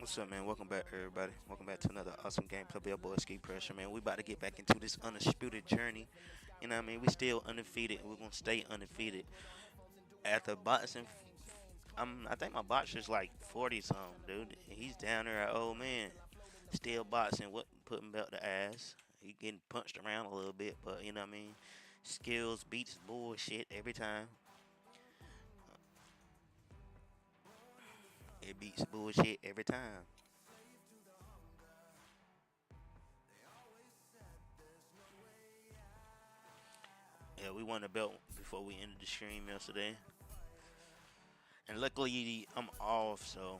What's up, man? Welcome back, everybody. Welcome back to another awesome gameplay. Your boy Skeepressure, man. We about to get back into this undisputed journey. You know what I mean? We still undefeated. We're gonna stay undefeated. After boxing, I think my boxer's like 40 something, dude. He's down there at old man, still boxing. What putting belt to ass? He getting punched around a little bit, but you know what I mean? Skills beats bullshit every time. It beats bullshit every time. Yeah, we won the belt before we ended the stream yesterday. And luckily, I'm off, so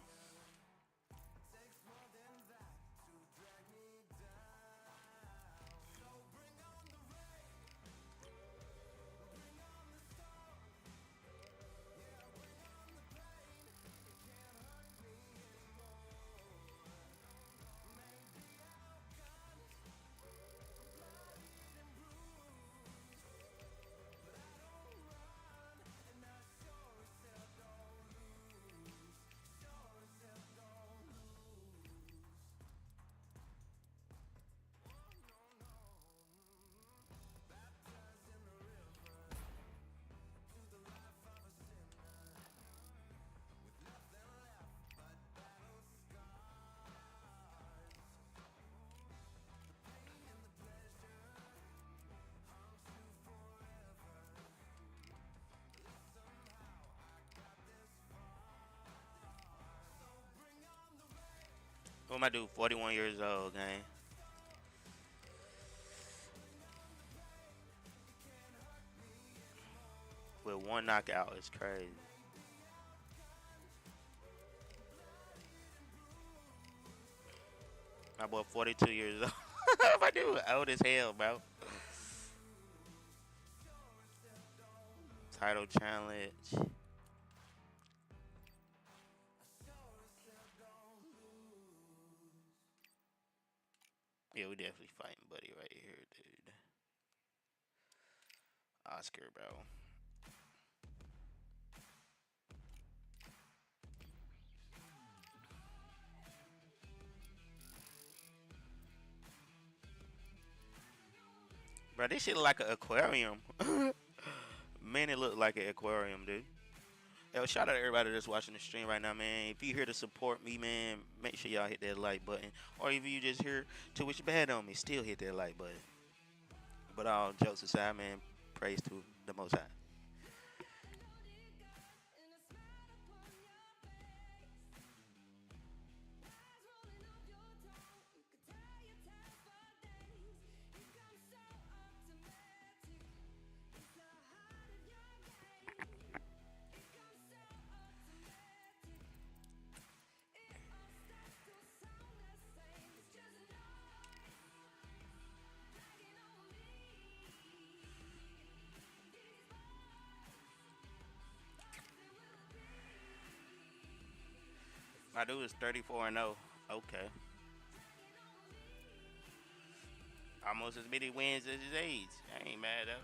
what am I do? 41 years old, gang. With one knockout, it's crazy. My boy, 42 years old. If I do, old as hell, bro. Title challenge. Yeah, we definitely fighting, buddy, right here, dude. Oscar, bro. Bro, this shit look like an aquarium. Man, it look like an aquarium, dude. Yo, shout out to everybody that's watching the stream right now, man. If you here to support me, man, make sure y'all hit that like button. Or if you just here to wish bad on me, still hit that like button. But all jokes aside, man, praise to the Most High. My dude is 34 and 0. Okay. Almost as many wins as his age. I ain't mad at him.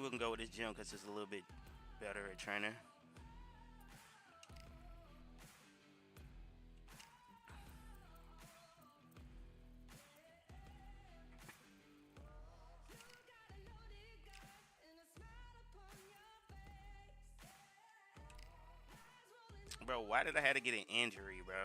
We can go with this gym because it's a little bit better at trainer. Bro, why did I have to get an injury, bro?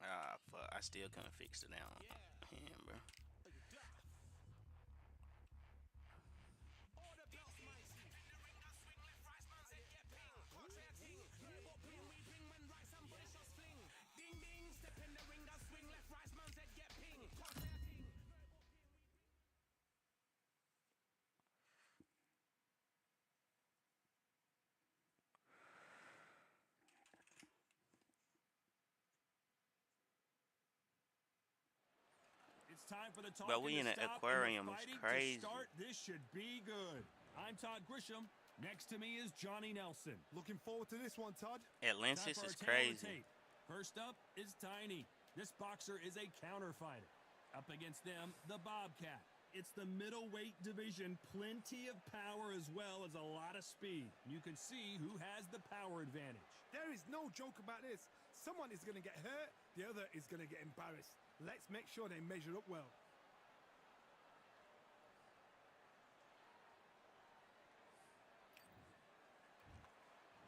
Ah, fuck. I still couldn't fix it now. Him, bro. time for the talk. But we in an aquarium. It's crazy. This should be good. I'm Todd Grisham. Next to me is Johnny Nelson. Looking forward to this one, Todd. Atlantis is crazy. First up is Tiny. This boxer is a counter fighter. Up against them, the Bobcat. It's the middleweight division. Plenty of power as well as a lot of speed. You can see who has the power advantage. There is no joke about this. Someone is going to get hurt, the other is going to get embarrassed. Let's make sure they measure up well.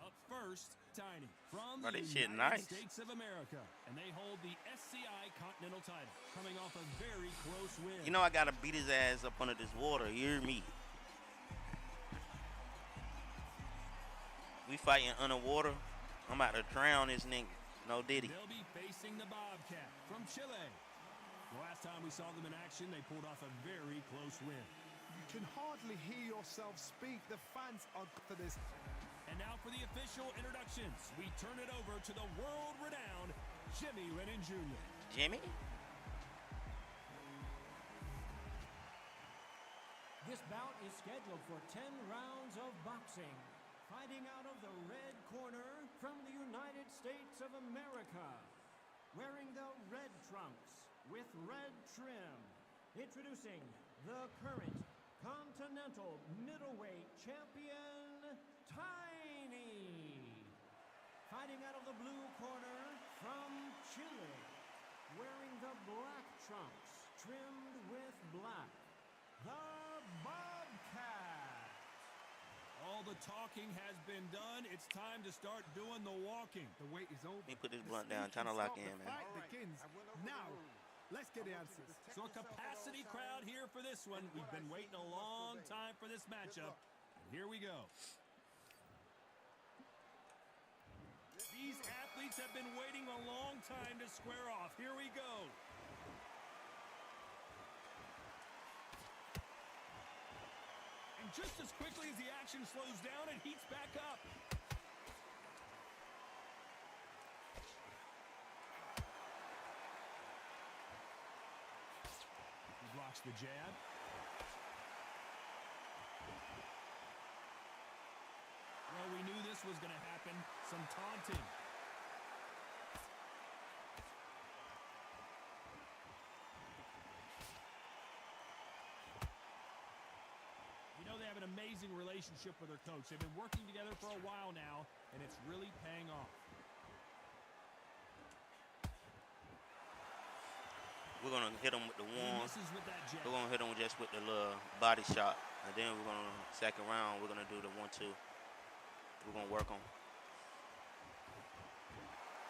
Up first, Tiny from Bro, the this shit United nice. States of America, and they hold the SCI Continental title, coming off a very close win. You know I gotta beat his ass up under this water. You hear me? We fighting underwater. I'm about to drown this nigga. No diddy. They'll be facing the Bobcat from Chile. The last time we saw them in action, they pulled off a very close win. You can hardly hear yourself speak. The fans are for this. And now for the official introductions, we turn it over to the world-renowned Jimmy Lennon Jr. Jimmy? This bout is scheduled for 10 rounds of boxing. Fighting out of the red corner from the United States of America. Wearing the red trunks with red trim. Introducing the current Continental Middleweight Champion, Tiny. Fighting out of the blue corner from Chile. Wearing the black trunks trimmed with black. The Bobcat. All the talking has been done. It's time to start doing the walking. The wait is over. Let me put this blunt down. Trying to lock in, man. The fight begins now. Let's get the answers. So a capacity crowd here for this one. We've been waiting a long time for this matchup. And here we go. These athletes have been waiting a long time to square off. Here we go. And just as quickly as the action slows down, it heats back up. He blocks the jab. Well, we knew this was going to happen. Some taunting. You know, they have an amazing relationship with their coach. They've been working together for a while now, and it's really paying off. We're gonna hit him with the He one. misses with that jab. We're gonna hit him just with the little body shot, and then we're gonna second round. We're gonna do the 1-2. We're gonna work on.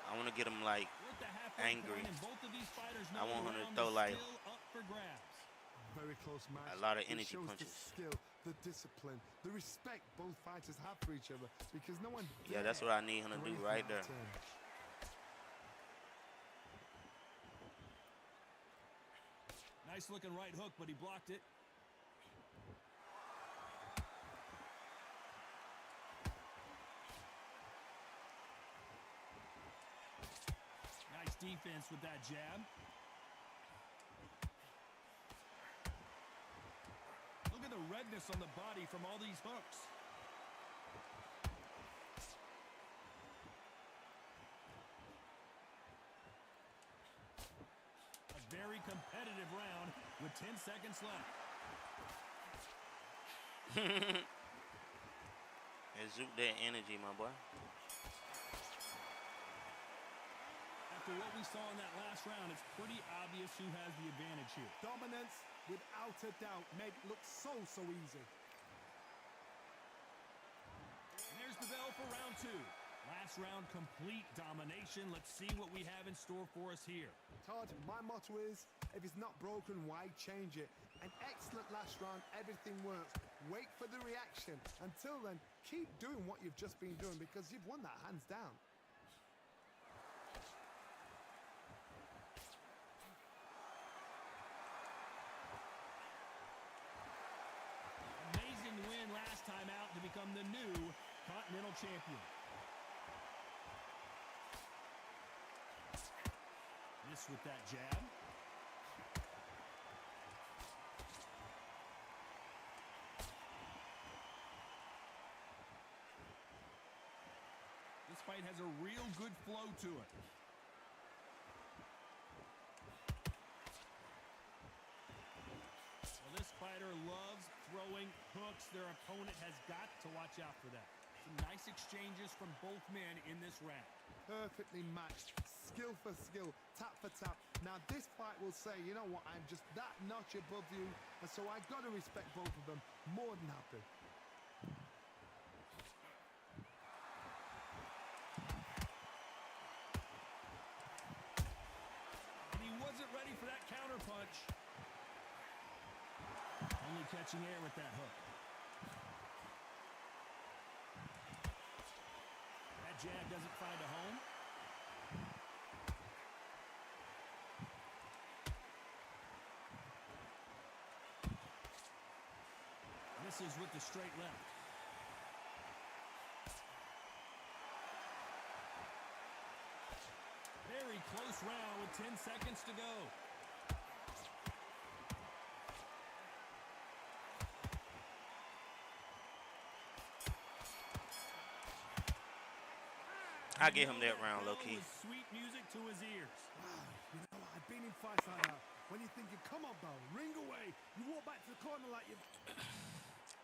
I want to get him like We're at the halfway angry. point, and both of these fighters know I want the him to round throw is like still up for grabs. Very close match. a lot of It energy shows punches. the skill, the discipline, the respect both fighters have for each other because no one. Yeah, that's what I need him to do right there. Nice looking right hook, but he blocked it. Nice defense with that jab. Look at the redness on the body from all these hooks. A very competitive round with 10 seconds left. Exude that energy, my boy. After what we saw in that last round, it's pretty obvious who has the advantage here. Dominance, without a doubt, made it look so easy. And there's the bell for round two. Last round, complete domination. Let's see what we have in store for us here. Todd, my motto is, if it's not broken, why change it? An excellent last round, everything works. Wait for the reaction. Until then, keep doing what you've just been doing because you've won that hands down. Amazing win last time out to become the new Continental Champion. Miss with that jab. fight has a real good flow to it. Well, this fighter loves throwing hooks. Their opponent has got to watch out for that. Some nice exchanges from both men in this round. Perfectly matched, skill for skill, tap for tap. Now this fight will say, you know what, I'm just that notch above you, and so I've got to respect both of them. More than happy. And he wasn't ready for that counter punch. Only catching air with that hook. That jab doesn't find a home. Misses with the straight left. Very close round with 10 seconds to go. I give him that round, low key. Sweet music to his ears. Wow, you know, I've been in fights like that. When you're thinking, come on, bro, ring away. You walk back to the corner like you.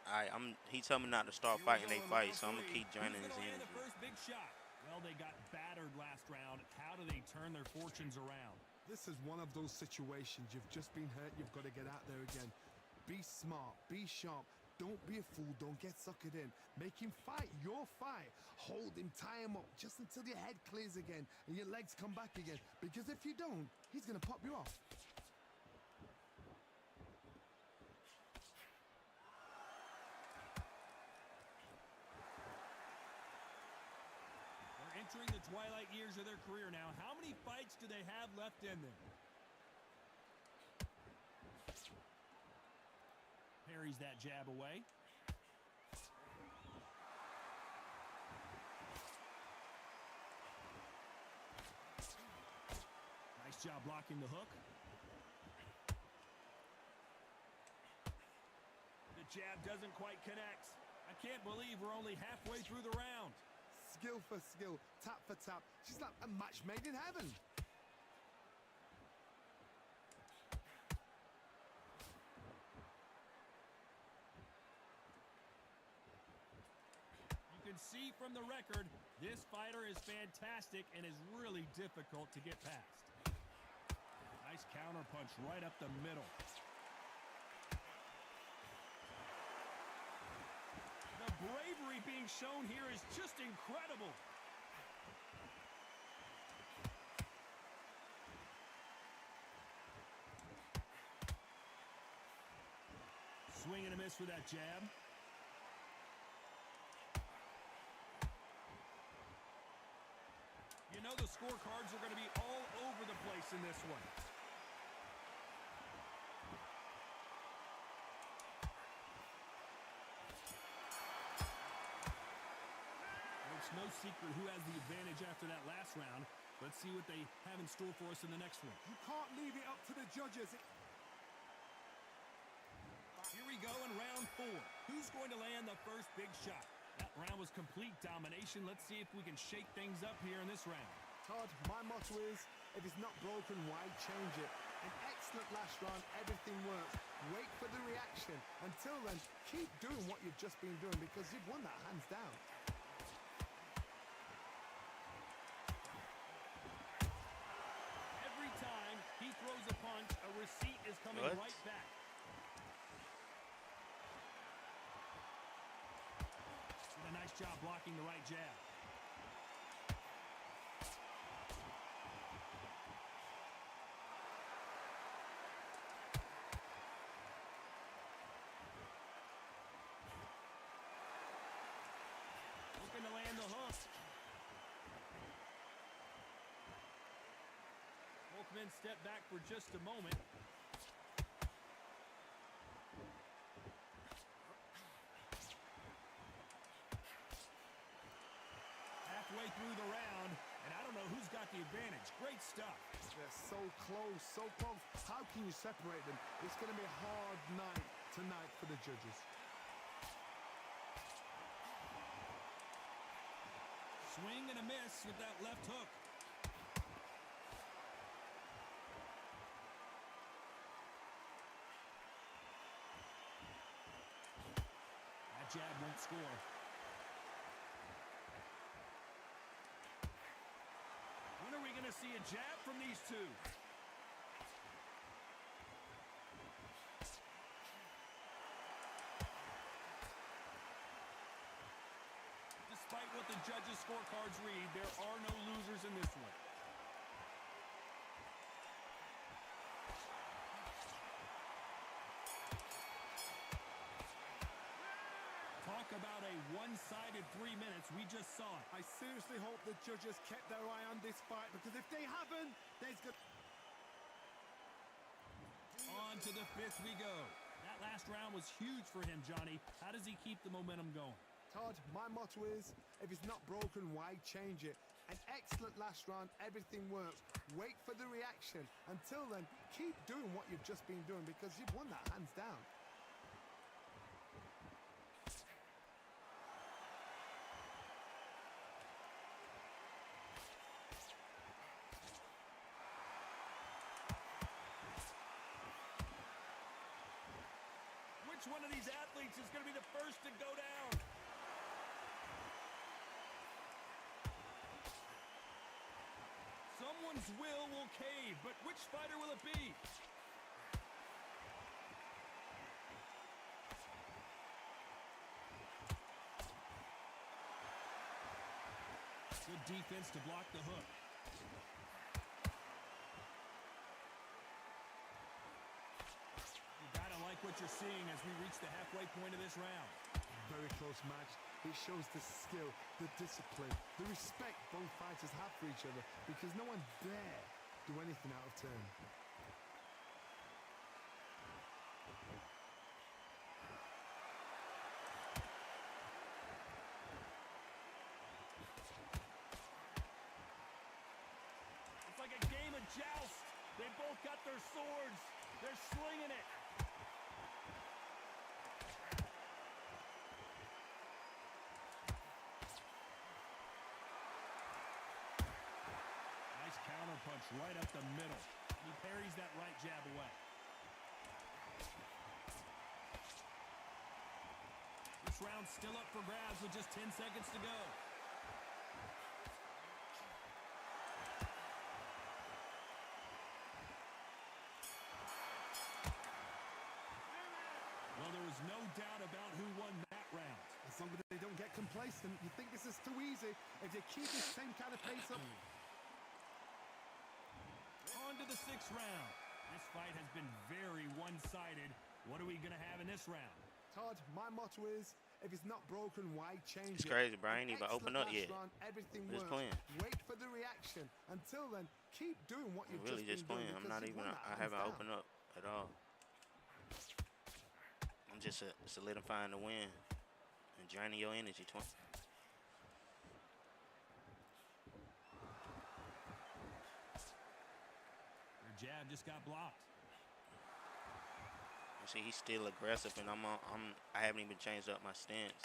Alright, he told me not to start fighting they fight, so I'm gonna keep joining his The energy. first big shot. Well, they got battered last round. How do they turn their fortunes around? This is one of those situations. You've just been hurt. You've got to get out there again. Be smart. Be sharp. Don't be a fool. Don't get suckered in. Make him fight your fight. Hold him. Tie him up just until your head clears again and your legs come back again. Because if you don't, he's going to pop you off. They're entering the twilight years of their career now. How many fights do they have left in them? Parries that jab away. Nice job blocking the hook. The jab doesn't quite connect. I can't believe we're only halfway through the round. Skill for skill, tap for tap. She's like a match made in heaven. You can see from the record, this fighter is fantastic and is really difficult to get past. Nice counter punch right up the middle. The bravery being shown here is just incredible. Swing and a miss with that jab. You know the scorecards are going to be all over the place in this one. It's no secret who has the advantage after that last round. Let's see what they have in store for us in the next one. You can't leave it up to the judges. Here we go in round 4. Who's going to land the first big shot? That round was complete domination. Let's see if we can shake things up here in this round. Todd, my motto is, if it's not broken, why change it? An excellent last round, everything works. Wait for the reaction. Until then, keep doing what you've just been doing because you've won that hands down. Every time he throws a punch, a receipt is coming right back. Did a nice job blocking the right jab. Looking to land the hook. Both men step back for just a moment. Halfway through the round, and I don't know who's got the advantage. Great stuff. They're so close, so close. How can you separate them? It's going to be a hard night tonight for the judges. Swing and a miss with that left hook. That jab won't score. When are we going to see a jab from these two? Despite what the judges' scorecards read, there are no losers in this one. Talk about a one-sided 3 minutes. We just saw it. I seriously hope the judges kept their eye on this fight, because if they haven't, there's good. On to the fifth we go. That last round was huge for him, Johnny. How does he keep the momentum going? Todd, my motto is, if it's not broken, why change it? An excellent last round, everything works. Wait for the reaction. Until then, keep doing what you've just been doing, because you've won that hands down. Which one of these athletes is going to be the first to go down? Someone's will cave, but which fighter will it be? Good defense to block the hook. You gotta like what you're seeing as we reach the halfway point of this round. Very close match. It shows the skill, the discipline, the respect both fighters have for each other, because no one dare do anything out of turn. It's like a game of joust. They both got their swords. They're slinging it. Nice counter punch right up the middle. He parries that right jab away. This round's still up for grabs with just 10 seconds to go. Well, there was no doubt about who won that round. As long as they don't get complacent, you think this is too easy. If they keep this same kind of pace up. On to the sixth round. This fight has been very one-sided. What are we going to have in this round? Todd, my motto is, if it's not broken, why change It's it? crazy, bro. I ain't An even opened up excellent yet. last round, everything I'm just works. playing. Wait for the reaction. Until then, keep doing what you've Really just been playing. doing. I'm not because even. you've won that I hands haven't down. opened up at all. I'm just solidifying the win and draining your energy, twin. Your jab just got blocked. You see, he's still aggressive, and I haven't even changed up my stance.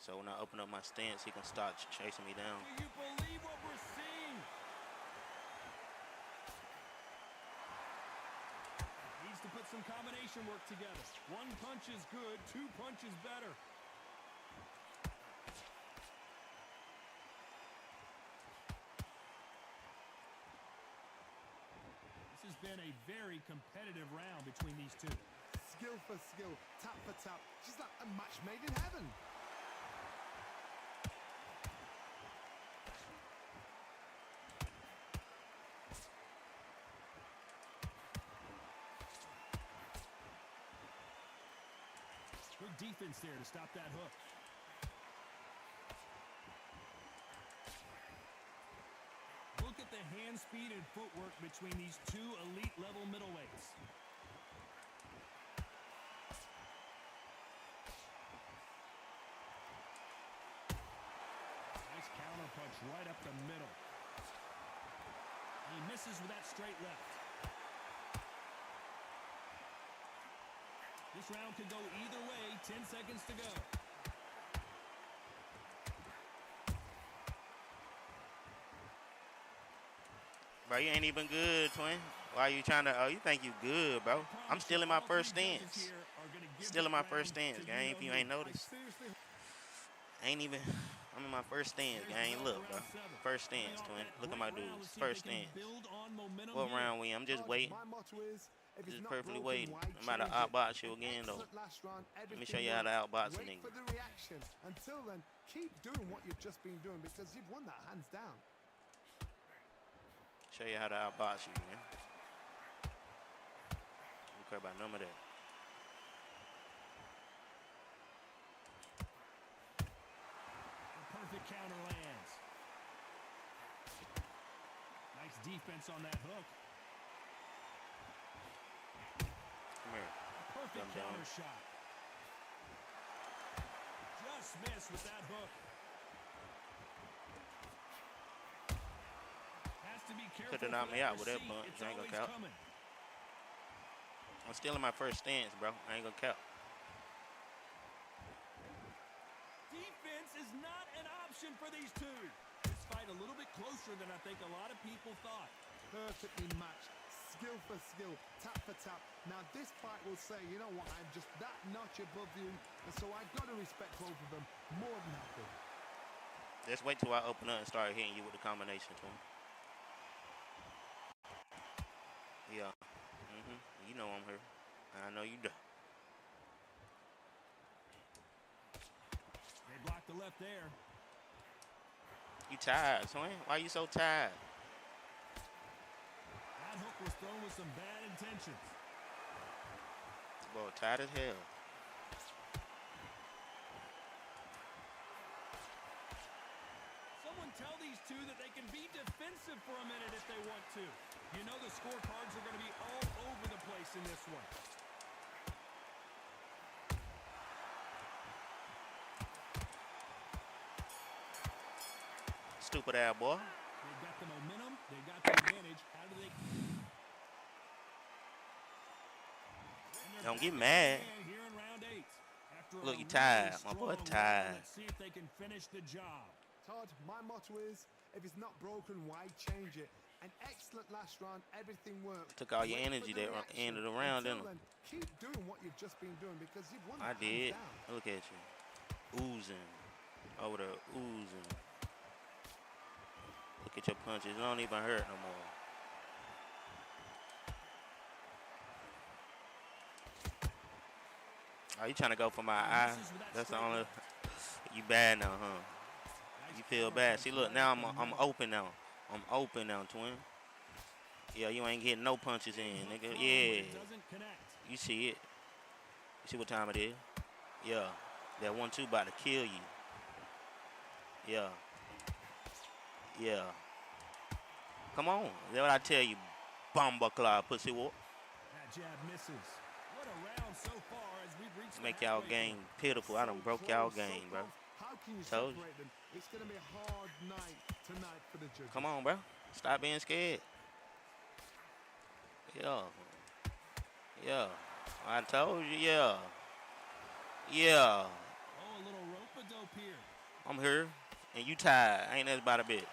So when I open up my stance, he can start chasing me down. Do you believe what we're seeing? Needs to put some combination work together. One punch is good, two punches better. This has been a very competitive round between these two. Skill for skill, tap for tap. Just like a match made in heaven. Good defense there to stop that hook. Look at the hand speed and footwork between these two elite level middleweights. Nice counter punch right up the middle. And he misses with that straight left. This round could go either way. 10 seconds to go. Bro, you ain't even good, twin. Why you trying to? Oh, you think you good, I bro? I'm promise you, still in my all three first judges stance. here are going to give Still in that my round first stance, to gang. If you you-know-who. ain't I noticed, seriously. ain't even. I'm in my first stance, There's the gang. bell for Look, bro. round 7. First Coming stance, off twin. that Look at great my round, dudes. let's see if they First can stance. build on momentum What here. round we? I'm just Todd, waiting. my motto is, if it's Just not perfectly broken, waiting. why I'm about to change it? outbox you An again, though. excellent last round, Let me show everything you how to works. outbox a Wait nigga. for the reaction. Until then, keep doing what you've just been doing because you've won that hands down. Show you how to outbox you, man. Don't care about none of that. The perfect counter lands. Nice defense on that hook. Come here. A perfect Come down. counter shot. Just missed with that hook. Has to be careful Could've for knocked me that out with that receipt. punch. It's I ain't gonna always count. coming. I'm still in my first stance, bro. I ain't gonna count. Defense is not an option for these two. This fight a little bit closer than I think a lot of people thought. Perfectly matched, skill for skill, tap for tap. Now this fight will say, you know what, I'm just that notch above you, and so I've got to respect both of them more than happy. Just wait till I open up and start hitting you with the combination, twin. Yeah. You know I'm here. I know you do. They blocked the left there. You tired, twin? Why you so tired? That hook was thrown with some bad intentions. Boy, tired as hell. Someone tell these two that they can be defensive for a minute if they want to. You know the scorecards are going to be all over the place in this one. Stupid ass boy. They've got the momentum. They've got the advantage. How do they... Don't get mad. Here in round 8. After Look, a you tired. really My boy strong tired. round, let's see if they can finish the job. Todd, my motto is, if it's not broken, why change it? An excellent last round, everything works. Took all your Wait for energy the that reaction. end of the round, Until didn't then, keep doing what you've just been doing because you've won I that hands did. down. Look at you. Oozing. Over there, oozing. Look at your punches. It don't even hurt no more. Oh, you trying to go for my eye? Misses with that That's the straight only. left. You bad now, huh? Nice You feel power bad. punch See, look, right now up the I'm middle. open now. I'm open now, twin. Yeah, you ain't getting no punches in, Hook nigga. thrown, but Yeah. it doesn't connect. You see it. You see what time it is? Yeah. That 1-2 about to kill you. Yeah. Yeah. Come on. That's what I tell you, Bumbleclaw, pussy whoop. That jab misses. What a round so far as we've reached the Make y'all halfway game point. pitiful. I done So broke y'all close, so game, bro. close. How can you Told you. separate them? It's going to be a hard night tonight for the judges. Come on, bro. Stop being scared. Yeah. Yeah. I told you, yeah. Yeah. Oh, a little rope-a-dope here. I'm here. And you tired. Ain't that about a bit.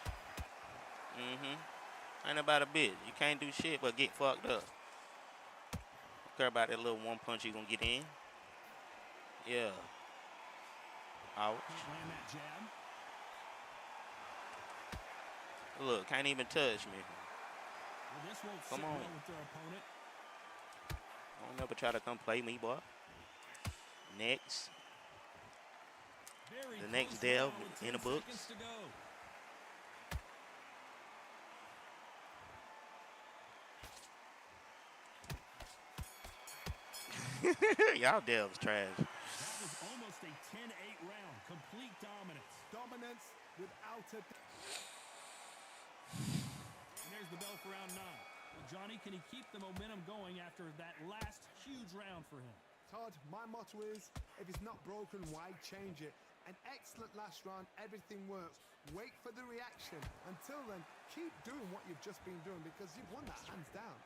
Ain't about a bit. You can't do shit but get fucked up. Don't care about that little one punch you gonna get in. Yeah. Ouch. Can't land that jab. Look, can't even touch me. Well, this won't Come sit on. well with their opponent. Don't ever try to come play me, boy. Next. Very The next close dev now with in the 10 books. seconds to go. Y'all devs trash. That was almost a 10-8 round. Complete dominance. Dominance without a... And there's the bell for round 9. Well, Johnny, can he keep the momentum going after that last huge round for him? Todd, my motto is, if it's not broken, why change it? An excellent last round, everything works. Wait for the reaction. Until then, keep doing what you've just been doing because you've won that hands down.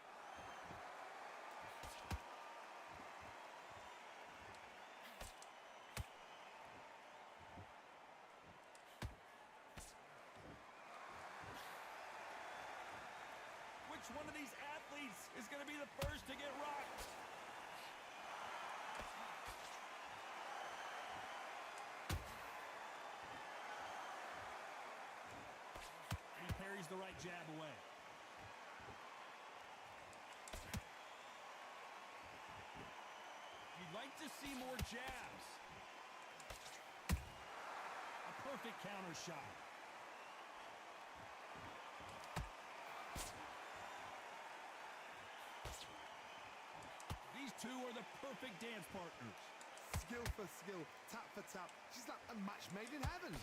Which one of these athletes is going to be the first to get rocked? He parries the right jab away. You'd like to see more jabs. A perfect counter shot. These two are the perfect dance partners. Skill for skill, tap for tap. She's like a match made in heaven.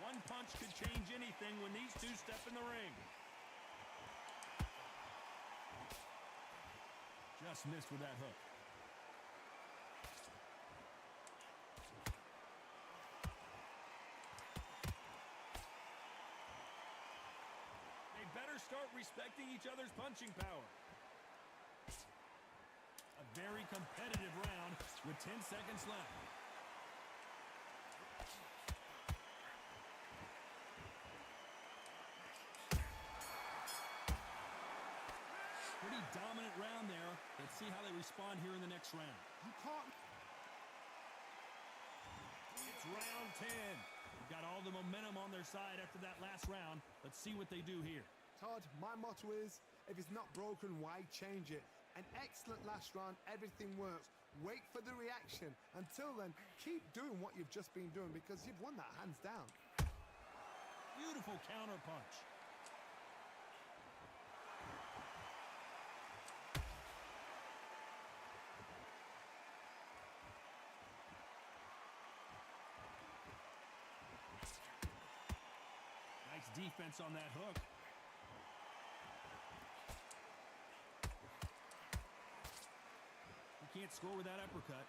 One punch could change anything when these two step in the ring. Just missed with that hook. They better start respecting each other's punching power. A very competitive round with 10 seconds left. Pretty dominant round there. Let's see how they respond here in the next round. You can't. It's round 10. They've got all the momentum on their side after that last round. Let's see what they do here. Todd, my motto is, if it's not broken, why change it? An excellent last round, everything works. Wait for the reaction. Until then, keep doing what you've just been doing because you've won that hands down. Beautiful counter punch. Nice defense on that hook. He can't score with that uppercut.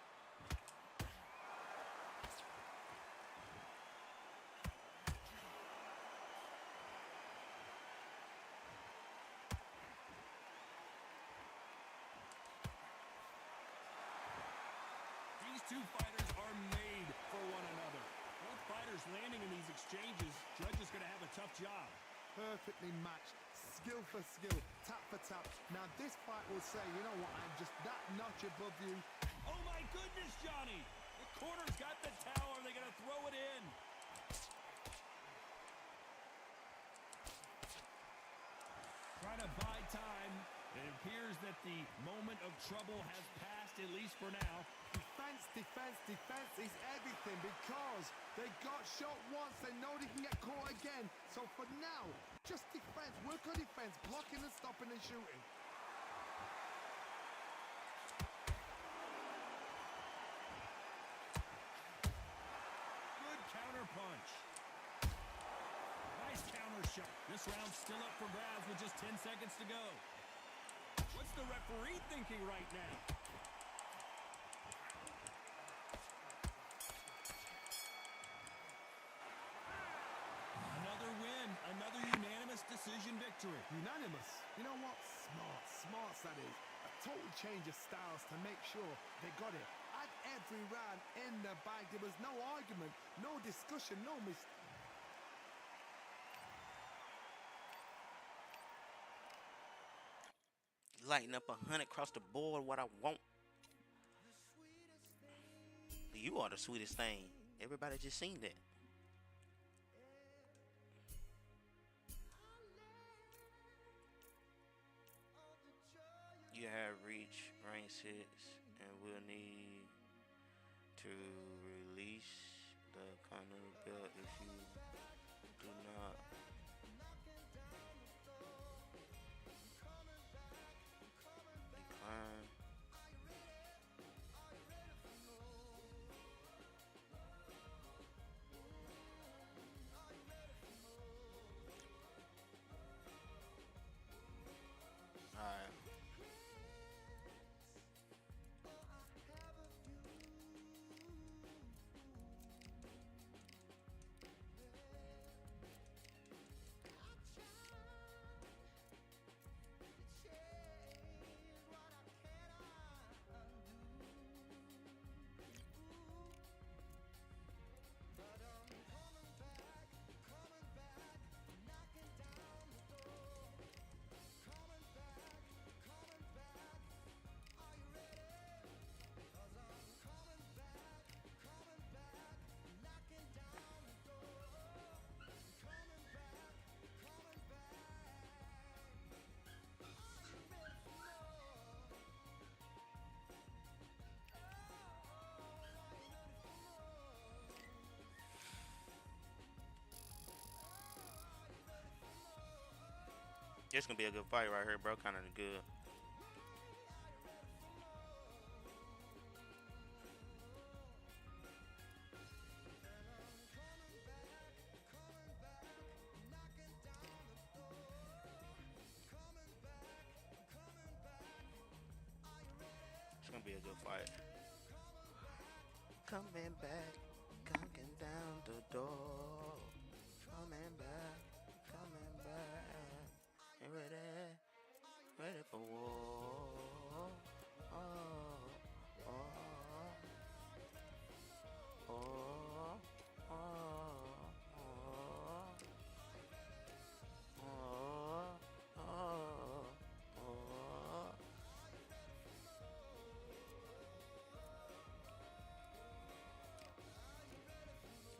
These two fighters are made for one another. Both fighters landing in these exchanges. Judge is going to have a tough job. Perfectly matched, skill for skill, tap for tap. Now this fight will say, you know what, I'm just that notch above you. Oh my goodness, Johnny! The corner's got the towel. Are they going to throw it in? Trying to buy time. It appears that the moment of trouble has passed, at least for now. Defense, defense, defense is everything because they got shot once, they know they can get caught again. So for now, just defense, work on defense, blocking and stopping and shooting. Good counter punch. Nice counter shot. This round's still up for grabs with just 10 seconds to go. What's the referee thinking right now? Another win, another unanimous decision victory. Unanimous. You know what? Smarts that is. A total change of styles to make sure they got it. At every round in the bag, there was no argument, no discussion, no mistake. Lighting up 100 across the board, what I want. You are the sweetest thing. Everybody just seen that. You have reached rank 6 and will need to release the Continental belt if you do not. Decline. Alright. This gonna be a good fight right here, bro. Kind of good. It's gonna be a good fight. Coming back, knocking down the door. Coming back, coming back. You ready? Ready for war. Oh, oh, oh, oh, oh, oh, oh.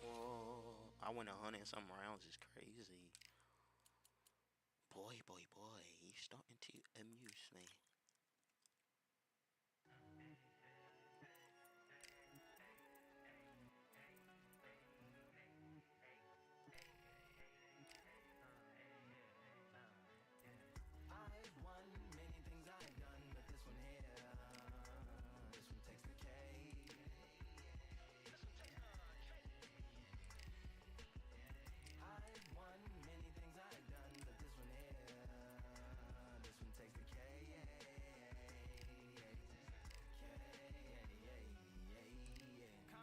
Whoa. I went 100 and some rounds is crazy. Boy, he's starting to amuse me.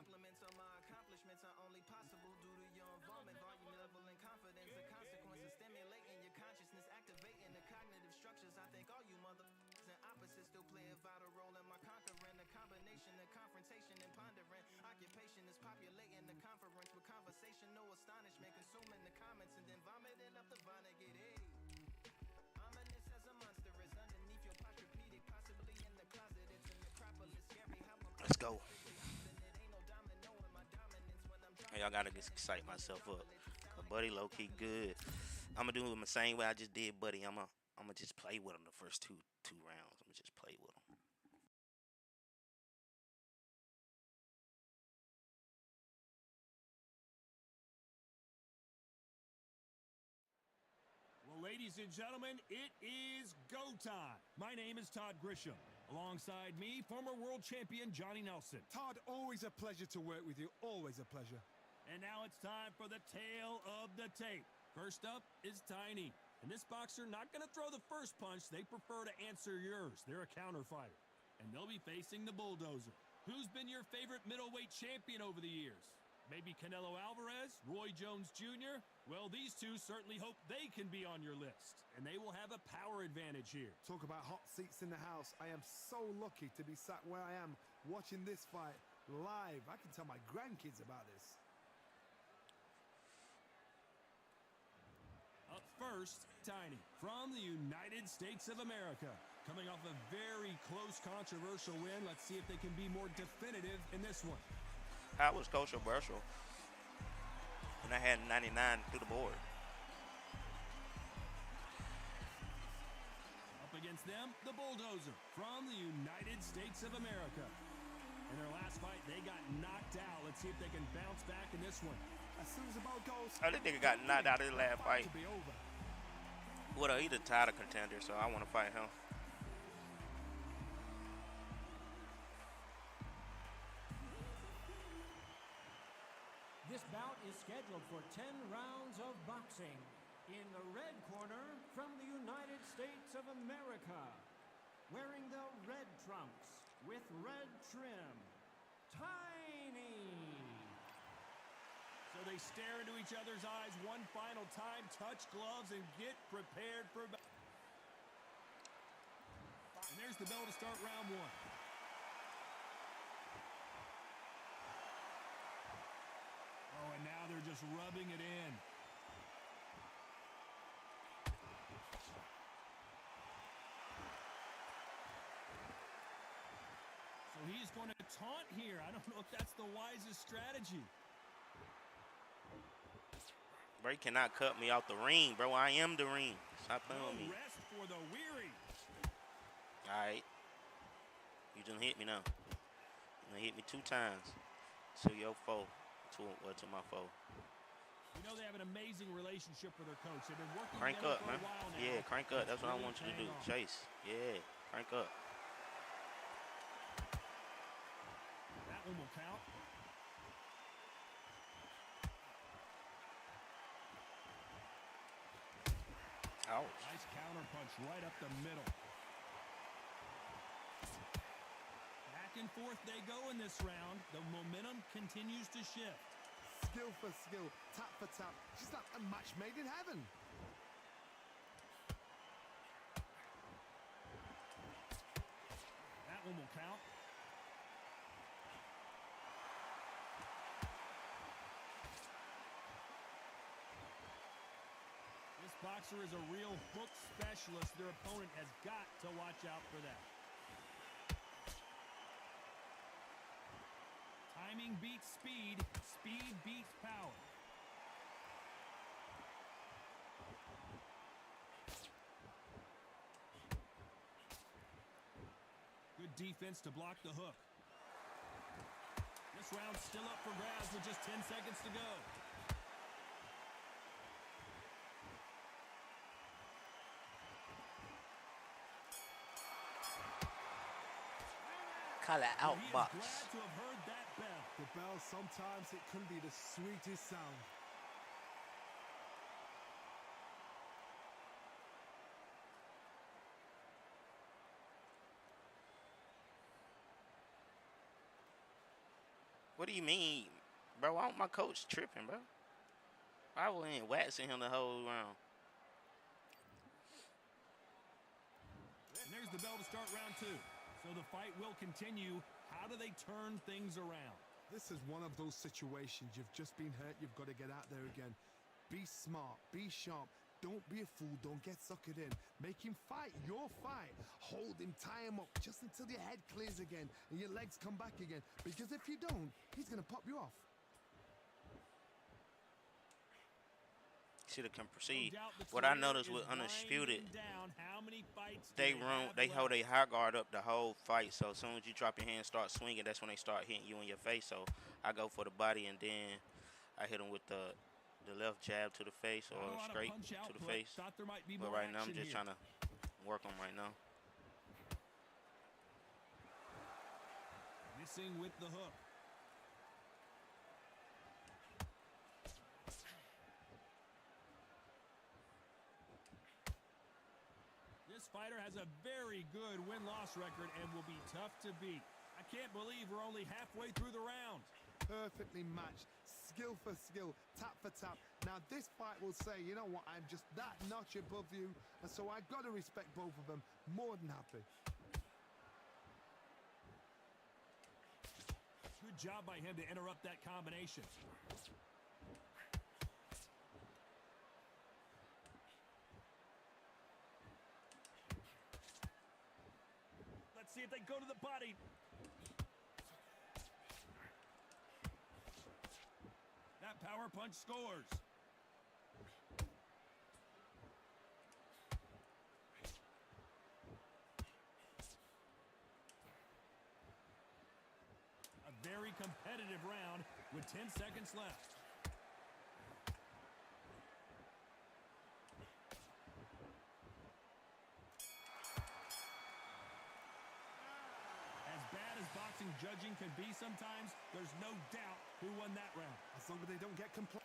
Compliments on my accomplishments are only possible due to your involvement, volume, level, and confidence. The consequences stimulating your consciousness, activating the cognitive structures. I think all you motherfuckers and opposites still play a vital role in my conquering. The combination of confrontation and pondering. Occupation is populating the conference with conversation, no astonishment, consuming the comments and then vomiting up the Vonnegut. Hey, ominous as a monster is underneath your posturepedic, possibly in the closet. It's a necropolis, scary how I'm Let's go. Hey, y'all gotta just excite myself up. Buddy low key good. I'm gonna do him the same way I just did, Buddy. I'm gonna just play with him the first two rounds. I'm gonna just play with him. Well, ladies and gentlemen, it is go time. My name is Todd Grisham. Alongside me, former world champion Johnny Nelson. Todd, always a pleasure to work with you. Always a pleasure. And now it's time for the tale of the tape. First up is Tiny. And this boxer not going to throw the first punch. They prefer to answer yours. They're a counter fighter. And they'll be facing the Bulldozer. Who's been your favorite middleweight champion over the years? Maybe Canelo Alvarez, Roy Jones Jr.? Well, these two certainly hope they can be on your list. And they will have a power advantage here. Talk about hot seats in the house. I am so lucky to be sat where I am watching this fight live. I can tell my grandkids about this. Up first, Tiny, from the United States of America. Coming off a very close, controversial win. Let's see if they can be more definitive in this one. I was controversial, and I had 99 through the board. Up against them, the Bulldozer, from the United States of America. In their last fight, they got knocked out. Let's see if they can bounce back in this one. As soon as the ball goes... Oh, this nigga got knocked out of his last fight. Well, he's a title contender, so I want to fight him. This bout is scheduled for 10 rounds of boxing. In the red corner, from the United States of America, wearing the red trunks with red trim, Tiny. So they stare into each other's eyes one final time, touch gloves, and get prepared for... And there's the bell to start round one. Oh, and now they're just rubbing it in. So he's going to taunt here. I don't know if that's the wisest strategy. Bro, you cannot cut me out the ring, bro. I am the ring. Stop playing with me. Rest for the weary. All right. You just hit me now. You done hit me 2 times. To your foe. To my foe. You know they have an amazing relationship with their coach. They've been working Crank together up, for man. a while now. Yeah, crank up. It's That's what I really want you to do. paying off. Chase. Yeah, crank up. That one will count. Ouch. Nice counter punch right up the middle. Back and forth they go in this round. The momentum continues to shift. Skill for skill, tap for tap. Just like a match made in heaven. That one will count. This boxer is a real hook specialist. Their opponent has got to watch out for that. Timing beats speed. Speed beats power. Good defense to block the hook. This round's still up for grabs with just 10 seconds to go. Call it He is outbox. glad to have heard that bell. The bell, sometimes it can be the sweetest sound. What do you mean? Bro, why my coach tripping, bro? I wasn't waxing him the whole round. And there's the bell to start round two. So the fight will continue. How do they turn things around? This is one of those situations. You've just been hurt. You've got to get out there again. Be smart. Be sharp. Don't be a fool. Don't get suckered in. Make him fight your fight. Hold him. Tie him up just until your head clears again and your legs come back again. Because if you don't, he's going to pop you off. Should have can proceed. No doubt the What I career noticed is with undisputed, winding down. How many fights do they have hold left? their high guard up the whole fight. So as soon as you drop your hand, start swinging, that's when they start hitting you in your face. So I go for the body and then I hit them with the left jab to the face or Not a lot of straight punch to the output. face. Thought there might be But more right now I'm action just here. trying to work them right now. Missing with the hook. This fighter has a very good win-loss record and will be tough to beat. I can't believe we're only halfway through the round. Perfectly matched. Skill for skill. Tap for tap. Now this fight will say, you know what, I'm just that notch above you. And so I've got to respect both of them. More than happy. Good job by him to interrupt that combination. Let's see if they go to the body. That power punch scores. A very competitive round with 10 seconds left. As bad as boxing judging can be sometimes, there's no doubt who won that round. As long as they don't get complained.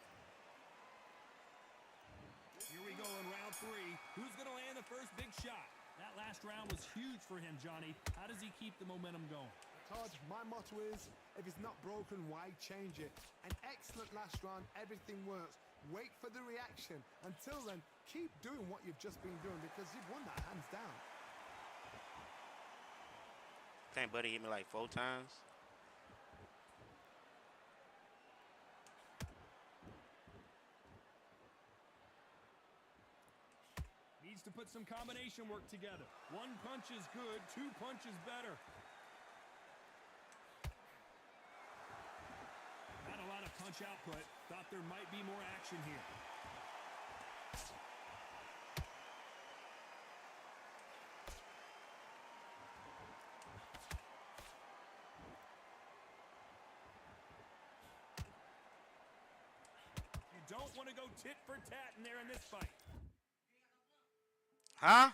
Here we go in round three. Who's going to land the first big shot? That last round was huge for him, Johnny. How does he keep the momentum going? Todd, my motto is, if it's not broken, why change it? An excellent last round, everything works. Wait for the reaction. Until then, keep doing what you've just been doing because you've won that hands down. Can't buddy hit me like 4 times. Needs to put some combination work together. One punch is good, 2 punches better. Not a lot of punch output. Thought there might be more action here. You don't want to go tit for tat in there in this fight. Huh?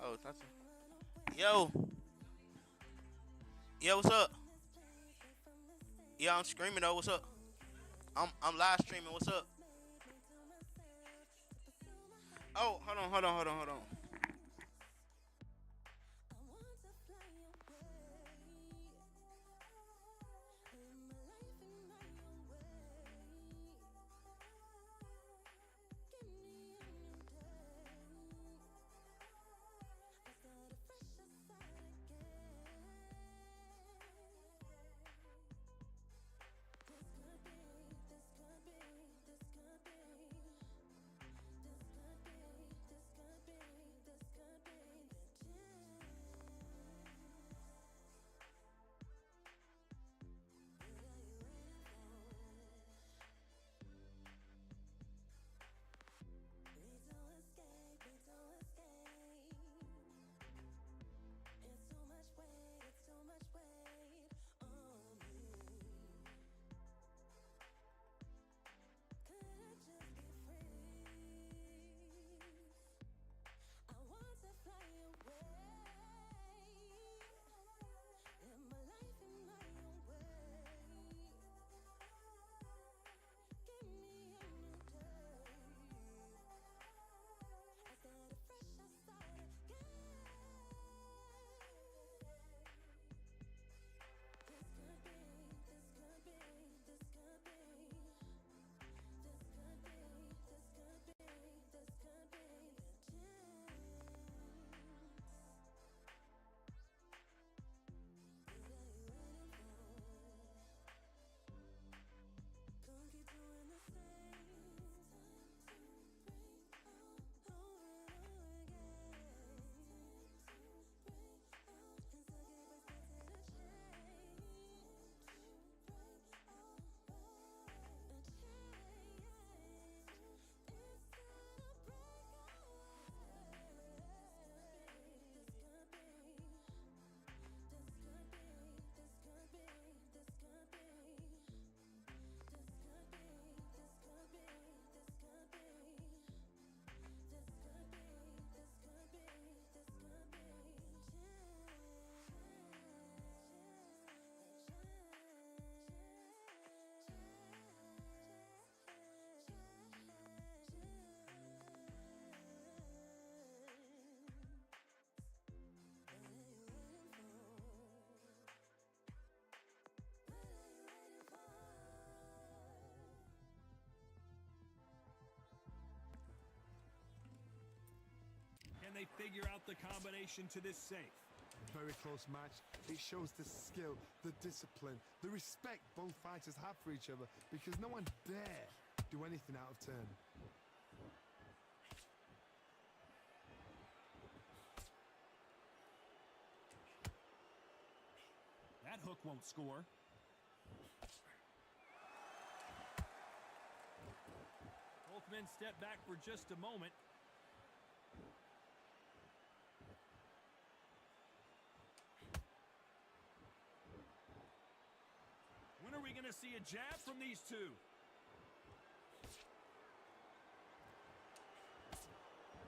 Oh, that's yo. Yo, what's up? Yeah, I'm screaming though. What's up? I'm live streaming. What's up? Oh, hold on. Can they figure out the combination to this safe? Very close match. It shows the skill, the discipline, the respect both fighters have for each other because no one dare do anything out of turn. That hook won't score. Both men step back for just a moment. When are we going to see a jab from these two?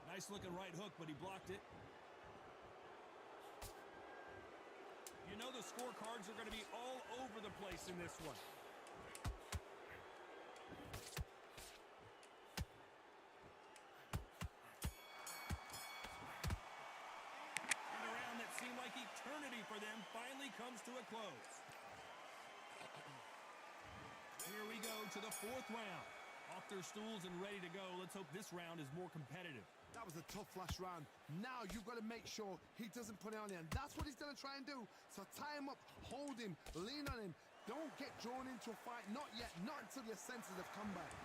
Nice looking right hook, but he blocked it. You know the scorecards are going to be all over the place in this one. And a round that seemed like eternity for them finally comes to a close. Here we go to the fourth round. Off their stools and ready to go. Let's hope this round is more competitive. That was a tough last round. Now you've got to make sure he doesn't put it on you. And that's what he's going to try and do. So tie him up, hold him, lean on him. Don't get drawn into a fight. Not yet. Not until your senses have come back.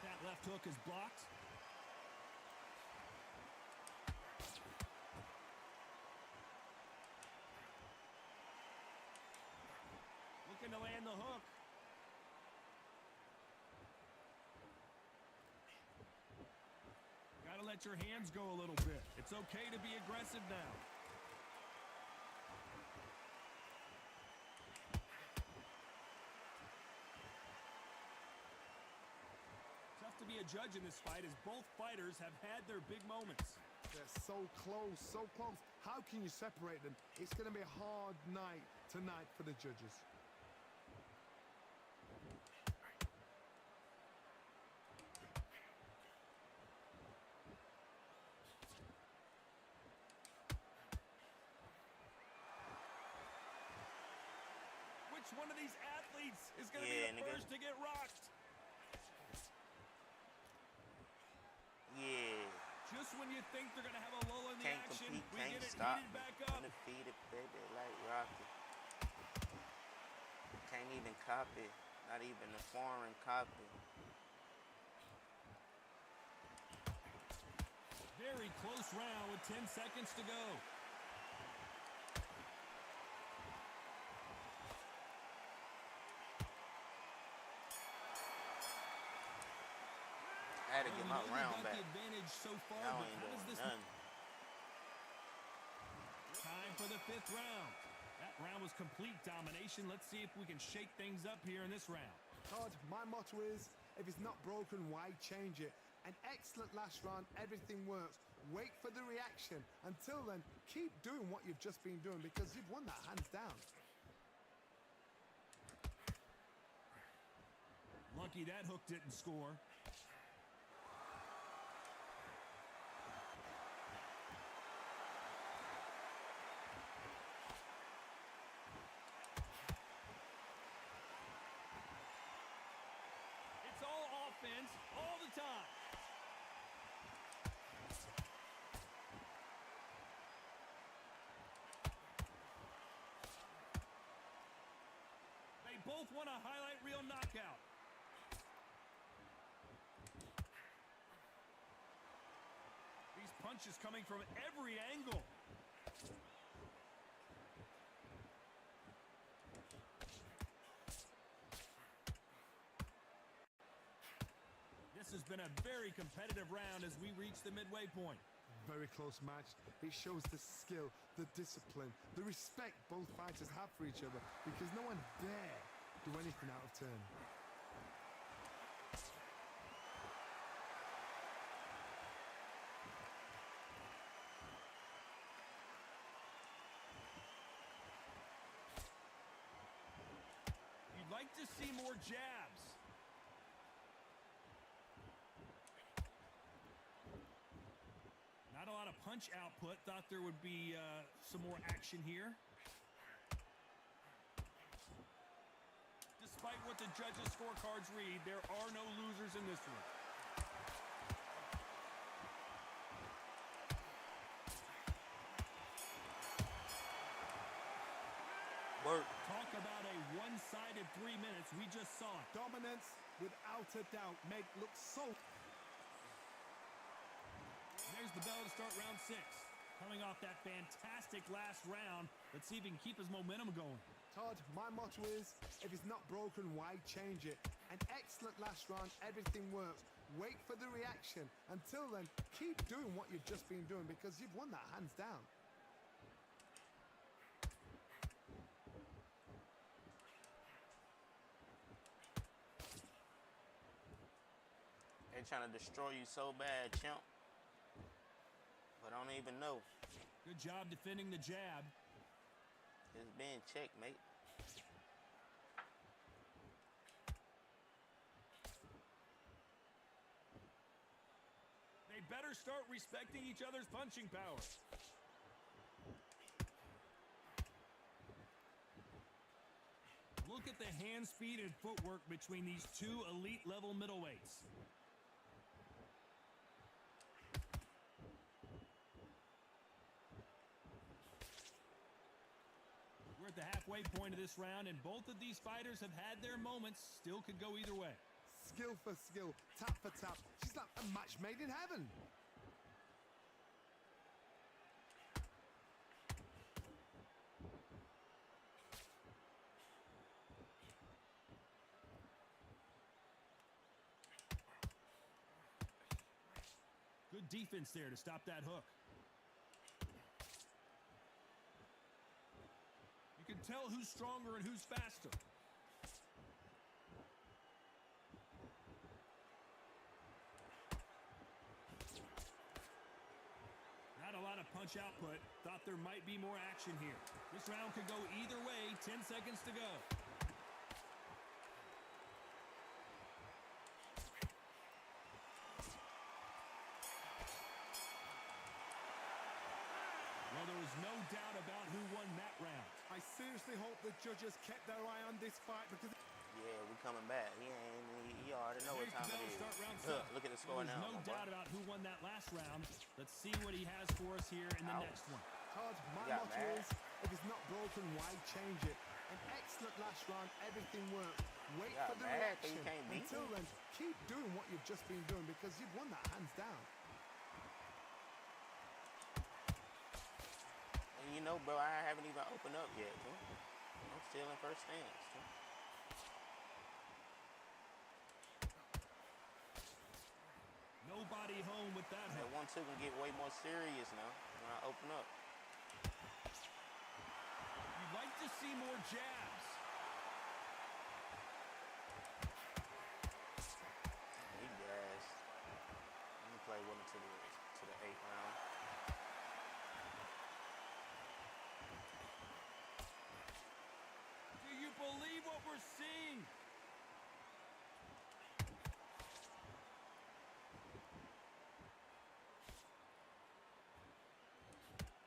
That left hook is blocked. Looking to land the hook. let your hands go a little bit. It's okay to be aggressive now. Tough to be a judge in this fight as both fighters have had their big moments. They're so close, so close. How can you separate them? It's going to be a hard night tonight for the judges. Which one of these athletes is going to be the nigga. first to get rocked? Yeah. Just when you think they're going to have a lull in the Can't action, compete, we can't get it stop. heated back up. Undefeated, baby, like Rocky. Can't even copy. Not even a foreign copy. Very close round with 10 seconds to go. I had to get my Well, we know round you got back. the advantage so far, Now I but ain't how does doing this nothing. time for the 5th round? That round was complete domination. Let's see if we can shake things up here in this round. Todd, my motto is, if it's not broken, why change it? An excellent last round, everything works. Wait for the reaction. Until then, keep doing what you've just been doing because you've won that hands down. Lucky that hook didn't score. It's all offense all the time. They both want a highlight reel knockout. These punches coming from every angle. This has been a very competitive round as we reach the midway point. Very close match. It shows the skill, the discipline, the respect both fighters have for each other because no one dare do anything out of turn. You'd like to see more jabs. Not a lot of punch output. Thought there would be some more action here. Despite what the judges' scorecards read, there are no losers in this one. Work. Talk about a one-sided 3 minutes. We just saw it. Dominance, without a doubt, make look so... There's the bell to start round 6. Coming off that fantastic last round, let's see if he can keep his momentum going. Todd, my motto is, if it's not broken, why change it? An excellent last round, everything works. Wait for the reaction. Until then, keep doing what you've just been doing because you've won that hands down. They trying to destroy you so bad, champ. But I don't even know. Good job defending the jab. It's being checkmate. They better start respecting each other's punching power. Look at the hand speed and footwork between these two elite level middleweights. We're at the halfway point of this round, and both of these fighters have had their moments. Still could go either way. Skill for skill, tap for tap. She's like a match made in heaven. Good Good defense there to stop that hook. You can tell who's stronger and who's faster. Not a lot of punch output. Thought there might be more action here. This round could go either way. 10 seconds to go. Well, there was no doubt about who won that round. I seriously hope the judges kept their eye on this fight because... Yeah, we coming back. He already know what time it is. Look at the score now. There's no doubt about who won that last round. Let's see what he has for us here in the next one. Todd, my motto is, if it's not broken, why change it? An excellent last round, everything worked. Wait for the reaction. Until then, keep doing what you've just been doing because you've won that hands down. And you know, bro, I haven't even opened up yet, bro. I'm still in first stance, bro. Nobody home with that That hook. 1-2 can get way more serious now when I open up. You'd like to see more jabs. He gassed. Let me play with him to the 8th round. Do you believe what we're seeing?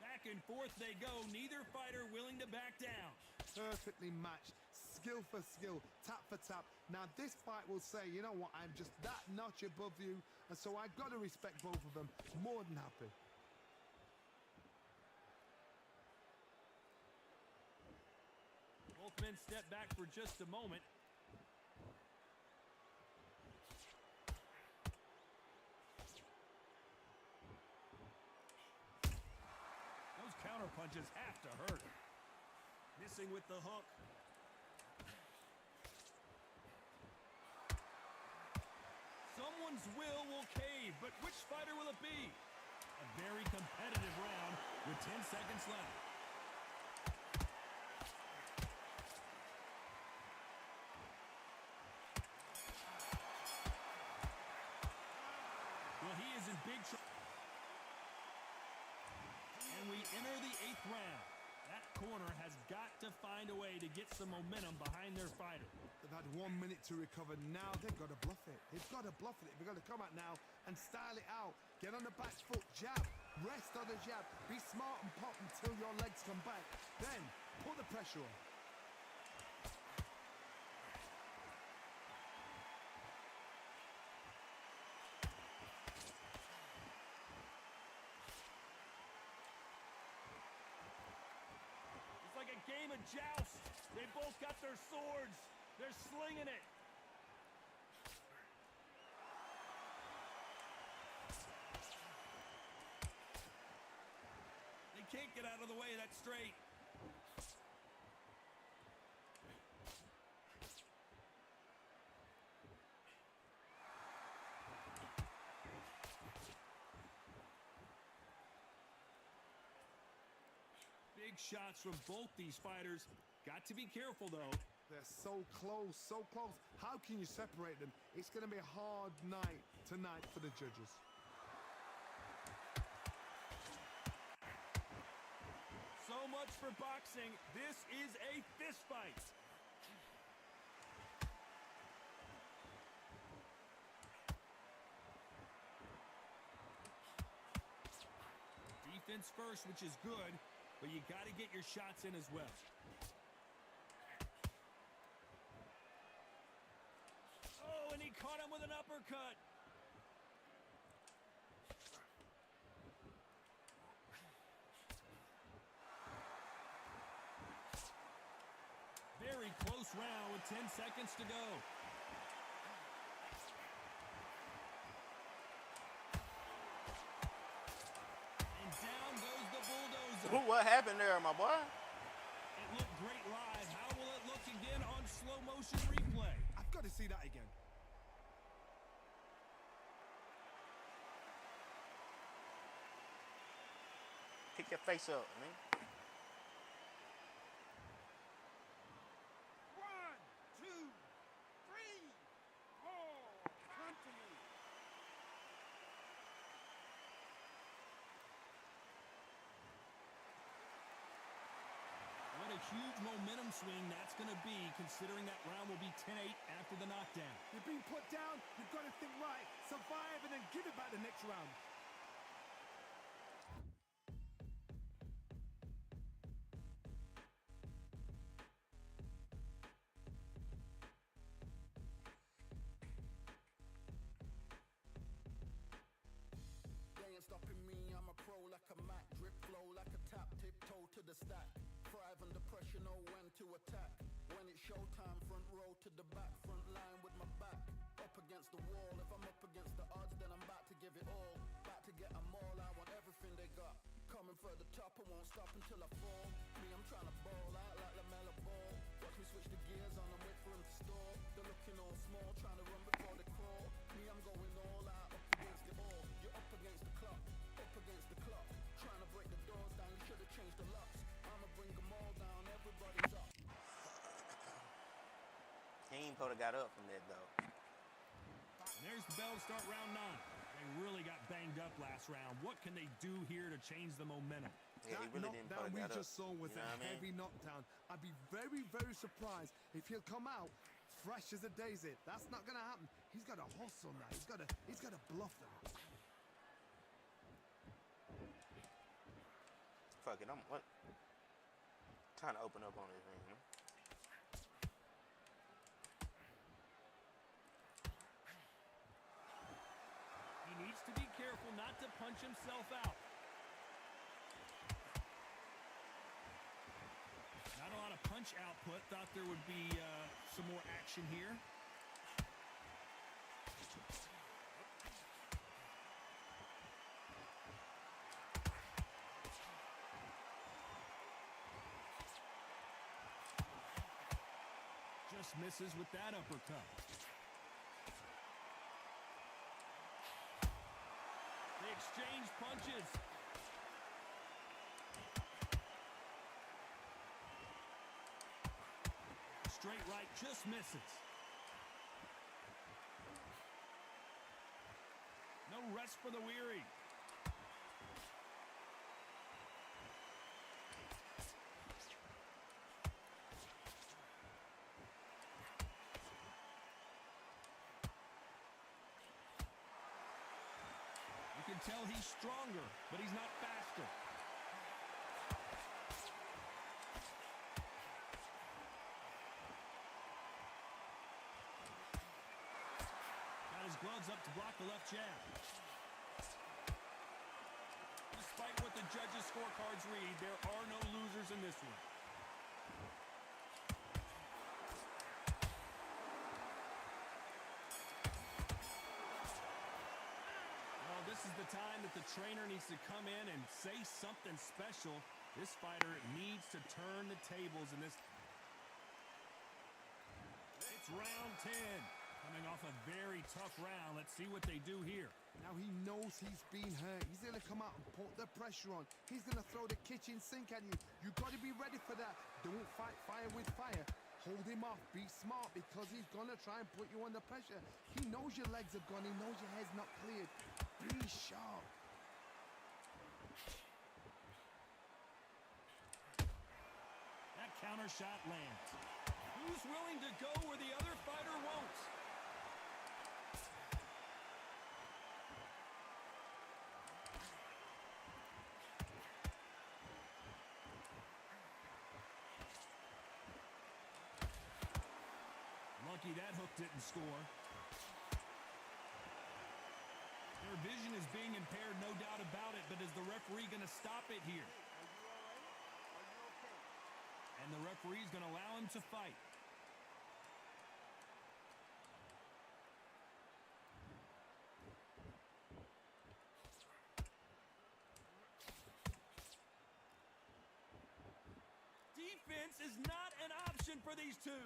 Back and forth they go. Neither fighter willing to back down. Perfectly matched, skill for skill, tap for tap. Now this fight will say, you know what, I'm just that notch above you, and so I've got to respect both of them. More than happy. Both men step back for just a moment. Those counter punches have to hurt. Missing with the hook. Someone's will cave, but which fighter will it be? A very competitive round with 10 seconds left. Well, he is in big trouble. And we enter the 8th round. That corner has got to find a way to get some momentum behind their fighter. They've had 1 minute to recover. Now they've got to bluff it. They've got to bluff it. They've got to come out now and style it out. Get on the back foot, jab, rest on the jab. Be smart and pop until your legs come back. Then put the pressure on. It's like a game of joust. They both got their swords. They're slinging it. They can't get out of the way of that straight. Big shots from both these fighters. Got to be careful, though. They're so close, so close. How can you separate them? It's going to be a hard night tonight for the judges. So much for boxing. This is a fist fight. Defense first, which is good, but you got to get your shots in as well. Oh, and he caught him with an uppercut. Very close round with 10 seconds to go. And down goes the bulldozer. Ooh, what happened there, my boy? It looked great live. How will it look again on slow motion replay? I've got to see that again. your face up, man. One, two, three, four. Come to me. What a huge momentum swing that's going to be, considering that round will be 10-8 after the knockdown. You're being put down, you've got to think right, survive, and then give it back the next round. They ain't stopping me, I'm a pro like a Mac. Drip flow like a tap, tiptoe to the stack. Thrive under pressure, know when to attack. When it's showtime, front row to the back. Front line with my back up against the wall. If I'm up against the odds, then I'm about to give it all. About to get them all, I want everything they got. Coming for the top, I won't stop until I fall. Me, I'm trying to ball out like LaMelo Ball. Watch me switch the gears on and wait for him to stall. They're looking all small, trying to run before they crawl. Me, I'm going all out, up against it all. You're up against the clock, up against the clock. Trying to break the doors down, you should have changed the locks. I'ma bring them all down, everybody's up. He ain't supposed to got up from that, though. And there's the bell to start round 9. They really got banged up last round. What can they do here to change the momentum? Yeah, he That really didn't knockdown supposed to we got up. just saw was You know a what I mean? heavy knockdown. I'd be very, very surprised if he'll come out fresh as a daisy. That's not gonna happen. He's got to hustle now. He's got to bluff them. Fuck it, I'm what? Trying to open up on this thing, you know? He needs to be careful not to punch himself out. Not a lot of punch output. Thought there would be some more action here. Just misses with that uppercut. They exchange punches. Straight right just misses. No rest for the weary. You can tell he's stronger, but he's not faster. Got his gloves up to block the left jab. Despite what the judges' scorecards read, there are no losers in this one. This is the time that the trainer needs to come in and say something special. This fighter needs to turn the tables in this. It's round 10. Coming off a very tough round. Let's see what they do here. Now he knows he's been hurt. He's going to come out and put the pressure on. He's going to throw the kitchen sink at you. You've got to be ready for that. Don't fight fire with fire. Hold him off. Be smart because he's going to try and put you under pressure. He knows your legs are gone. He knows your head's not cleared. Be sharp. That counter shot lands. Who's willing to go where the other fighter won't? Lucky that hook didn't score. Their vision is being impaired, no doubt about it, but is the referee going to stop it here? And the referee's going to allow him to fight. Defense is not an option for these two.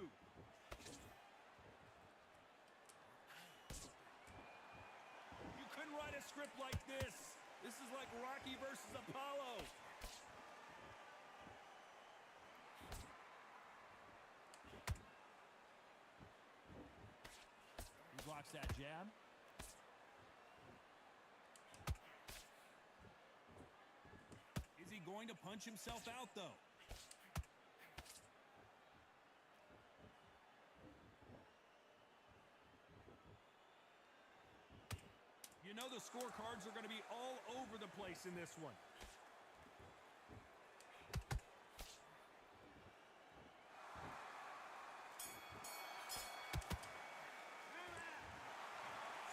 You couldn't write a script like this. This is like Rocky versus Apollo. blocks that jab. Is he going to punch himself out, though? You know the scorecards are going to be all over the place in this one.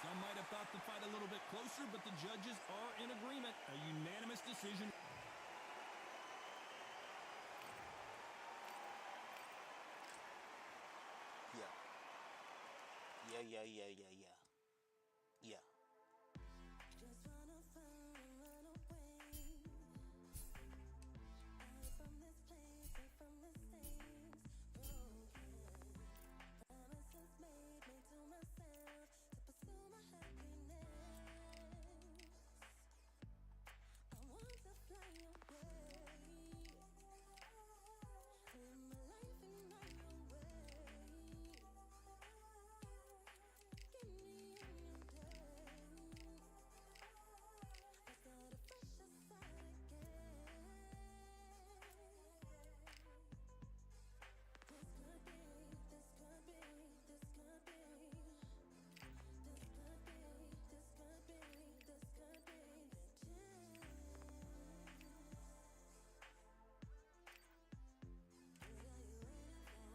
Some might have thought the fight a little bit closer, but the judges are in agreement. A unanimous decision. Yeah. Yeah. Just wanna find and run away. Out from this place and from the stains. Broken promises made me to myself to pursue my happiness. I want to fly away. Live my life in my own way. Give me a new day. I start a fresh start again. This could be, this could be, this could be. This could be, this could be, this could be the chance. What are you waiting for?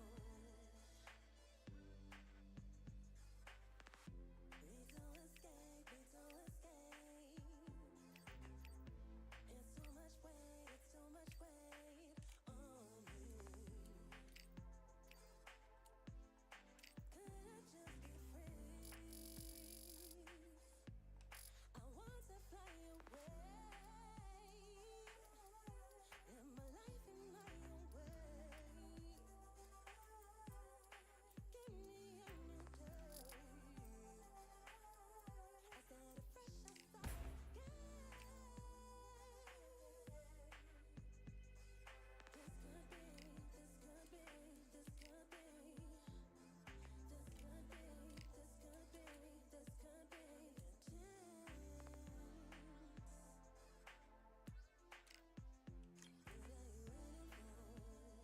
Need to escape, need to escape. It's too much weight, it's too much weight on me. Could I just be free? I want to fly away. Live my life in my own way. Give me a new day. I start a fresh start again. This could be, this could be, this could be. This could be, this could be, this could be the chance. What are you waiting for?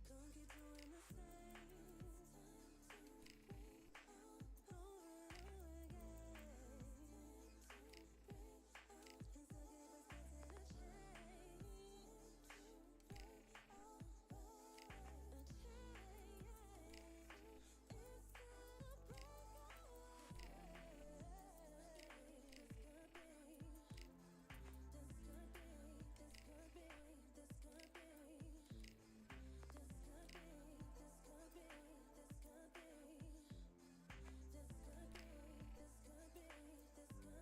Can't keep doing the same. Time to break out over again. Break out and so give us to the change. Break out a change. It's gonna break away. This could be, this could be, this could be, this could be. This could be, this could be, this could be. This could be, this could be, this could be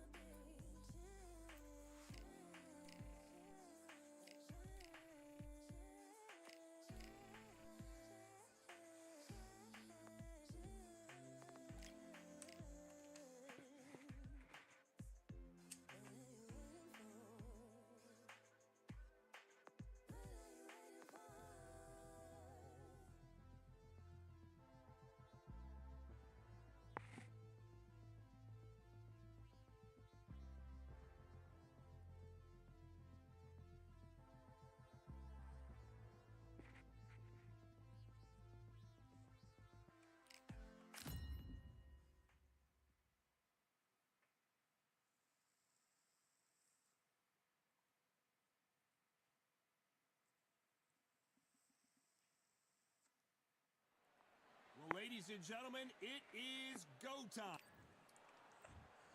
Well, ladies and gentlemen, it is go time.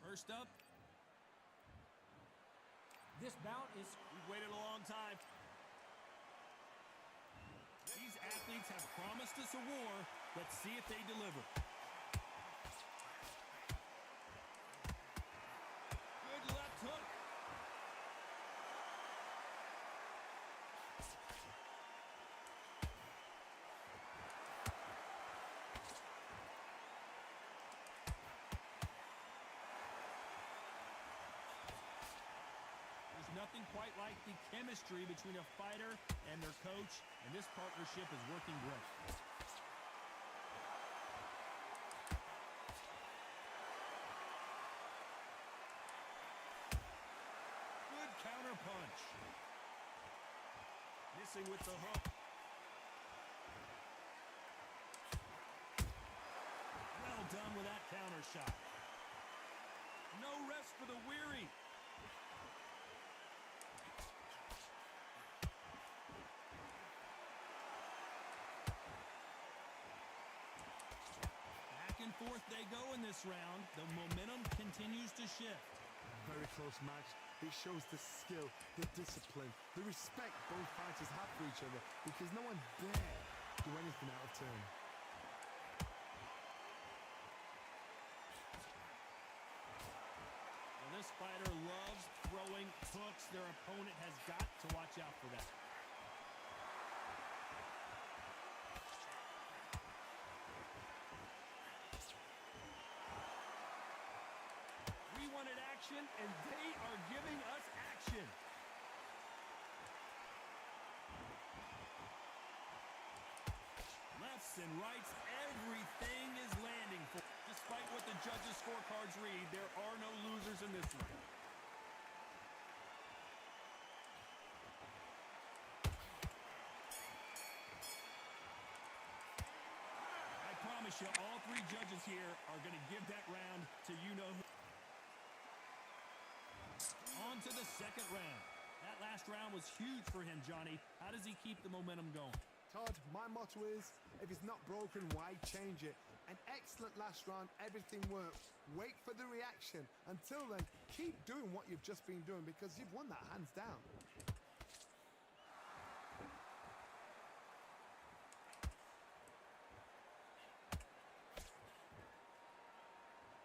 First up, This bout is we've waited a long time. These athletes have promised us a war. Let's see if they deliver. Good left hook. There's nothing quite like the chemistry between a fighter and their coach, and this partnership is working great. punch. Missing with the hook. Well done with that counter shot. No rest for the weary. Back and forth they go in this round. The momentum continues to shift. Very close match. It shows the skill, the discipline, the respect both fighters have for each other because no one dare do anything out of turn. Well, this fighter loves throwing hooks. Their opponent has got to watch out for that. We wanted action, and they are giving us action. Lefts and rights, everything is landing for. Despite what the judges' scorecards read, there are no losers in this one. I promise you, all three judges here are going to give that round to you-know-who. On to the second round. That last round was huge for him, Johnny. How does he keep the momentum going? Todd, my motto is, if it's not broken, why change it? An excellent last round, everything works. Wait for the reaction. Until then, keep doing what you've just been doing because you've won that hands down.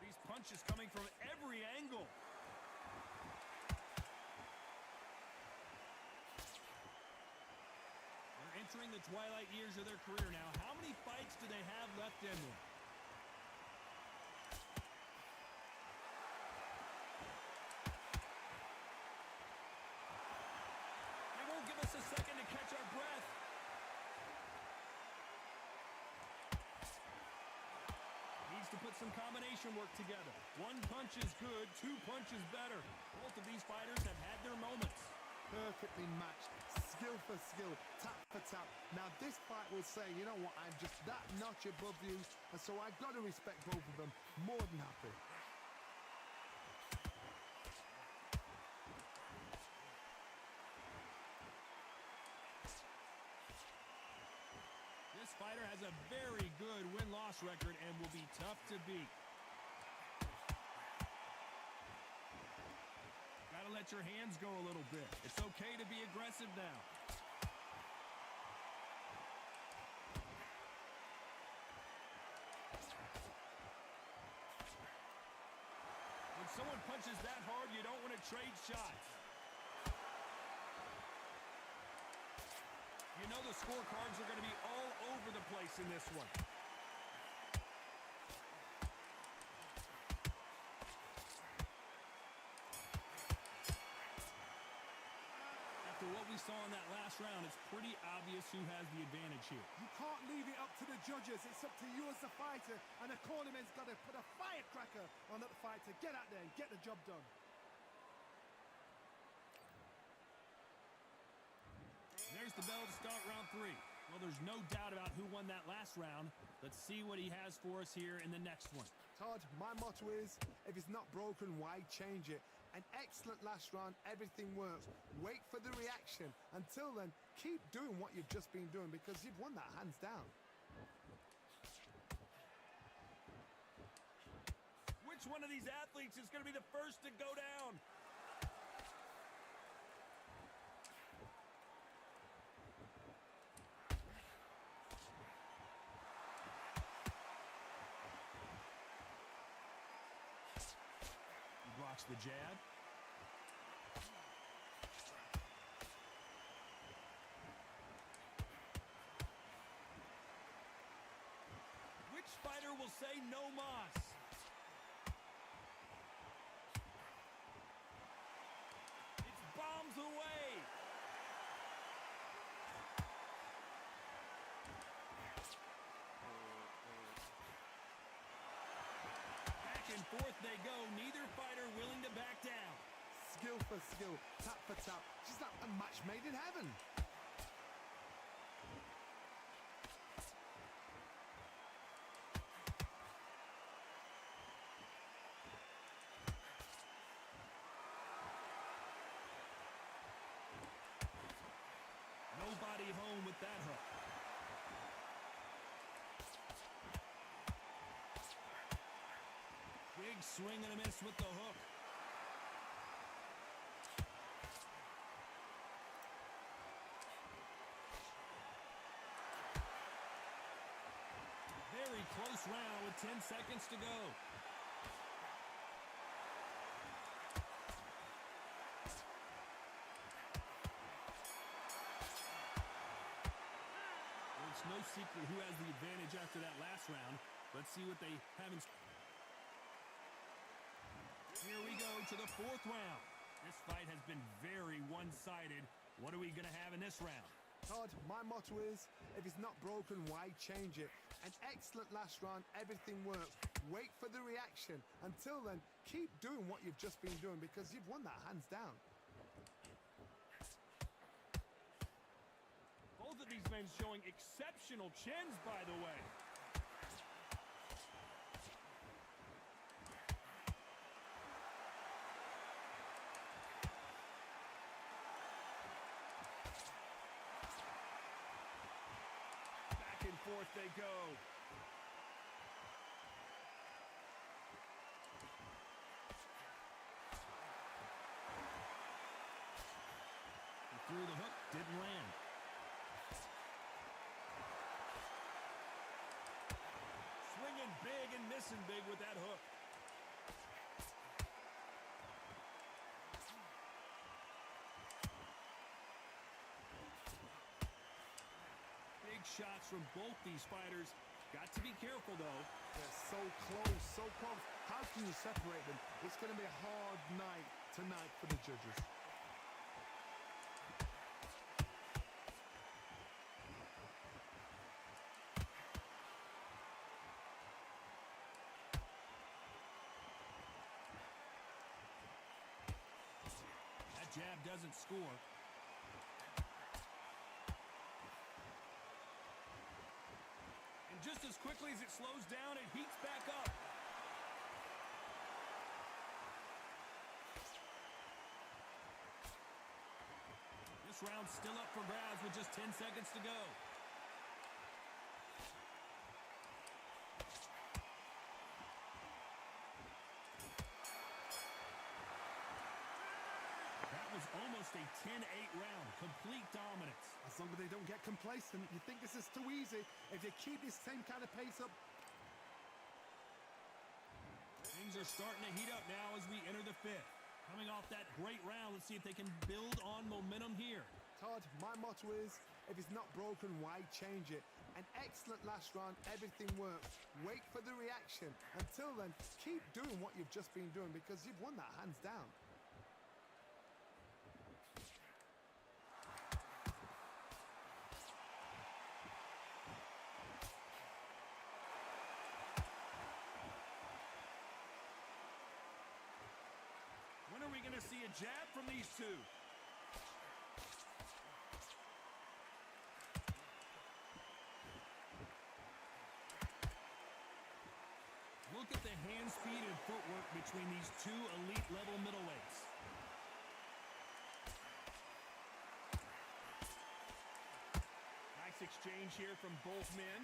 These punches coming from every angle. Entering the twilight years of their career now. How many fights do they have left in them? They won't give us a second to catch our breath. Needs to put some combination work together. One punch is good, two punches better. Both of these fighters have had their moments. Perfectly matched, skill for skill, tap for tap. Now this fight will say, you know what, I'm just that notch above you, and so I've got to respect both of them. More than happy. This fighter has a very good win-loss record and will be tough to beat. Gotta let your hands go a little bit. It's okay to be aggressive now. When someone punches that hard, you don't want to trade shots. You know the scorecards are going to be all over the place in this one. After what we saw in that last round, it's pretty obvious who has the advantage here. You can't leave it up to the judges. It's up to you as the fighter, and the cornerman's got to put a firecracker on that fighter. Get out there and get the job done. There's the bell to start round three. Well, there's no doubt about who won that last round. Let's see what he has for us here in the next one. Todd, my motto is, if it's not broken, why change it? An excellent last round, everything works. Wait for the reaction. Until then, keep doing what you've just been doing because you've won that hands down. Which one of these athletes is going to be the first to go down? Blocks the jab. Which fighter will say no mas? It's bombs away. Back and forth they go. Neither fighter willing to back down. skill for skill, tap for tap. She's like a match made in heaven. Nobody home with that hook. Big swing and a miss with the hook. Very close round with 10 seconds to go. It's no secret who has the advantage after that last round. Let's see what they have in. Here we go to the fourth round. This fight has been very one-sided. What are we going to have in this round? Todd, my motto is, if it's not broken, why change it? An excellent last round, everything works. Wait for the reaction. Until then, keep doing what you've just been doing because you've won that hands down. Both of these men showing exceptional chins, by the way. Back and forth they go. He threw the hook, didn't land. Swinging big and missing big with that hook. Big shots from both these fighters. Got to be careful, though. They're so close, so close. How can you separate them? It's going to be a hard night tonight for the judges. That jab doesn't score. And just as quickly as it slows down, it heats back up. This round's still up for grabs with just 10 seconds to go. That was almost a 10-8 round. Complete dominance. As long as they don't get complacent, you think this is too easy. If you keep this same kind of pace up. Things are starting to heat up now as we enter the fifth. Coming off that great round, let's see if they can build on momentum here. Todd, my motto is, if it's not broken, why change it? An excellent last round, everything works. Wait for the reaction. Until then, keep doing what you've just been doing because you've won that hands down. When are we going to see a jab from these two? Look at the hand speed and footwork between these two elite-level middleweights. Nice exchange here from both men.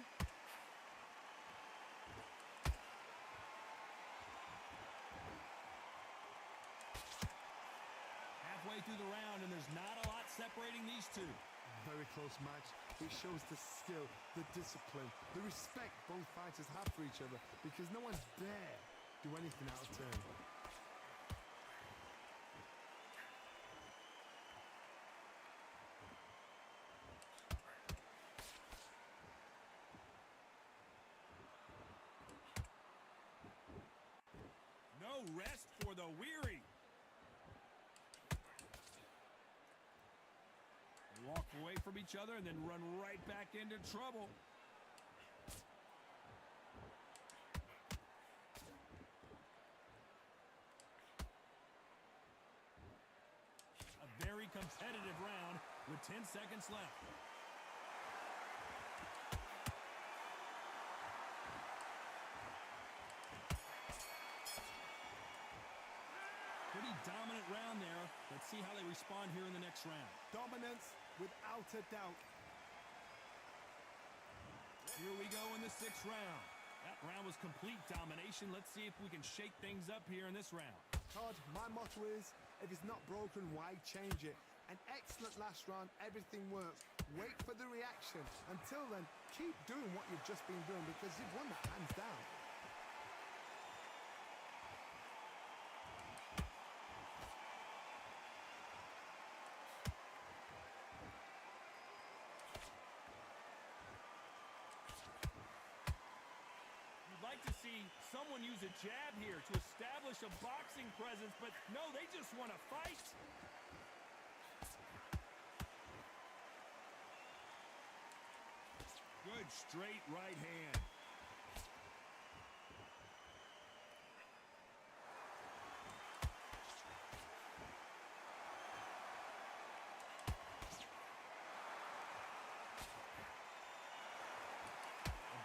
Halfway through the round, and there's not a lot separating these two. Very close match. It shows the skill, the discipline, the respect both fighters have for each other because no one dare do anything out of turn. No rest for the weary. They walk away from each other and then run right back into trouble. competitive round with 10 seconds left. Pretty dominant round there. Let's see how they respond here in the next round. Dominance without a doubt. Here we go in the 6th round. That round was complete domination. Let's see if we can shake things up here in this round. Todd, my motto is, if it's not broken, why change it? An excellent last round, everything works. Wait for the reaction. Until then, keep doing what you've just been doing because you've won that hands down. Like to see someone use a jab here to establish a boxing presence, but no, they just want to fight. Good straight right hand.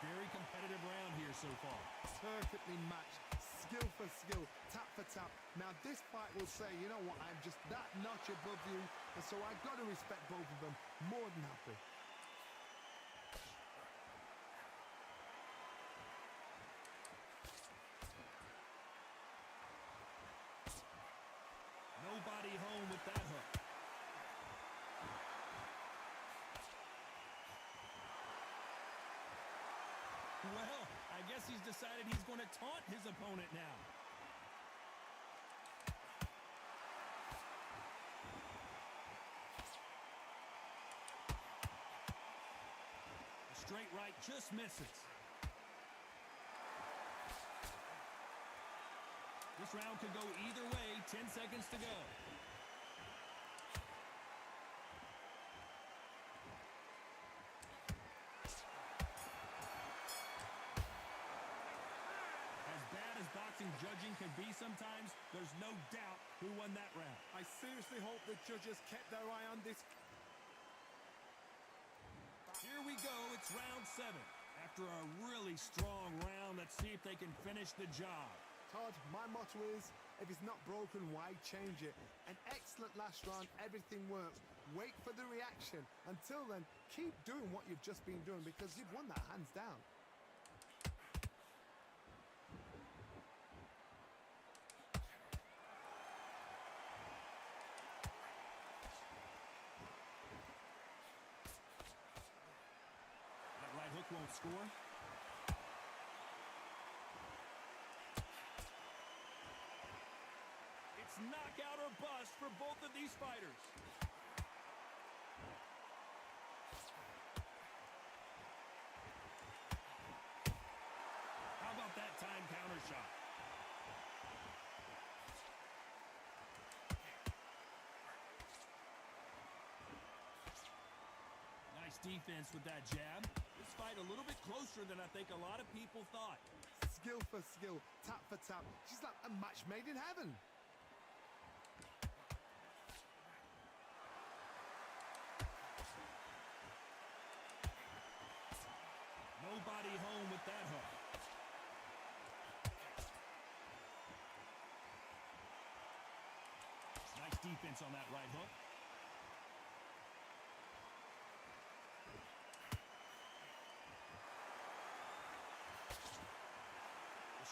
Very competitive round here so far. Perfectly matched, skill for skill, tap for tap. Now this fight will say, you know what, I'm just that notch above you, and so I've got to respect both of them. More than happy. Nobody home with that hook. Well, I guess he's decided he's going to taunt his opponent now. The straight right just misses. This round could go either way. 10 seconds to go. Boxing judging can be sometimes, there's no doubt who won that round. I seriously hope the judges kept their eye on this. Here we go, it's round 7. After a really strong round, let's see if they can finish the job. Todd, my motto is, if it's not broken, why change it? An excellent last round, everything works. Wait for the reaction. Until then, keep doing what you've just been doing because you've won that hands down. Won't score. It's knockout or bust for both of these fighters. How about that time counter shot? Nice defense with that jab. This fight a little bit closer than I think a lot of people thought. Skill for skill, tap for tap. She's like a match made in heaven. Nobody home with that hook. Nice defense on that right hook.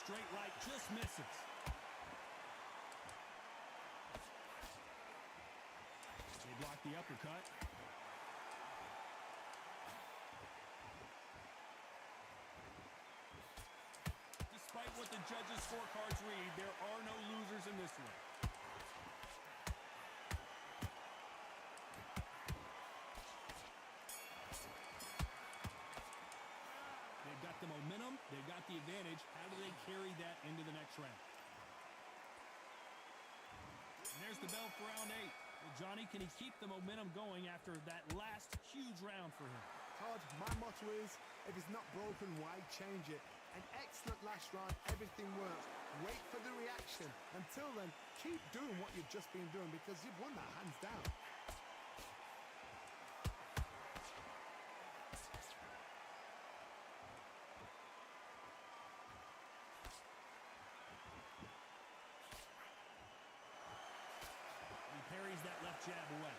Straight right just misses. They block the uppercut. Despite what the judges' scorecards read, there are no losers in this one. They've got the momentum, they've got the advantage. How do they carry that into the next round? And there's the bell for round 8. Well, Johnny, can he keep the momentum going after that last huge round for him? Todd, my motto is, if it's not broken, why change it? An excellent last round, everything works. Wait for the reaction. Until then, keep doing what you've just been doing because you've won that hands down. jab away.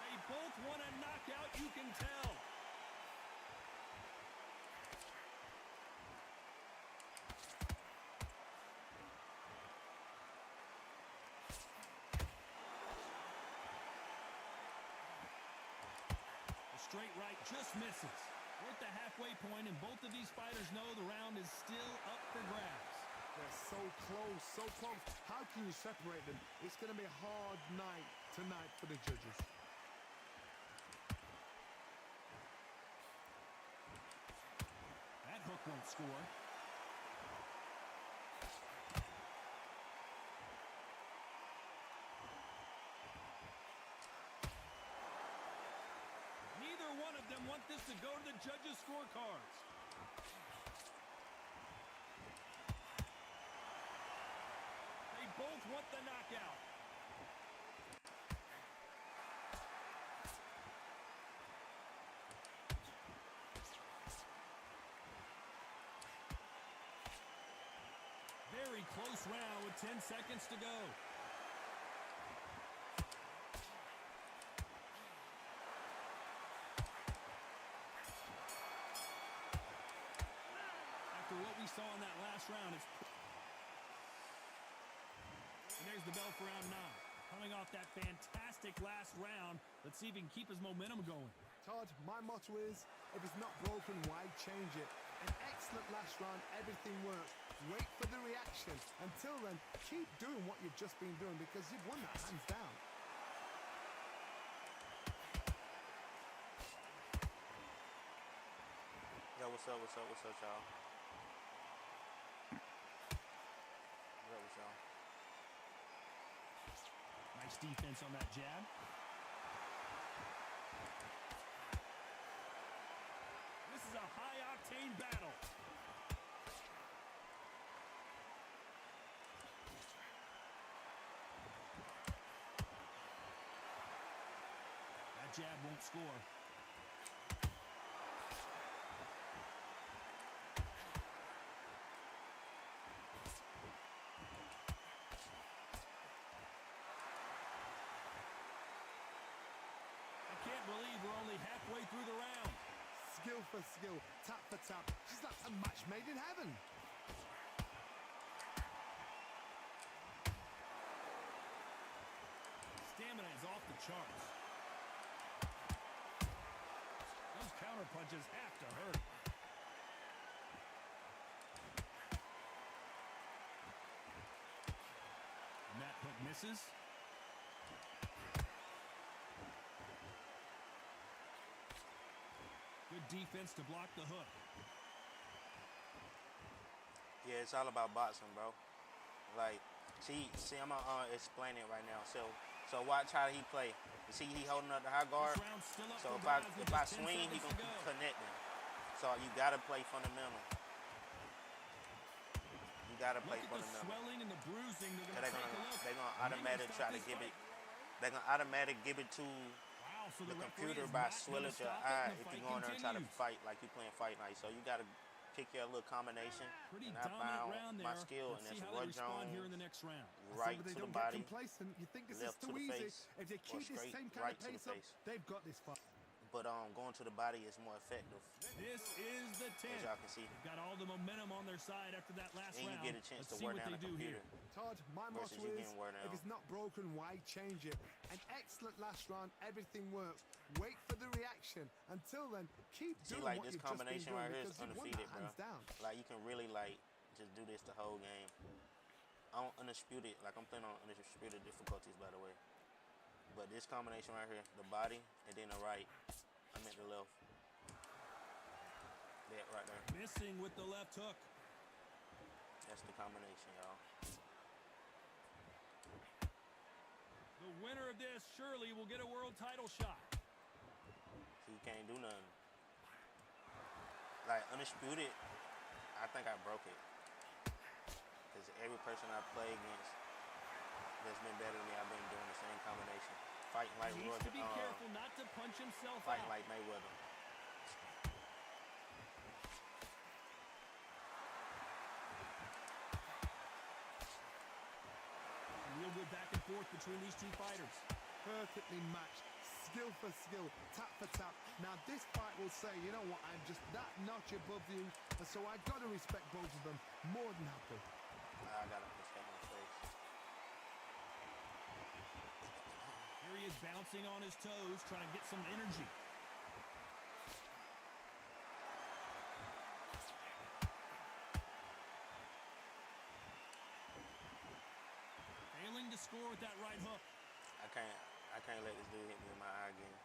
They both want a knockout, you can tell. Straight right just misses. We're at the halfway point, and both of these fighters know the round is still up for grabs. They're so close, so close. How can you separate them? It's going to be a hard night tonight for the judges. That hook won't score. Neither one of them want this to go to the judges' scorecards. They both want the knockout. Very close round with 10 seconds to go. After what we saw in that last round, and there's the bell for round 9. Coming off that fantastic last round, let's see if he can keep his momentum going. Todd, my motto is, if it's not broken, why change it? An excellent last round, everything works. Wait for the reaction. Until then, keep doing what you've just been doing because you've won that hands down. Yo, what's up, y'all? What's y'all? Nice defense on that jab. This is a high-octane battle. That jab won't score. I can't believe we're only halfway through the round. Skill for skill, tap for tap. She's like a match made in heaven. Stamina is off the charts. Those counter punches have to hurt. And that hook misses. Good defense to block the hook. Yeah, it's all about boxing, bro. Like, see, I'm gonna explain it right now. So watch how he play. You see, he holding up the high guard. This round's still up So for if I grabs with if I just 10 swing, he seconds gonna to keep go. connecting. So you gotta play fundamental. You gotta play Look at the fundamental. swelling and the bruising. They're They're gonna take a look. gonna They may automatic stop try to this give it. fight. They're gonna automatic give it to Wow, so the referee computer is by not swelling gonna your stop it, eye and the if you fight go in there and try to continues. fight like you playing fight night. So you gotta pick your little combination. Pretty And I dominant found round my there. skill, Let's and see it's how they Roy respond here in Jones, the next round. right So they to the don't get body, complacent. You think this is left too to the easy. face, If they or keep this straight same kind right of to the pace up, face. they've got this fight. But going to the body is more effective, This is the 10th. as y'all can see. They've got all the momentum on their side after that last And you round. get a chance Let's to see wear what down they the do computer. here. Todd, my Versus motto you is, getting worn if down. it's not broken, why change it? An excellent last round, everything works. Wait for the reaction. Until then, keep See, doing like what this you've just been combination doing right here is because you've won undefeated, that bro. hands down. Like you can really like just do this the whole game. On undisputed, like I'm playing on undisputed difficulties, by the way. But this combination right here, the body and then the right, I meant the left. That right there. Missing with the left hook. That's the combination, y'all. The winner of this surely will get a world title shot. So you can't do nothing. Like undisputed, I think I broke it. Because every person I play against that's been better than me, I've been doing the same combination. Fighting like He needs to be Roger, careful not to punch himself fighting out. like Mayweather. between these two fighters. Perfectly matched, skill for skill, tap for tap. Now this fight will say, you know what, I'm just that notch above you, and so I got to respect both of them. More than happy. I gotta protect my face. Here he is bouncing on his toes, trying to get some energy. Failing to score with that right hook. I can't let this dude hit me in my eye again.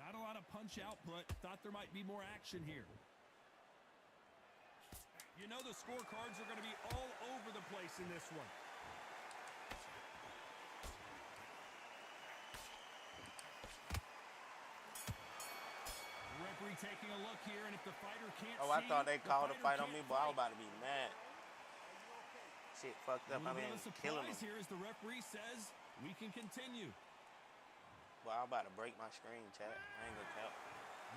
Not a lot of punch output. Thought there might be more action here. You know the scorecards are going to be all over the place in this one. The referee taking a look here, and if the fighter can't Oh, I see, thought they the called a fighter fight on me, can't boy. I was fight. about to be mad. Shit fucked A up. I little bit mean, of a killing surprise him. here as the referee says we can continue. Boy, I was about to break my screen, chat. I ain't gonna count.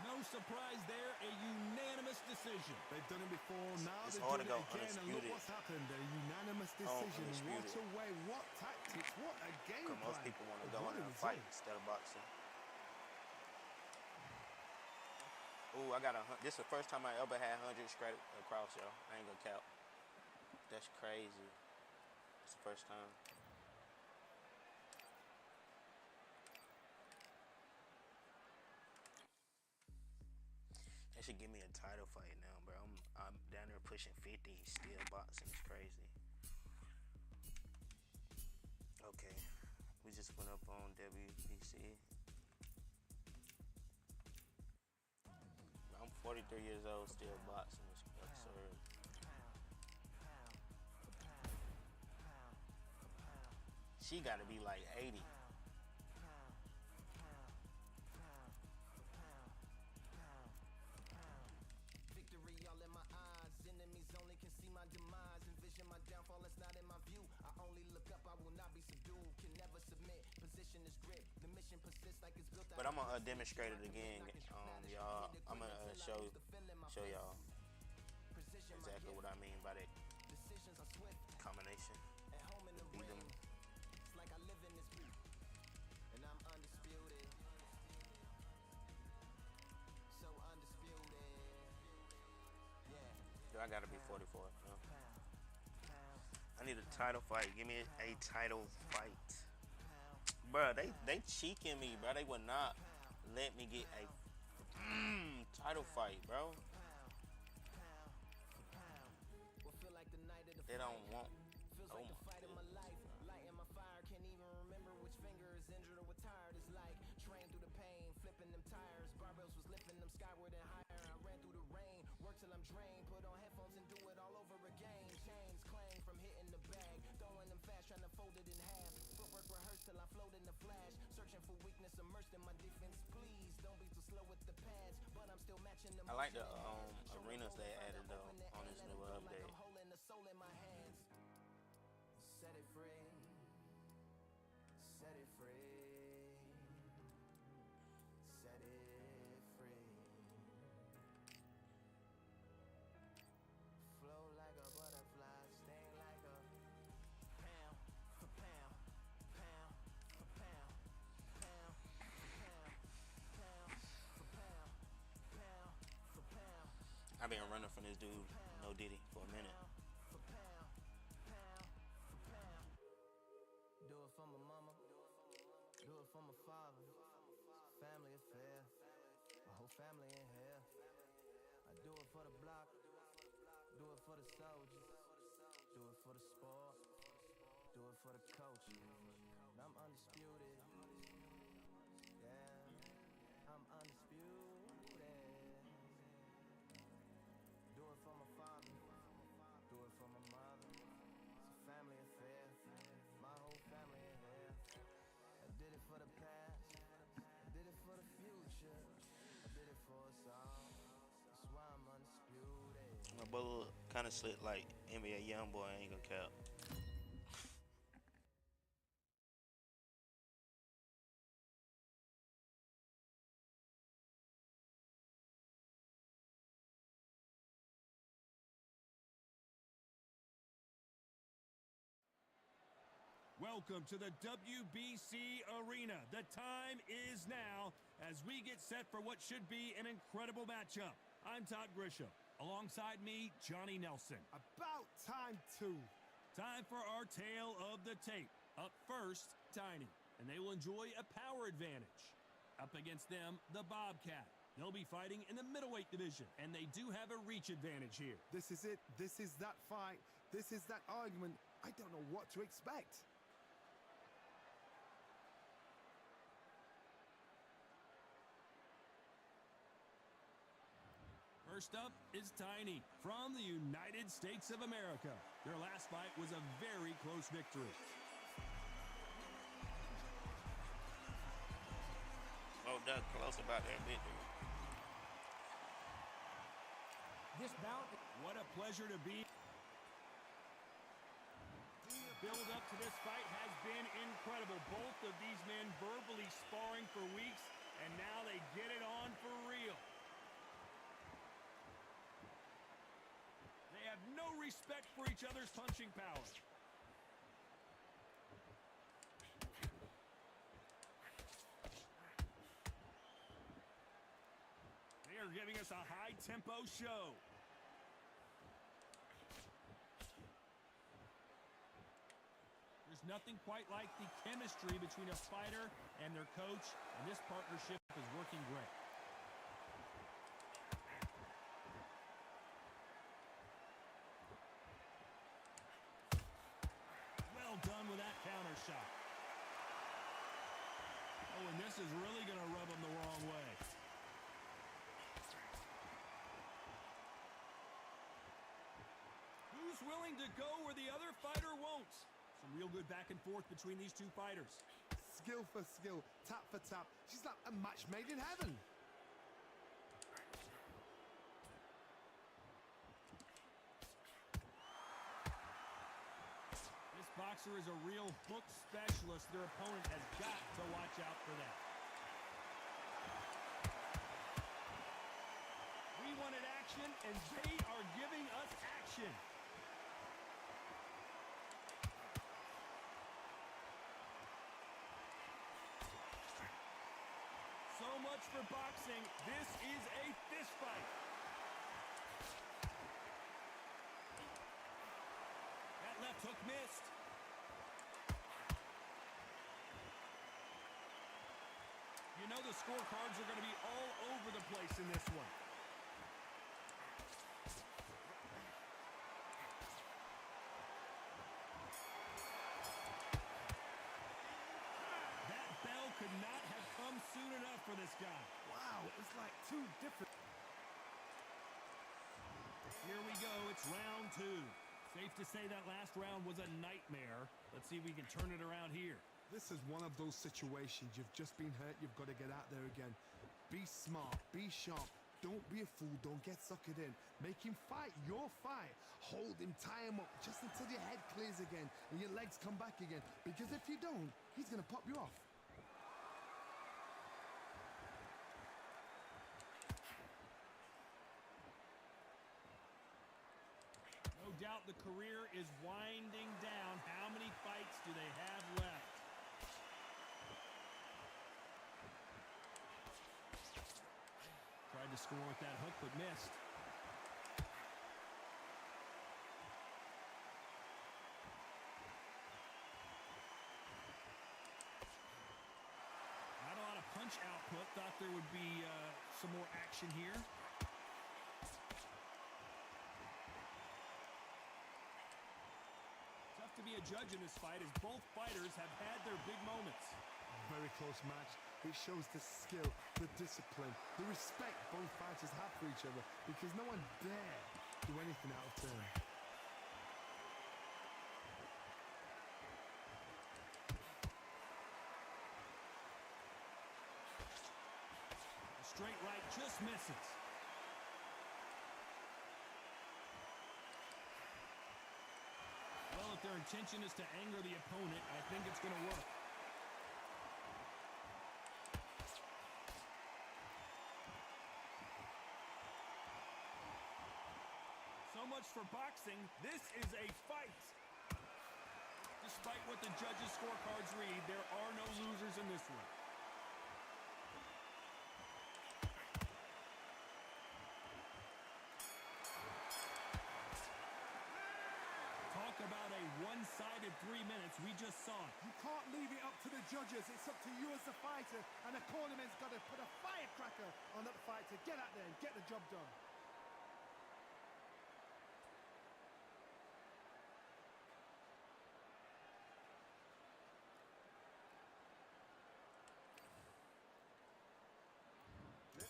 No surprise there, a unanimous decision. They've done it before, now It's they've hard done to it go again, and look undisputed. what's happened. A unanimous decision. What undisputed. a way, what tactics, what a game Because most plan. people want to But go what in a there and result. fight instead of boxing. Ooh, I got this is the first time I ever had 100 straight across, yo. I ain't gonna count. That's crazy. It's the first time. They should give me a title fight now, bro. I'm down there pushing 50, still boxing. It's crazy. Okay, we just went up on WBC. I'm 43 years old, still boxing. It's absurd. She got to be like 80. Victory all in my eyes. Enemies only can see my demise. Envision my downfall, it's not in my view. I only look up, I will not be subdued. Can never submit. Position is grip. The mission persists like it's built. But I'm gonna demonstrate it again, y'all. I'm gonna show y'all exactly what I mean by that Decisions are swift. combination. At home in the Beat ring. them. It's like I live in this beat. And I'm undisputed. So undisputed. Yeah. Do I gotta be 44? No. I need a title fight. Give me a title fight. Bruh, they cheeking me, bro. They would not let me get a title fight, bro. What feel like the night of the They don't want. Feels Oh like the my fight of my life. Lighting my fire, can't even remember which finger is injured or what tired. It's like train through the pain, flipping them tires. Barbells was lifting them skyward and higher. I ran through the rain, work till I'm drained. Put on headphones and do it all over again. Chains clang from hitting the bag, throwing them fast, trying to fold it in half. Footwork rehearsed till I float in the flash. Searching for weakness, immersed in my defense. Please don't be too slow with the pads, but I'm still matching the I like the motion in hand. arenas they added though on this new update. I'm holding the soul in my hands. Set it free. Set it free. Set it free. Flow like a butterfly, sting like a pound for pound, pound for pound, pound for pound, pound for pound, pound for pound. I've been running from this dude, No Diddy, for a minute. For pound, pound for pound. Do it for my mama, do it for my father. Family affair, my whole family in here. I do it for the block, do it for the soldiers, do it for the sport, do it for the coach. I'm undisputed, yeah, I'm undisputed. Do it for my father, do it for my mother. It's a family affair, my whole family in here. I did it for the past, I did it for the future, I did it for us all. That's why I'm undisputed. My brother kind of slick like NBA YoungBoy. I ain't gonna cap. welcome to the WBC Arena. The time is now as we get set for what should be an incredible matchup. I'm Todd Grisham. Alongside me, Johnny Nelson. About time too. Time for our tale of the tape. Up first, Tiny, and they will enjoy a power advantage. Up against them, the Bobcat. They'll be fighting in the middleweight division, and they do have a reach advantage here. This is it. This is that fight. This is that argument. I don't know what to expect. First up is Tiny from the United States of America. Their last fight was a very close victory. Oh, that's close about that victory. This bout. What a pleasure to be. The build up to this fight has been incredible. Both of these men verbally sparring for weeks, and now they get it on for real. They have no respect for each other's punching power. They are giving us a high-tempo show. There's nothing quite like the chemistry between a fighter and their coach, and this partnership is working great. Well done with that counter shot. Oh, and this is really going to rub him the wrong way. Who's willing to go where the other fighter won't? Some real good back and forth between these two fighters. Skill for skill, tap for tap. She's like a match made in heaven. This boxer is a real hook specialist. Their opponent has got to watch out for that. We wanted action, and they are giving us action. So much for boxing. This is a fist fight. That left hook missed. You know the scorecards are going to be all over the place in this one. That bell could not have come soon enough for this guy. Wow, it's like two different. Here we go. It's round two. Safe to say that last round was a nightmare. Let's see if we can turn it around here. This is one of those situations. You've just been hurt. You've got to get out there again. Be smart. Be sharp. Don't be a fool. Don't get suckered in. Make him fight your fight. Hold him. Tie him up just until your head clears again and your legs come back again. Because if you don't, he's going to pop you off. No doubt the career is winding down. How many fights do they have left? Tried to score with that hook, but missed. Not a lot of punch output. Thought there would be some more action here. Tough to be a judge in this fight as both fighters have had their big moments. Very close match. It shows the skill, the discipline, the respect both fighters have for each other because no one dare do anything out of turn. A straight right just misses. Well, if their intention is to anger the opponent, I think it's going to work. So much for boxing. This is a fight. Despite what the judges' scorecards read, there are no losers in this one. Talk about a one-sided 3 minutes. We just saw it. You can't leave it up to the judges. It's up to you as the fighter, and the cornerman's got to put a firecracker on that fight to get out there and get the job done.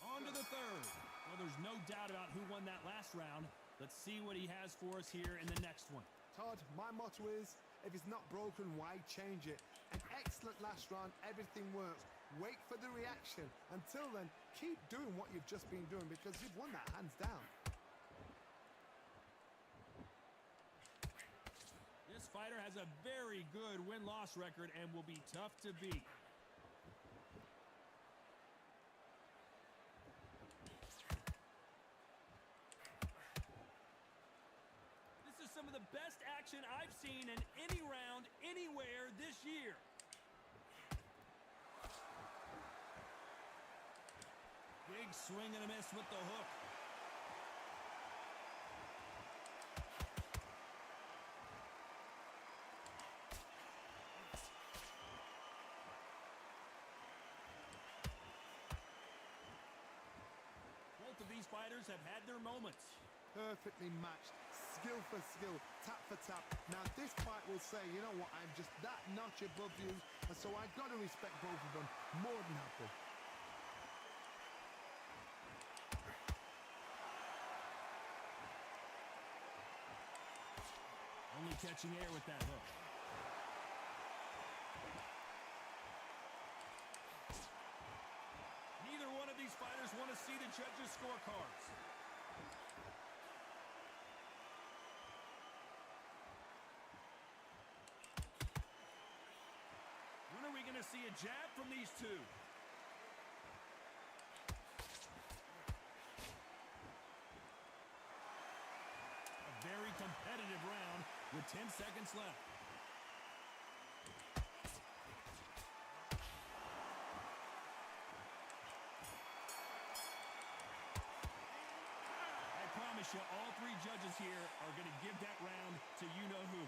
On to the third. Well, there's no doubt about who won that last round. Let's see what he has for us here in the next one. Todd, my motto is, if it's not broken, why change it? An excellent last round, everything works. Wait for the reaction. Until then, keep doing what you've just been doing because you've won that hands down. This fighter has a very good win-loss record and will be tough to beat. This is some of the best action I've seen in any round, anywhere this year. Big swing and a miss with the hook. Both of these fighters have had their moments. Perfectly matched, skill for skill, tap for tap. Now this fight will say, you know what, I'm just that notch above you, and so I've got to respect both of them more than happy. Only catching air with that hook. Neither one of these fighters want to see the judges' scorecards. When are we going to see a jab from these two? A very competitive round with 10 seconds left. I promise you, all three judges here are going to give that round to you-know-who.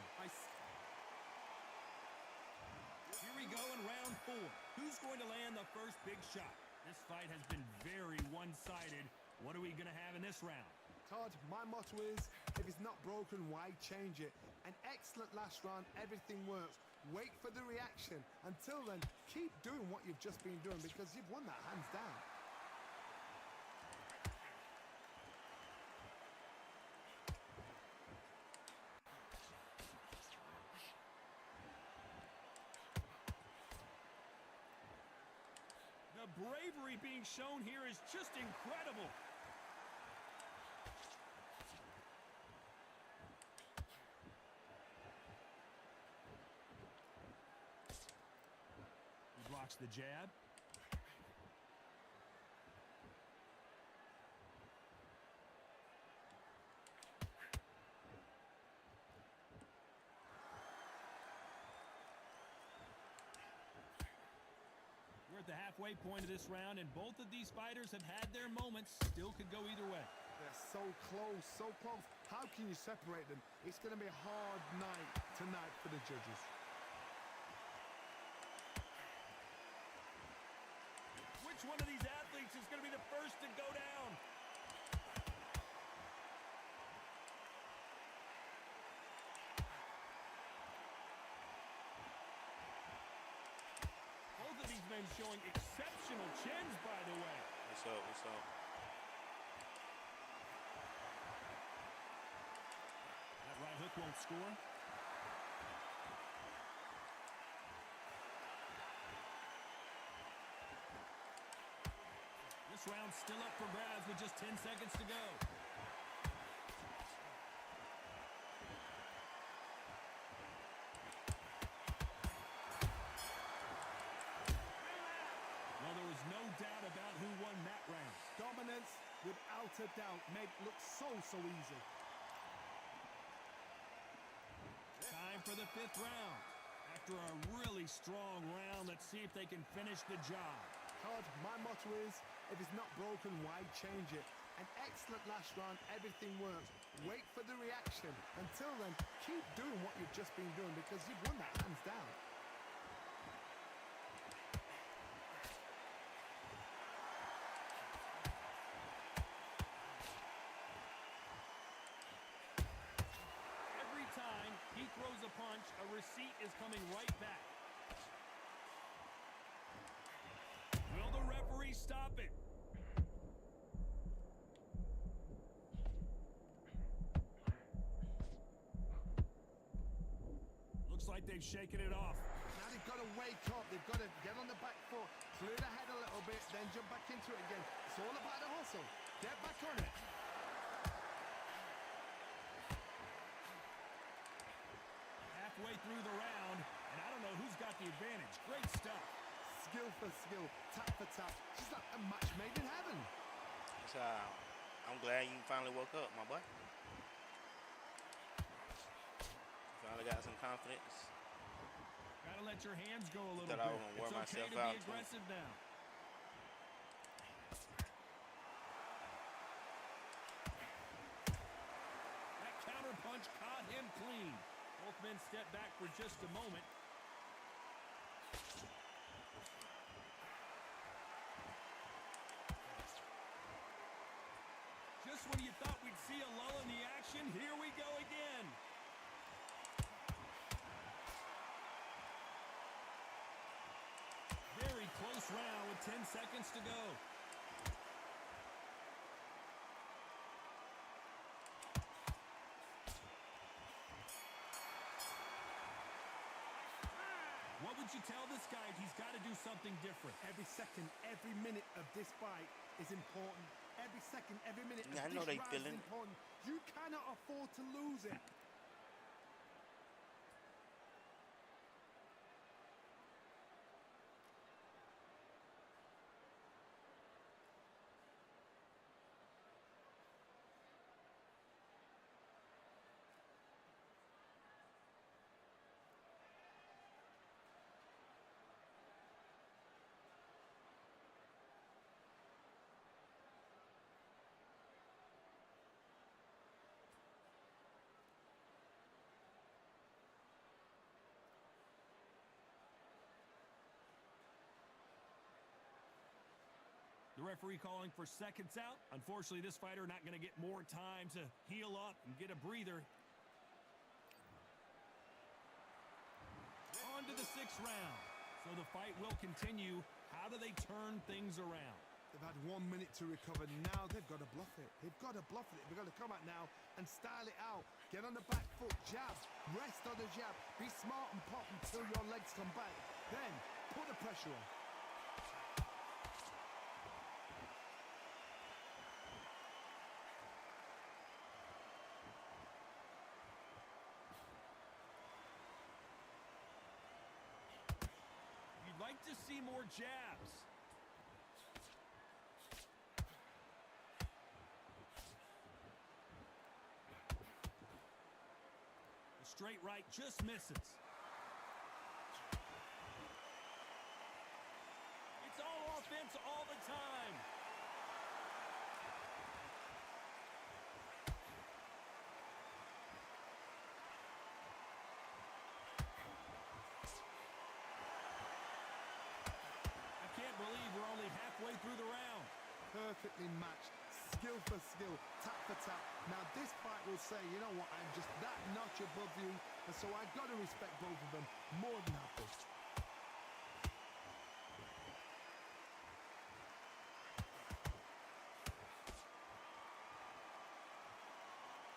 Here we go in round 4. Who's going to land the first big shot? This fight has been very one-sided. What are we going to have in this round? Todd, my motto is, if it's not broken, why change it? An excellent last round, everything works. Wait for the reaction. Until then, keep doing what you've just been doing because you've won that hands down. The bravery being shown here is just incredible. He blocks the jab. We're at the halfway point of this round, and both of these fighters have had their moments. Still could go either way. They're so close, so close. How can you separate them? It's going to be a hard night tonight for the judges. Which one of these athletes is going to be the first to go down? Both of these men showing exceptional chins, by the way. What's up? What's up? That right hook won't score. This round's still up for grabs with just 10 seconds to go. Well, there was no doubt about who won that round. Dominance, without a doubt, made it look so easy. Time for the 5th round. After a really strong round, let's see if they can finish the job. Todd, my motto is, if it's not broken, why change it? An excellent last round, everything works. Wait for the reaction. Until then, keep doing what you've just been doing because you've won that hands down. Every time he throws a punch, a receipt is coming right back. Will the referee stop it? Looks like they've shaken it off. Now they've got to wake up. They've got to get on the back foot, clear the head a little bit, then jump back into it again. It's all about the hustle. Get back on it. Halfway through the round, and I don't know who's got the advantage. Great stuff. Skill for skill, tap for tap. Just like a match made in heaven. So, I'm glad you finally woke up, my boy. Finally got some confidence. Gotta let your hands go a little Thought bit. I was gonna wear It's okay myself to out, be too. aggressive now. That counter punch caught him clean. Both men step back for just a moment. Just when you thought we'd see a lull in the action, here we go again. Very close round with 10 seconds to go. What would you tell this guy if he's got to do something different? Every second, every minute of this fight is important. Every second, every minute of Yeah, I this know they round feeling is it. important. You cannot afford to lose it. The referee calling for seconds out. Unfortunately, this fighter not going to get more time to heal up and get a breather. On to the 6th round. So the fight will continue. How do they turn things around? They've had 1 minute to recover. Now they've got to bluff it. They've got to bluff it. They've got to come out now and style it out. Get on the back foot, jab, rest on the jab. Be smart and pop until your legs come back. Then put the pressure on. You'd like to see more jabs. The straight right just misses. It's all offense all the time. I can't believe we're only halfway through the round. Perfectly matched, skill for skill, tap for tap. Now this fight will say, you know what, I'm just that notch above you, and so I got to respect both of them more than happy.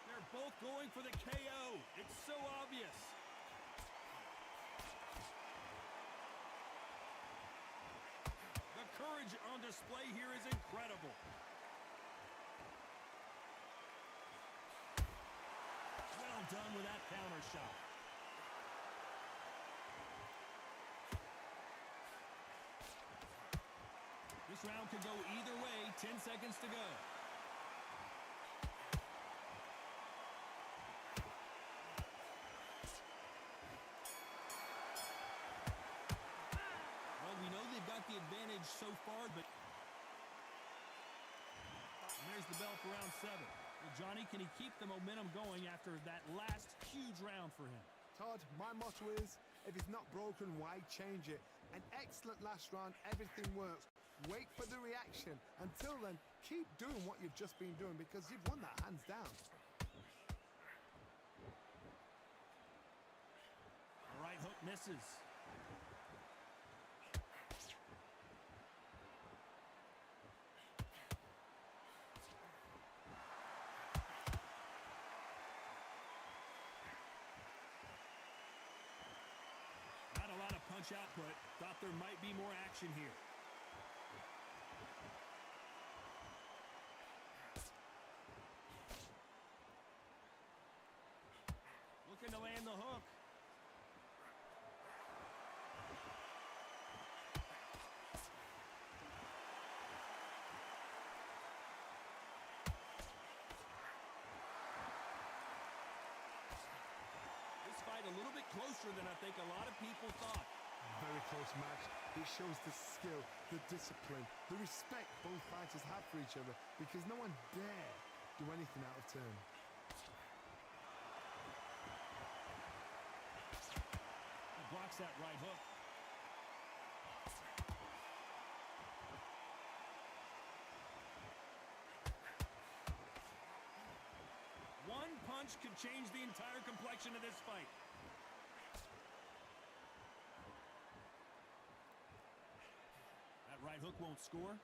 They're both going for the KO. It's so obvious. The courage on display here is incredible. Well done with that counter shot. This round could go either way. 10 seconds to go. advantage so far, but... And there's the bell for round 7. Well, Johnny, can he keep the momentum going after that last huge round for him? Todd, my motto is, if it's not broken, why change it? An excellent last round, everything works. Wait for the reaction. Until then, keep doing what you've just been doing because you've won that hands down. The right hook misses. Not a lot of punch output. Thought there might be more action here. Looking to land the hook. This fight a little bit closer than I think a lot of people thought. Very close match. It shows the skill, the discipline, the respect both fighters have for each other because no one dare do anything out of turn. He blocks that right hook. One punch could change the entire complexion of this fight. That right hook won't score.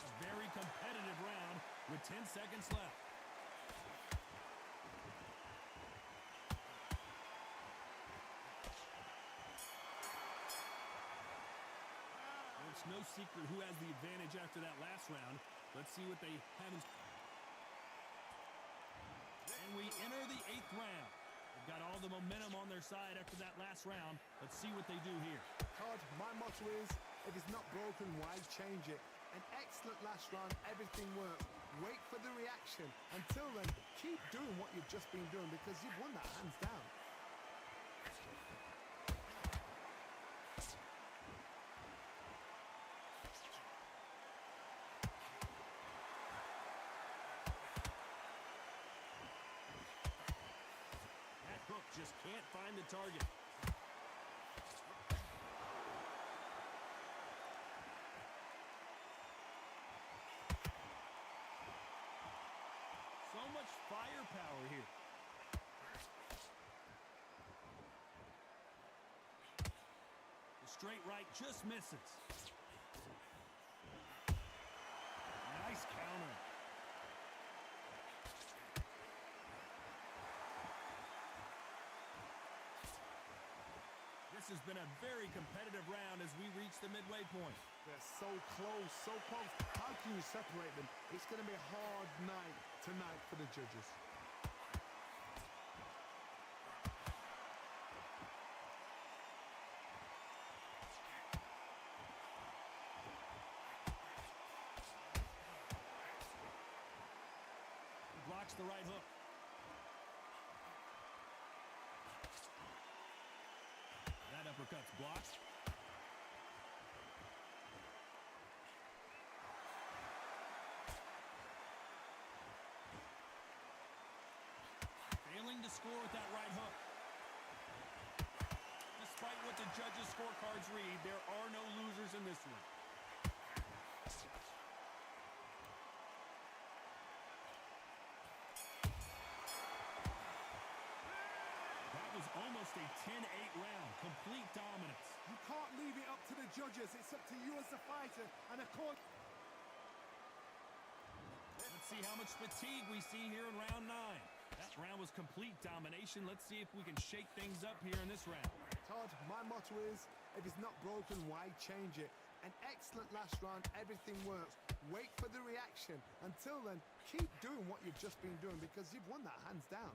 A very competitive round with 10 seconds left. Well, it's no secret who has the advantage after that last round. Let's see what they have in... And we enter the 8th round. They've got all the momentum on their side after that last round. Let's see what they do here. Todd, my motto is, if it's not broken, why change it? An excellent last round, everything works. Wait for the reaction. Until then, keep doing what you've just been doing because you've won that hands down. That hook just can't find the target. So much firepower here. The straight right just misses. Nice counter. This has been a very competitive round as we reach the midway point. They're so close, so close. How can you separate them? It's going to be a hard night tonight for the judges. He blocks the right hook. That uppercut's blocked. Failing to score with that right hook. Despite what the judges' scorecards read, there are no losers in this one. That was almost a 10-8 round. Complete dominance. You can't leave it up to the judges. It's up to you as the fighter. And of course... Let's see how much fatigue we see here in round 9. That round was complete domination. Let's see if we can shake things up here in this round. Todd, my motto is, if it's not broken, why change it? An excellent last round, everything works. Wait for the reaction. Until then, keep doing what you've just been doing because you've won that hands down.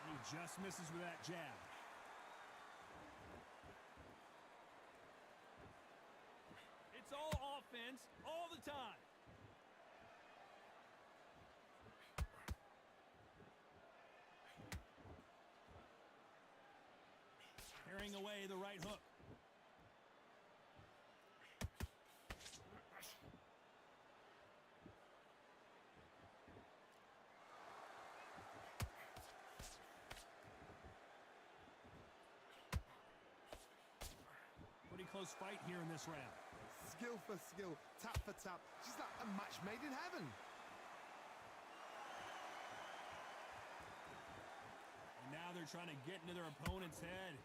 And he just misses with that jab. offense all the time. Carrying away the right hook. Pretty close fight here in this round. Skill for skill, tap for tap, just like a match made in heaven. And now they're trying to get into their opponent's head.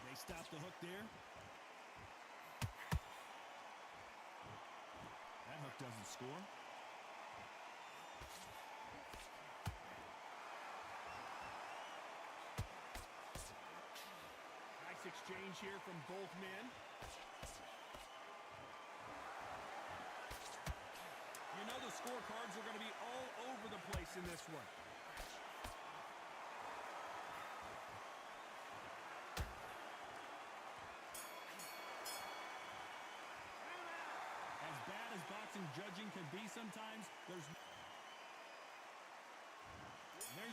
They stop the hook there. That hook doesn't score. Nice exchange here from both men. You know the scorecards are going to be all over the place in this one. As bad as boxing judging can be sometimes, there's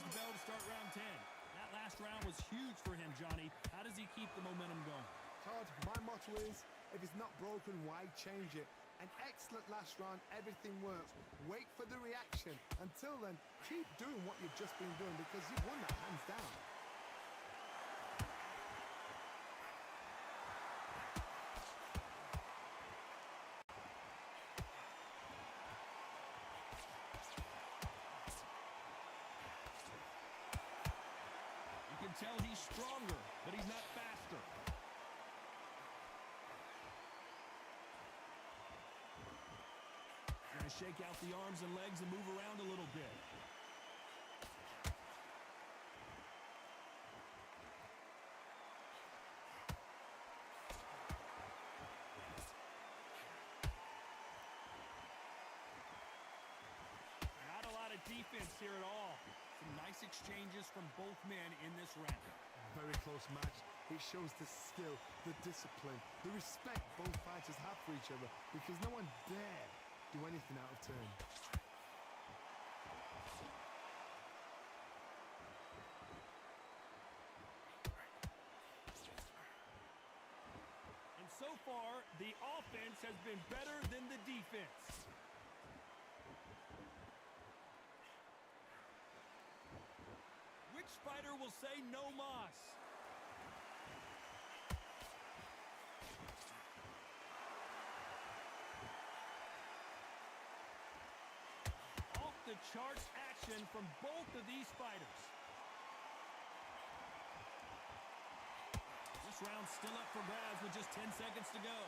the bell to start round 10. That last round was huge for him, Johnny. How does he keep the momentum going? Todd, my motto is, if it's not broken, why change it? An excellent last round, everything works. Wait for the reaction. Until then, keep doing what you've just been doing because you've won that hands down. You can tell he's stronger, but he's not faster. Shake out the arms and legs and move around a little bit. Not a lot of defense here at all. Some nice exchanges from both men in this round. Very close match. It shows the skill, the discipline, the respect both fighters have for each other because no one dare do anything out of turn. And so far, the offense has been better than the defense. Which fighter will say no mas? The charts action from both of these fighters. This round's still up for grabs with just 10 seconds to go.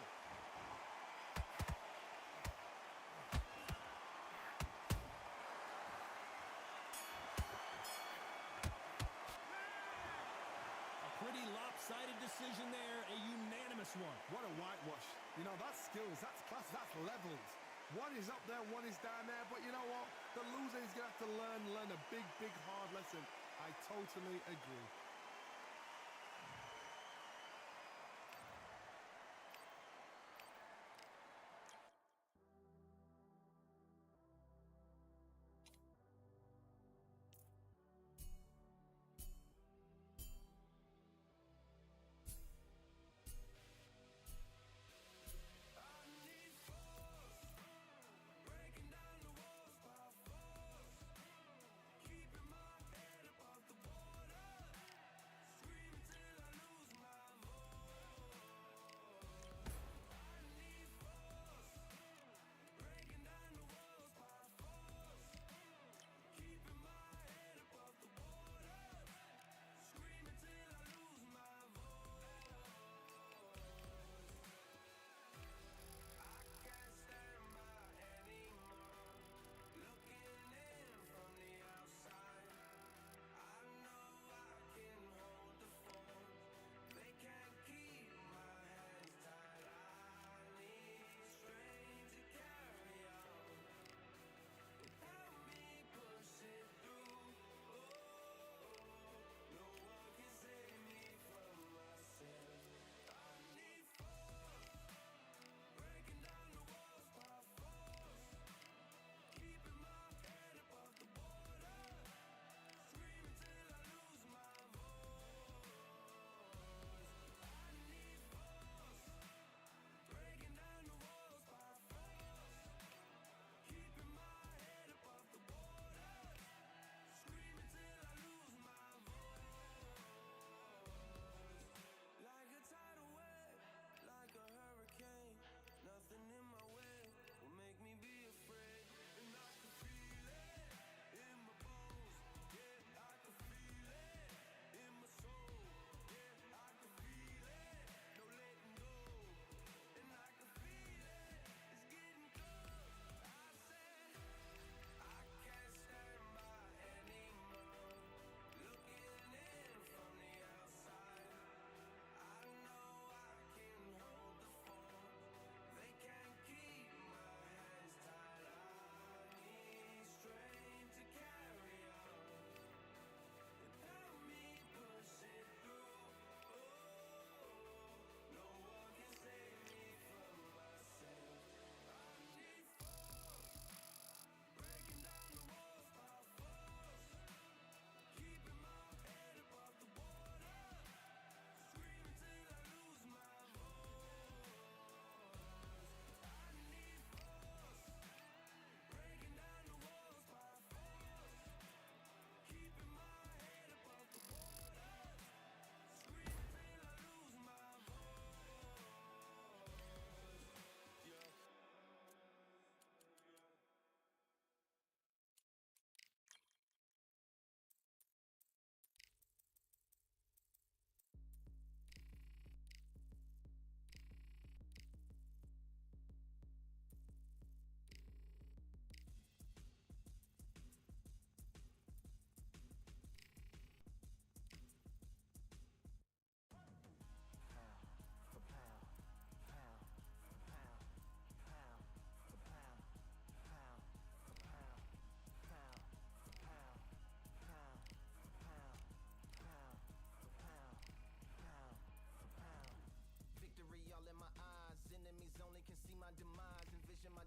A pretty lopsided decision there, a unanimous one. What a whitewash. You know, that's skills, that's class, that's levels. One is up there, one is down there, but you know what? The loser is going to have to learn a big, hard lesson. I totally agree.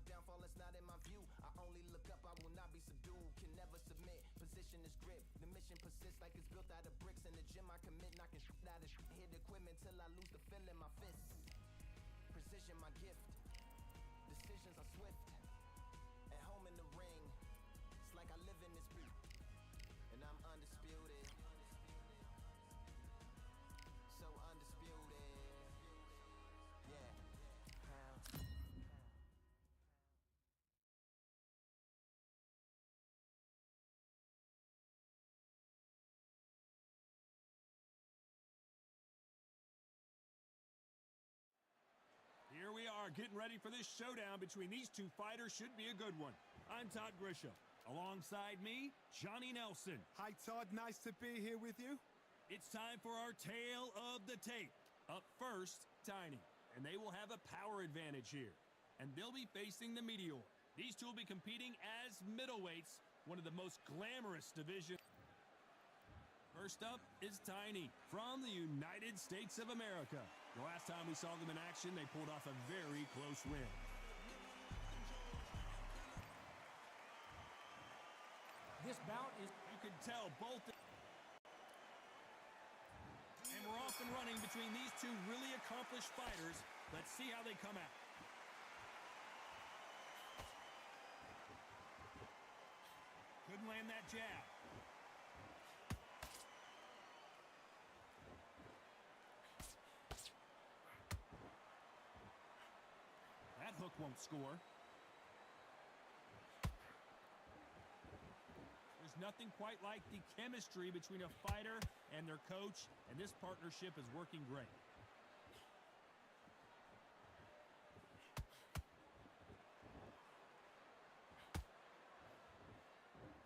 downfall is not in my view. I only look up, I will not be subdued. Can never submit, position is grip. The mission persists like it's built out of bricks. In the gym I commit, knocking shit out of shit. Hit equipment till I lose the feel in my fists. Precision my gift, decisions are swift. At home in the ring, it's like I live in this beat. And I'm undisputed, so undisputed. Yeah. Here we are getting ready for this showdown between these two fighters. Should be a good one. I'm Todd Grisham. Alongside me, Johnny Nelson. Hi, Todd. Nice to be here with you. It's time for our tale of the tape. Up first, Tiny. And they will have a power advantage here. And they'll be facing the Meteor. These two will be competing as middleweights, one of the most glamorous divisions. First up is Tiny from the United States of America. The last time we saw them in action, they pulled off a very close win. This bout is... You can tell both... And we're off and running between these two really accomplished fighters. Let's see how they come out. Couldn't land that jab. That hook won't score. There's nothing quite like the chemistry between a fighter and their coach, and this partnership is working great.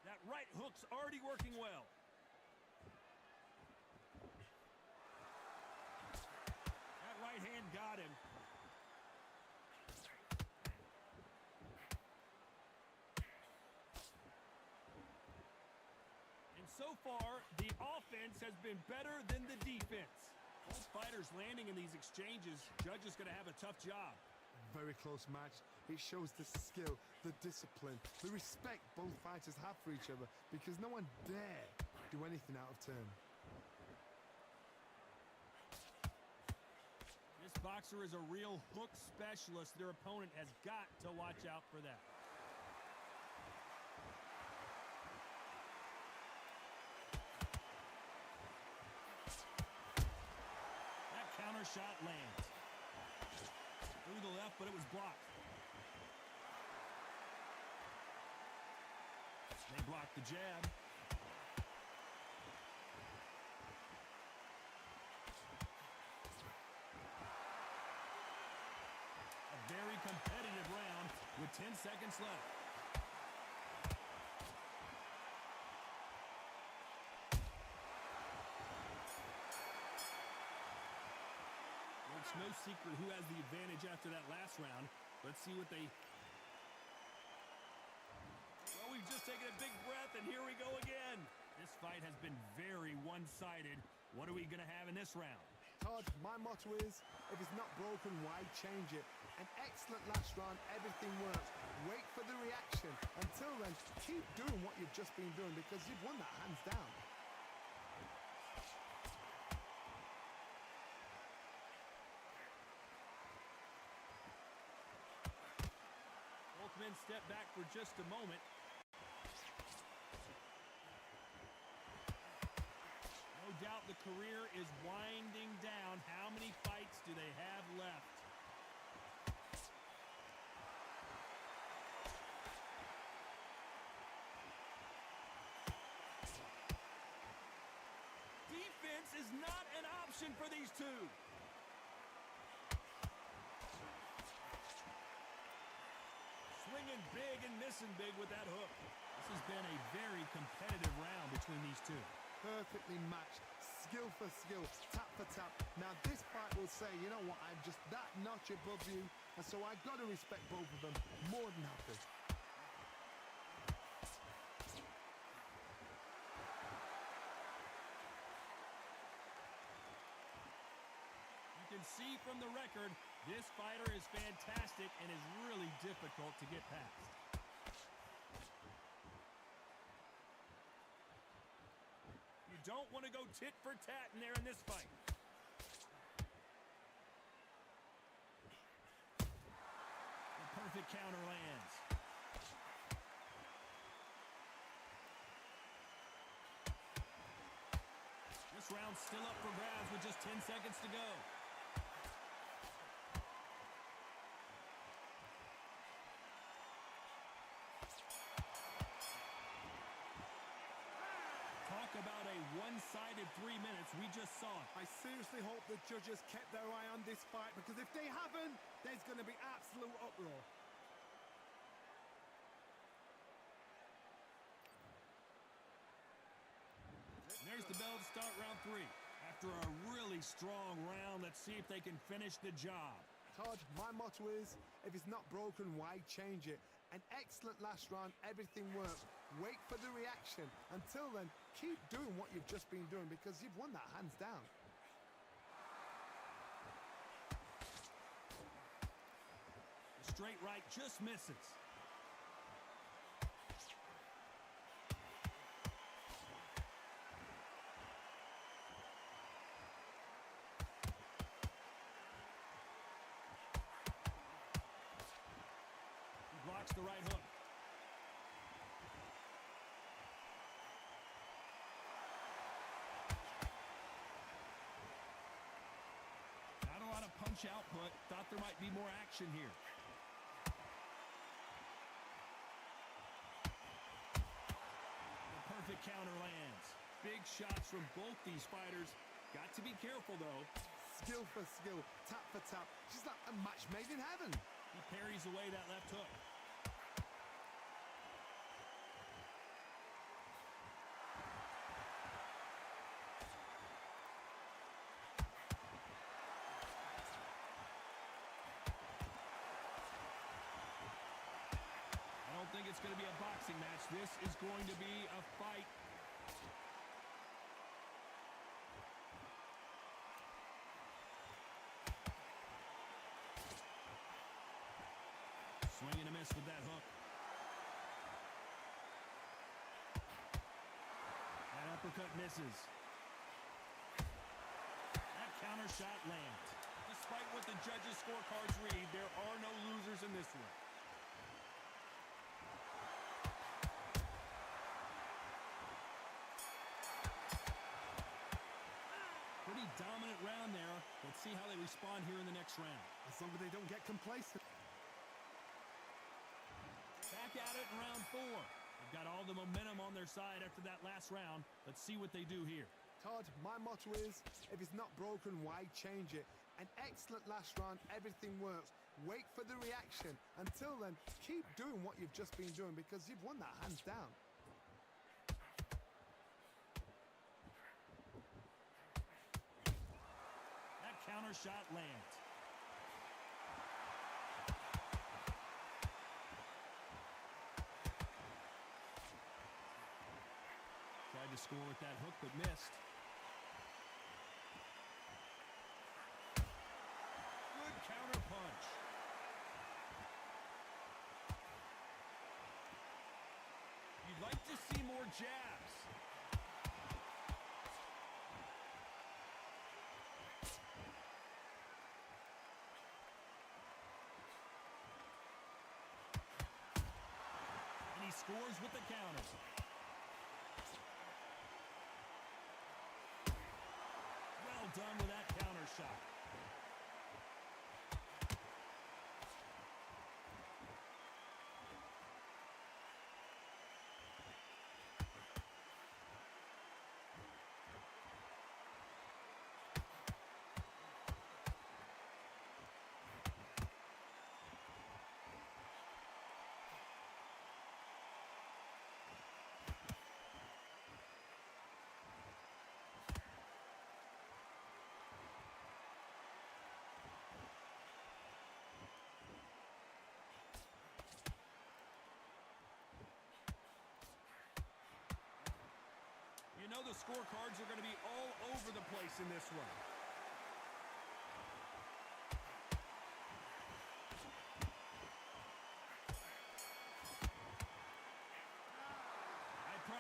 That right hook's already working well. That right hand got him. So far, the offense has been better than the defense. Both fighters landing in these exchanges. Judge is going to have a tough job. Very close match. It shows the skill, the discipline, the respect both fighters have for each other, because no one dare do anything out of turn. This boxer is a real hook specialist. Their opponent has got to watch out for that. Shot lands. Through the left, but it was blocked. They blocked the jab. A very competitive round with 10 seconds left. It's no secret who has the advantage after that last round. Let's see what they... Well, we've just taken a big breath, and here we go again. This fight has been very one-sided. What are we going to have in this round? Todd, my motto is, if it's not broken, why change it? An excellent last round, everything works. Wait for the reaction. Until then, keep doing what you've just been doing, because you've won that hands down. Men step back for just a moment. No doubt the career is winding down. How many fights do they have left? Defense is not an option for these two. Swinging big and missing big with that hook. This has been a very competitive round between these two. Perfectly matched, skill for skill, tap for tap. Now this fight will say, you know what, I'm just that notch above you, and so I've got to respect both of them more than happy. You can see from the record, This fighter is fantastic and is really difficult to get past. You don't want to go tit for tat in there in this fight. The perfect counter lands. This round's still up for grabs with just 10 seconds to go. Talk about a one-sided 3 minutes. We just saw it. I seriously hope the judges kept their eye on this fight, because if they haven't, there's going to be absolute uproar. There's the bell to start round 3. After a really strong round, let's see if they can finish the job. Todd, my motto is, if it's not broken, why change it? An excellent last round, everything worked. Wait for the reaction. Until then, keep doing what you've just been doing, because you've won that hands down. The straight right just misses. Blocks the right hook. Not a lot of punch output. Thought there might be more action here. The perfect counter lands. Big shots from both these fighters. Got to be careful, though. Skill for skill, tap for tap. Just like a match made in heaven. He parries away that left hook. I don't think it's going to be a boxing match. This is going to be a fight. Swing and a miss with that hook. That uppercut misses. That counter shot lands. Despite what the judges' scorecards read, there are no losers in this one. Pretty dominant round there. Let's see how they respond here in the next round. As long as they don't get complacent. Back at it in round 4. They've got all the momentum on their side after that last round. Let's see what they do here. Todd, my motto is, if it's not broken, why change it? An excellent last round, everything works. Wait for the reaction. Until then, keep doing what you've just been doing, because you've won that hands down. That counter shot lands. Tried to score with that hook, but missed. Good counter punch. You'd like to see more jabs. And he scores with the counter. Well done with that counter shot. You know the scorecards are going to be all over the place in this one.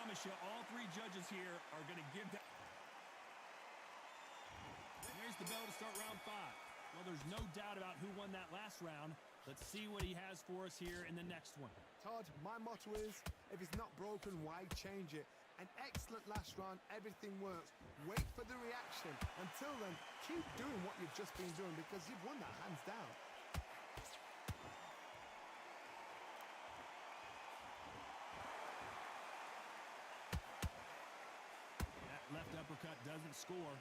promise you, all three judges here are going to give that. There's the bell to start round 5. Well, there's no doubt about who won that last round. Let's see what he has for us here in the next one. Todd, my motto is, if it's not broken, why change it? An excellent last round, everything works. Wait for the reaction. Until then, keep doing what you've just been doing because you've won that hands down. That left uppercut doesn't score.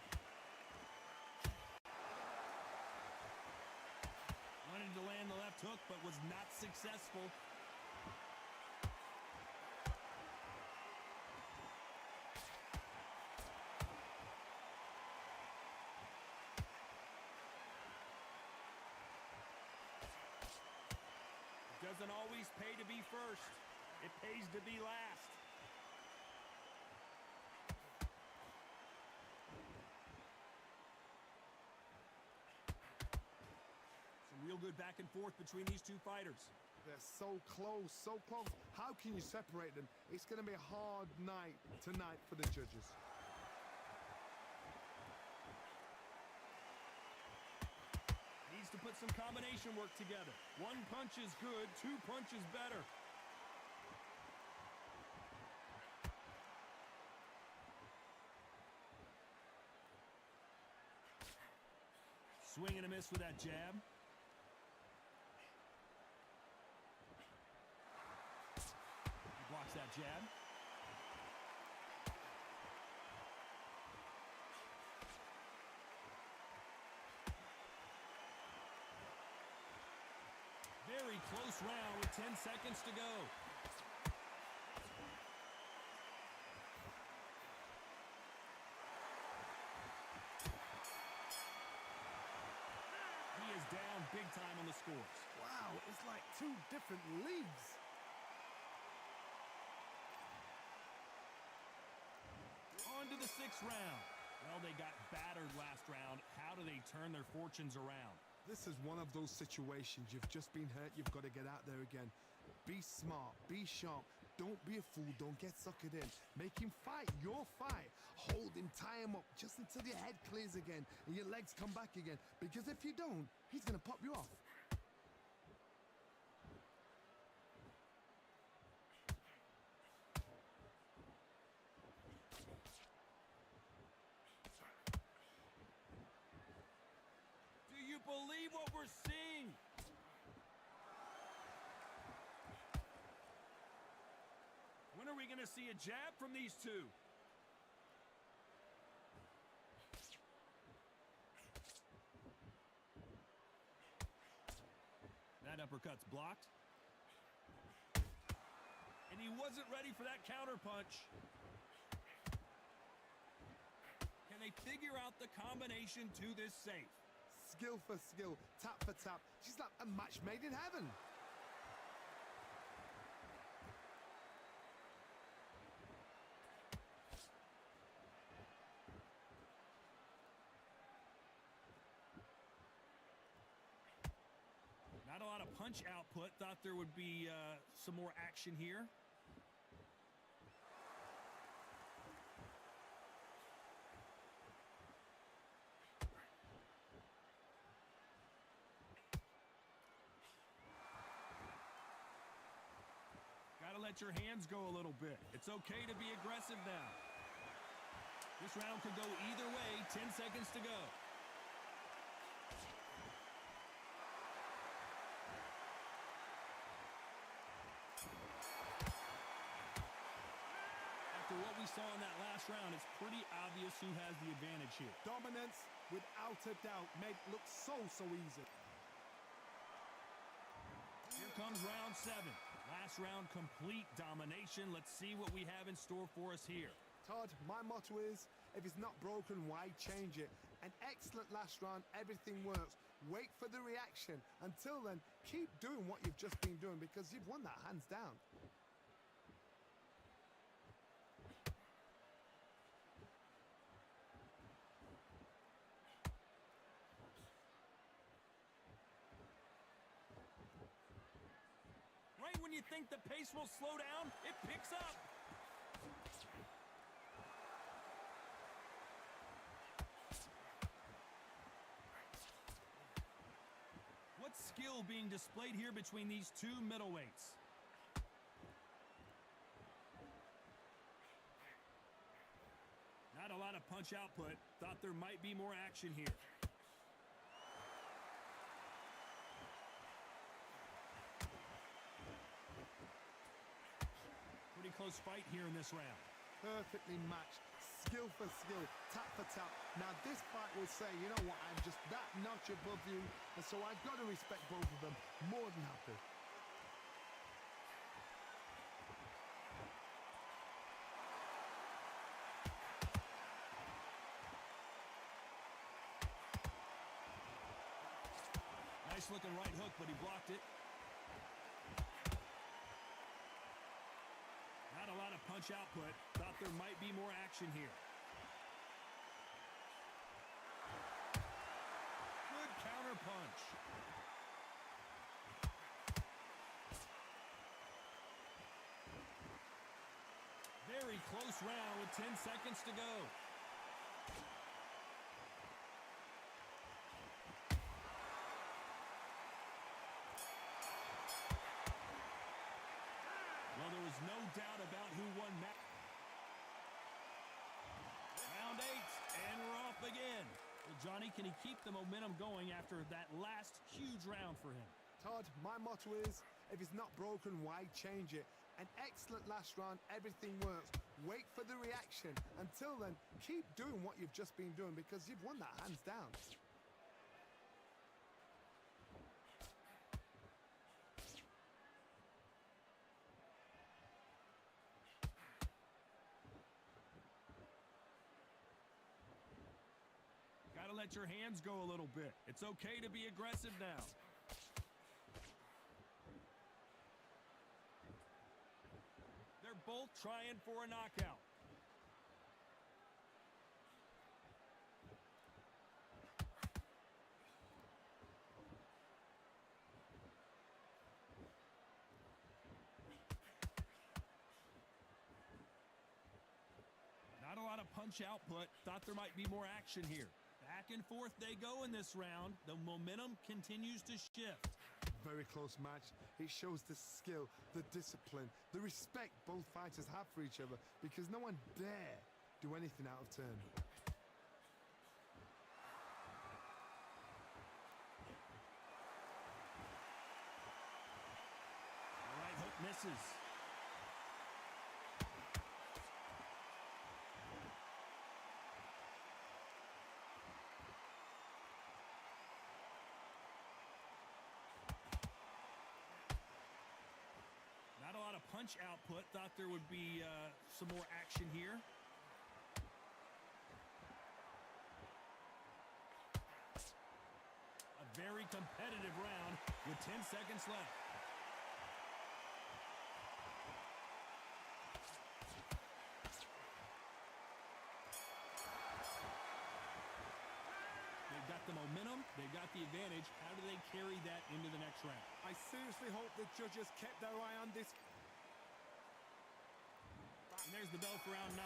Wanted to land the left hook, but was not successful. Doesn't always pay to be first. It pays to be last. Some real good back and forth between these two fighters. They're so close, so close. How can you separate them? It's going to be a hard night tonight for the judges. Needs to put some combination work together. One punch is good, 2 punches better. Swing and a miss with that jab. He blocks that jab. Very close round with 10 seconds to go. He is down big time on the scores. Wow, it's like 2 different leagues. On to the 6th round. Well, they got battered last round. How do they turn their fortunes around? This is one of those situations. You've just been hurt. You've got to get out there again. Be smart. Be sharp. Don't be a fool. Don't get suckered in. Make him fight your fight. Hold him. Tie him up just until your head clears again and your legs come back again. Because if you don't, he's going to pop you off. Do you believe what we're seeing? When are we going to see a jab from these two? That uppercut's blocked. And he wasn't ready for that counter punch. Can they figure out the combination to this safe? Skill for skill, tap for tap. She's like a match made in heaven. Not a lot of punch output. Thought there would be some more action here. Gotta let your hands go a little bit. It's okay to be aggressive now. This round could go either way. 10 seconds to go. After what we saw in that last round, it's pretty obvious who has the advantage here. Dominance, without a doubt, made it look so easy. Here comes round 7. Last round, complete domination. Let's see what we have in store for us here. Todd, my motto is, if it's not broken, why change it? An excellent last round, everything works. Wait for the reaction. Until then, keep doing what you've just been doing because you've won that hands down. Right when you think the pace will slow down, it picks up. skill being displayed here between these two middleweights. Not a lot of punch output. Thought there might be more action here. Pretty close fight here in this round. Perfectly matched, skill for skill, tap for tap. Now this fight will say, you know what, I'm just that notch above you, and so I've got to respect both of them. More than happy. Nice looking right hook, but he blocked it. Not a lot of punch output. Thought there might be more action here. Good counter punch. Very close round with 10 seconds to go. Well, there was no doubt about who won that. Round 8, and we're off again. Well, Johnny, can he keep the momentum going after that last huge round for him? Todd, my motto is, if it's not broken, why change it? An excellent last round, everything works. Wait for the reaction. Until then, keep doing what you've just been doing because you've won that hands down. Gotta let your hands go a little bit. It's okay to be aggressive now. They're both trying for a knockout. Not a lot of punch output. Thought there might be more action here. Back and forth they go in this round. The momentum continues to shift. Very close match. It shows the skill, the discipline, the respect both fighters have for each other because no one dare do anything out of turn. All right, hook misses. Not a lot of punch output. Thought there would be some more action here. A very competitive round with 10 seconds left. They've got the momentum. They've got the advantage. How do they carry that into the next round? I seriously hope the judges kept their eye on this. And there's the bell for round 9.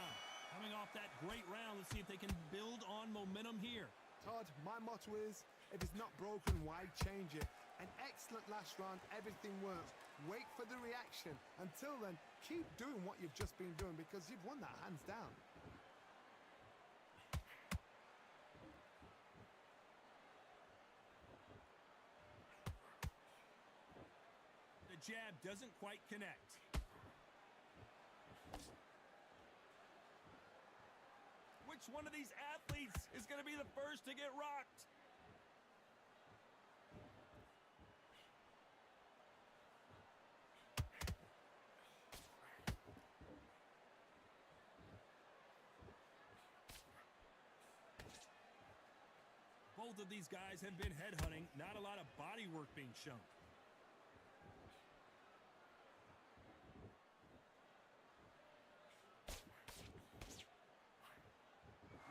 Coming off that great round, let's see if they can build on momentum here. Todd, my motto is, if it's not broken, why change it? An excellent last round, everything works. Wait for the reaction. Until then, keep doing what you've just been doing because you've won that hands down. The jab doesn't quite connect. Which one of these athletes is going to be the first to get rocked? Both of these guys have been headhunting. Not a lot of body work being shown.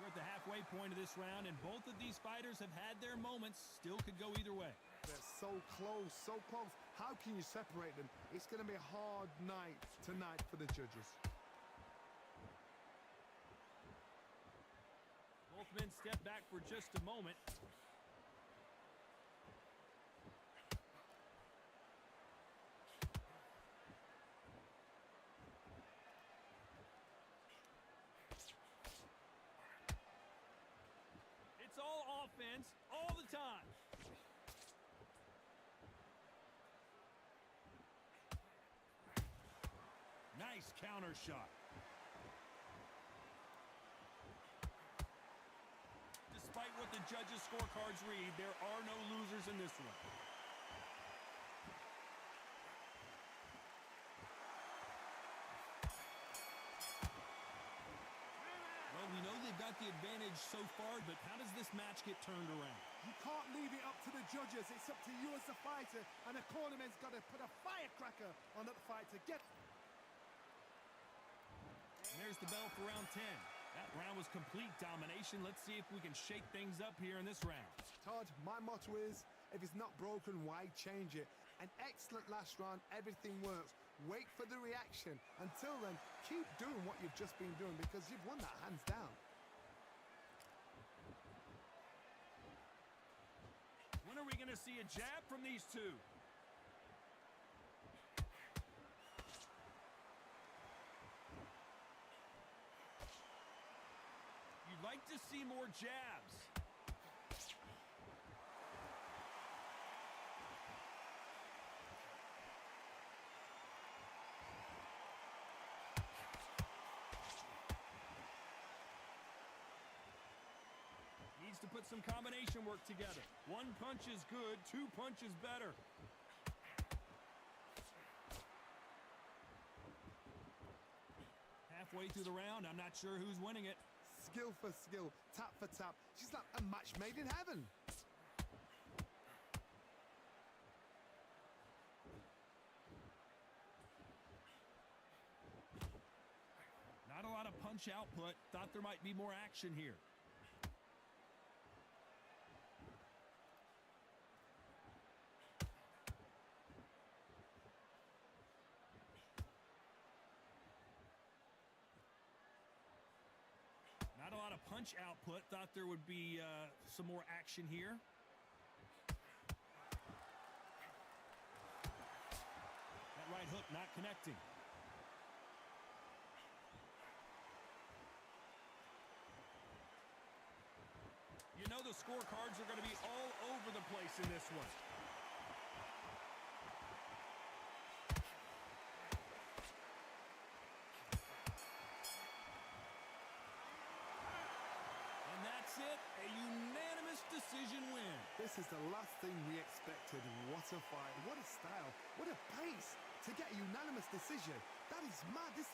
We're at the halfway point of this round, and both of these fighters have had their moments. Still could go either way. They're so close, so close. How can you separate them? It's going to be a hard night tonight for the judges. Both men step back for just a moment. defense all the time. Nice counter shot. Despite what the judges' scorecards read, there are no losers in this one. Well, we know they've got the advantage so far, but how does this match get turned around? You can't leave it up to the judges. It's up to you as the fighter, and the cornerman's got to put a firecracker on that fight to get. And there's the bell for round 10. That round was complete domination. Let's see if we can shake things up here in this round. Todd, my motto is, if it's not broken, why change it? An excellent last round, everything works. Wait for the reaction. Until then, keep doing what you've just been doing because you've won that hands down. When are we going to see a jab from these two? You'd like to see more jabs. Needs to put some combination work together. One punch is good, two punches better. Halfway through the round, I'm not sure who's winning it. Skill for skill, tap for tap. She's like a match made in heaven. Not a lot of punch output. Thought there might be more action here. Not a lot of punch output. Thought there would be some more action here. That right hook not connecting. You know the scorecards are going to be all over the place in this one. And that's it, a unanimous decision win. This is the last thing we expected. What a fight, what a style, what a pace to get a unanimous decision. That is mad. This.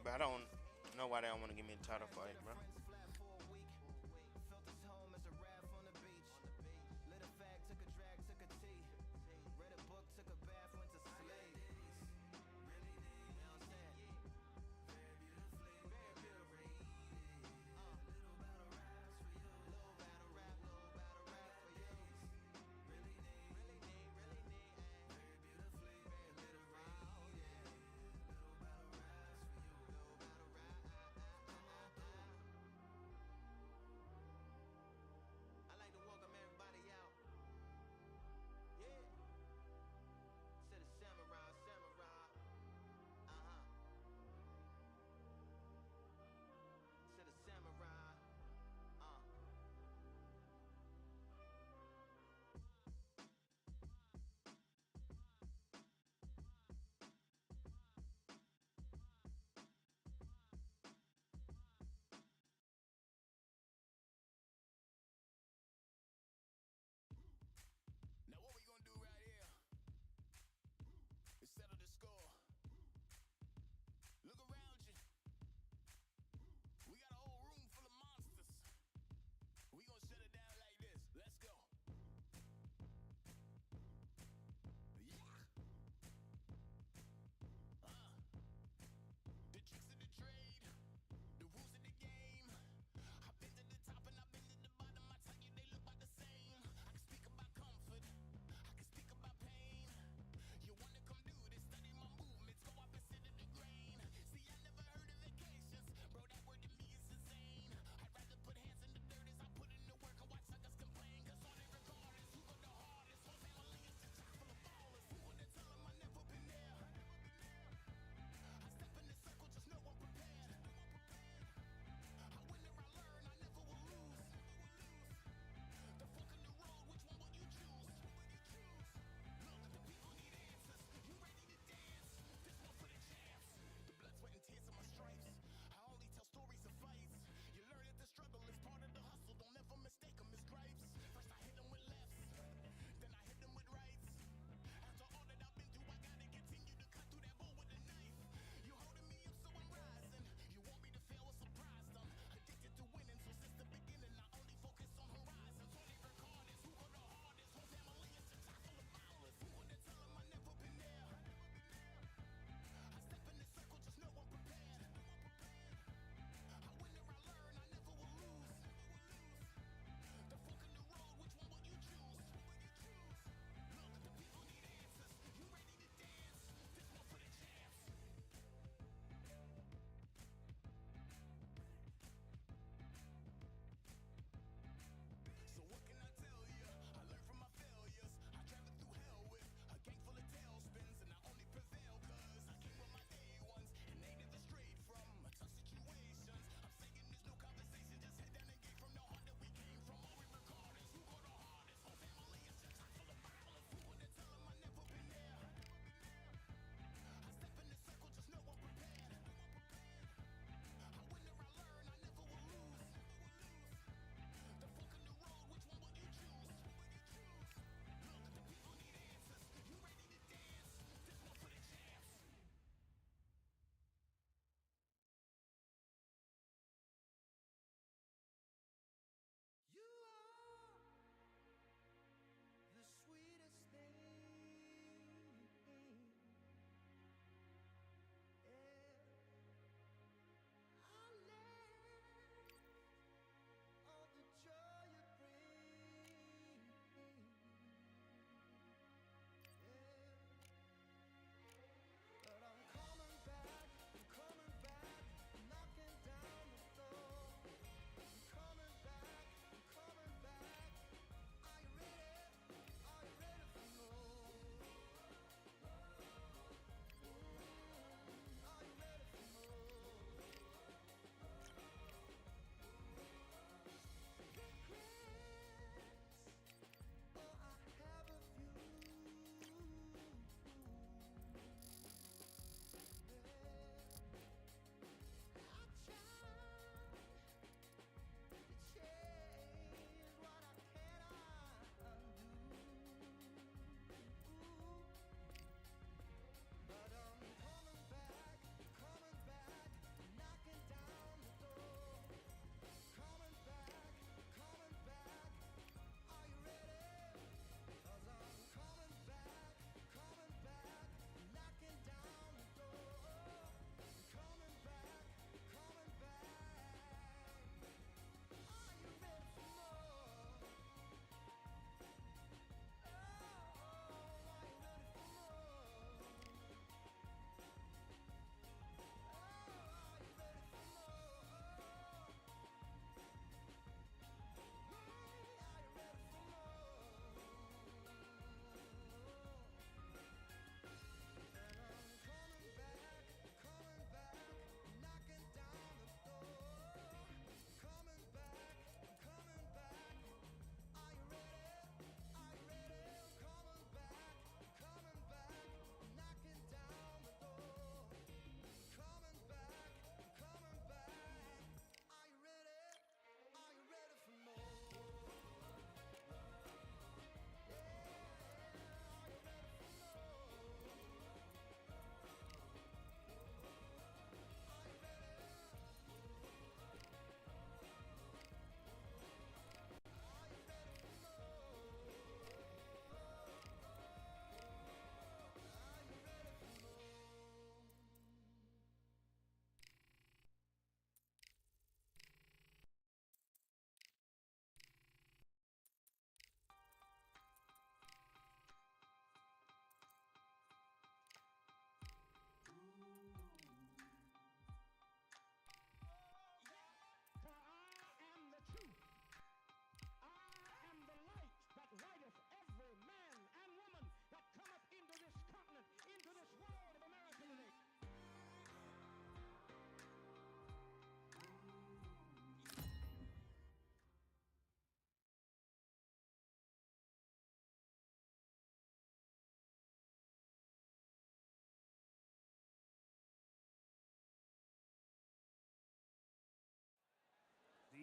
But I don't know why they don't want to give me a title fight, bro. Felt this home as a raft on the beach. Lit a fag, took a drag, took a tea. Read a book, took a bath, went to sleep. You know what I'm saying?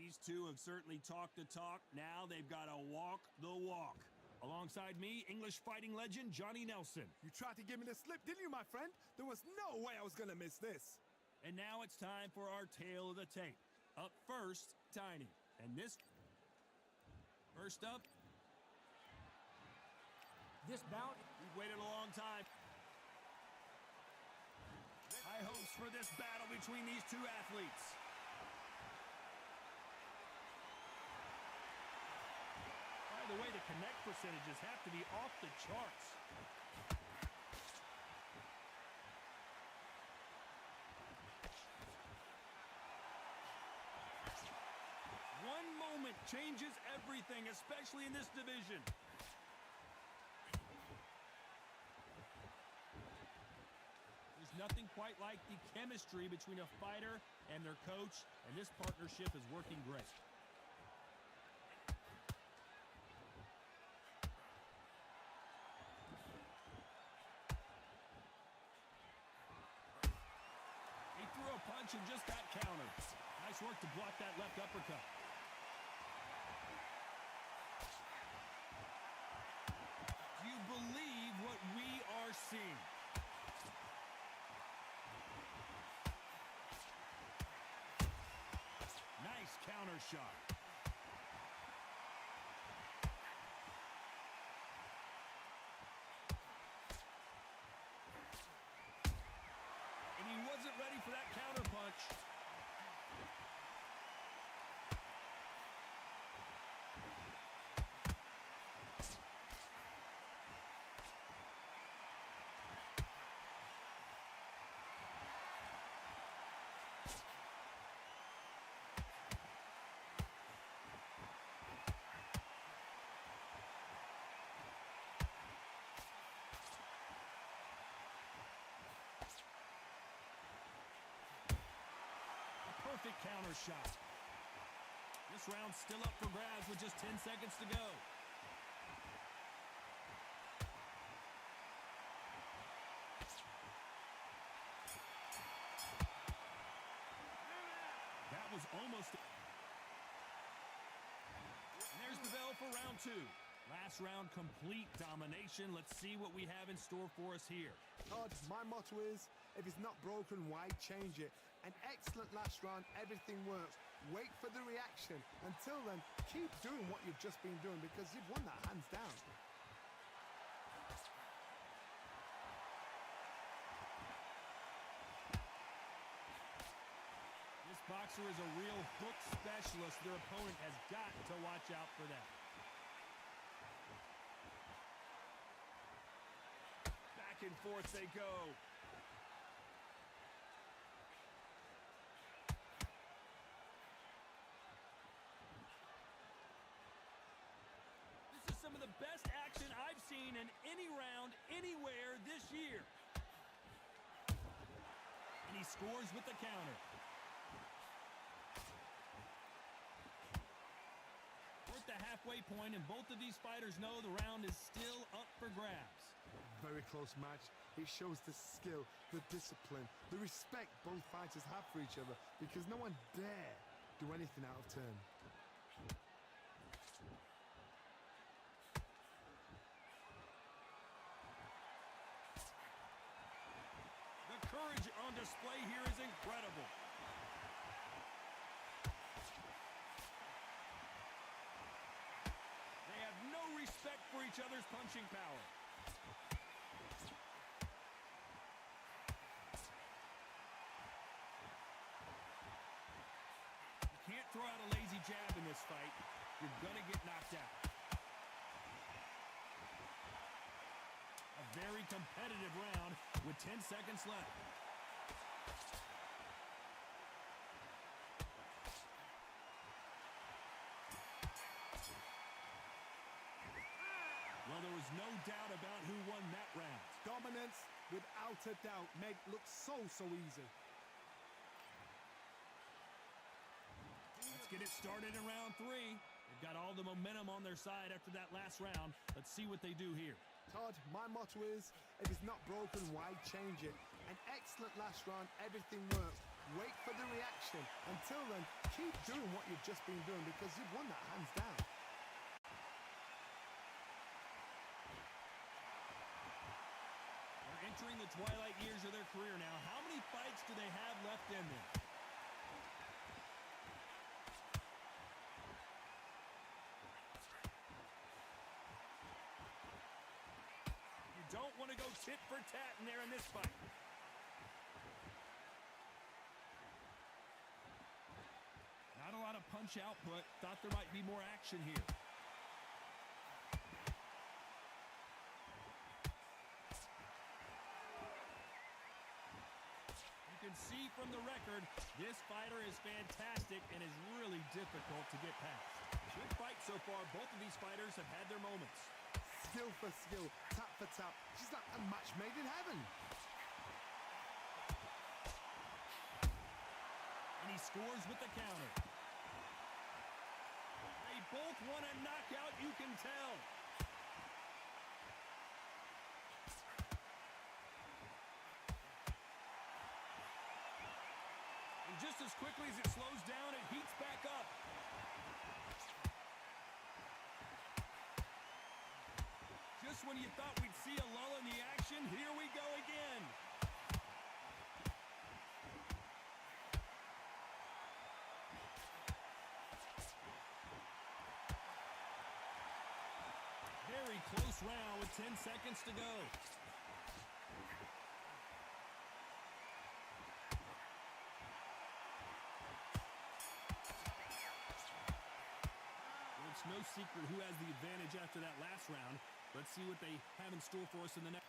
These two have certainly talked the talk. Now they've got to walk the walk. Alongside me, English fighting legend Johnny Nelson. You tried to give me the slip, didn't you, my friend? There was no way I was going to miss this. And now it's time for our tale of the tape. Up first, Tiny. And this... First up... This bout... We've waited a long time. High hopes for this battle between these two athletes. By the way, the connect percentages have to be off the charts. One moment changes everything, especially in this division. There's nothing quite like the chemistry between a fighter and their coach, and this partnership is working great. He threw a punch and just got countered. Nice work to block that left uppercut. Do you believe what we are seeing? Nice counter shot. And he wasn't ready for that counter punch. Perfect counter shot. This round's still up for grabs with just 10 seconds to go. That was almost... And there's the bell for round two. Last round, complete domination. Let's see what we have in store for us here. Todd, my motto is, if it's not broken, why change it? An excellent last round, everything works. Wait for the reaction. Until then, keep doing what you've just been doing because you've won that hands down. This boxer is a real hook specialist. Their opponent has got to watch out for that. Back and forth they go. This is some of the best action I've seen in any round, anywhere this year. And he scores with the counter. We're at the halfway point, and both of these fighters know the round is still up for grabs. Very close match. It shows the skill, the discipline, the respect both fighters have for each other because no one dare do anything out of turn. The courage on display here is incredible. They have no respect for each other's punching power. You can't throw out a lazy jab in this fight. You're gonna get knocked out. A very competitive round with 10 seconds left. Well, there was no doubt about who won that round. Dominance, without a doubt, made look so easy. Let's get it started in round three. They've got all the momentum on their side after that last round. Let's see what they do here. Todd, my motto is, if it's not broken, why change it? An excellent last round, everything works. Wait for the reaction. Until then, keep doing what you've just been doing because you've won that hands down. They're entering the twilight years of their career now. How many fights do they have left in them? You don't want to go tit for tat in there in this fight. Not a lot of punch output. Thought there might be more action here. You can see from the record, this fighter is fantastic and is really difficult to get past. Good fight so far. Both of these fighters have had their moments. Skill for skill, tap for tap. She's like a match made in heaven. And he scores with the counter. They both want a knockout, you can tell. And just as quickly as it slows down, it heats back up. Just when you thought we'd see a lull in the action, here we go again. Very close round with 10 seconds to go. Well, it's no secret who has the advantage after that last round. Let's see what they have in store for us in the next.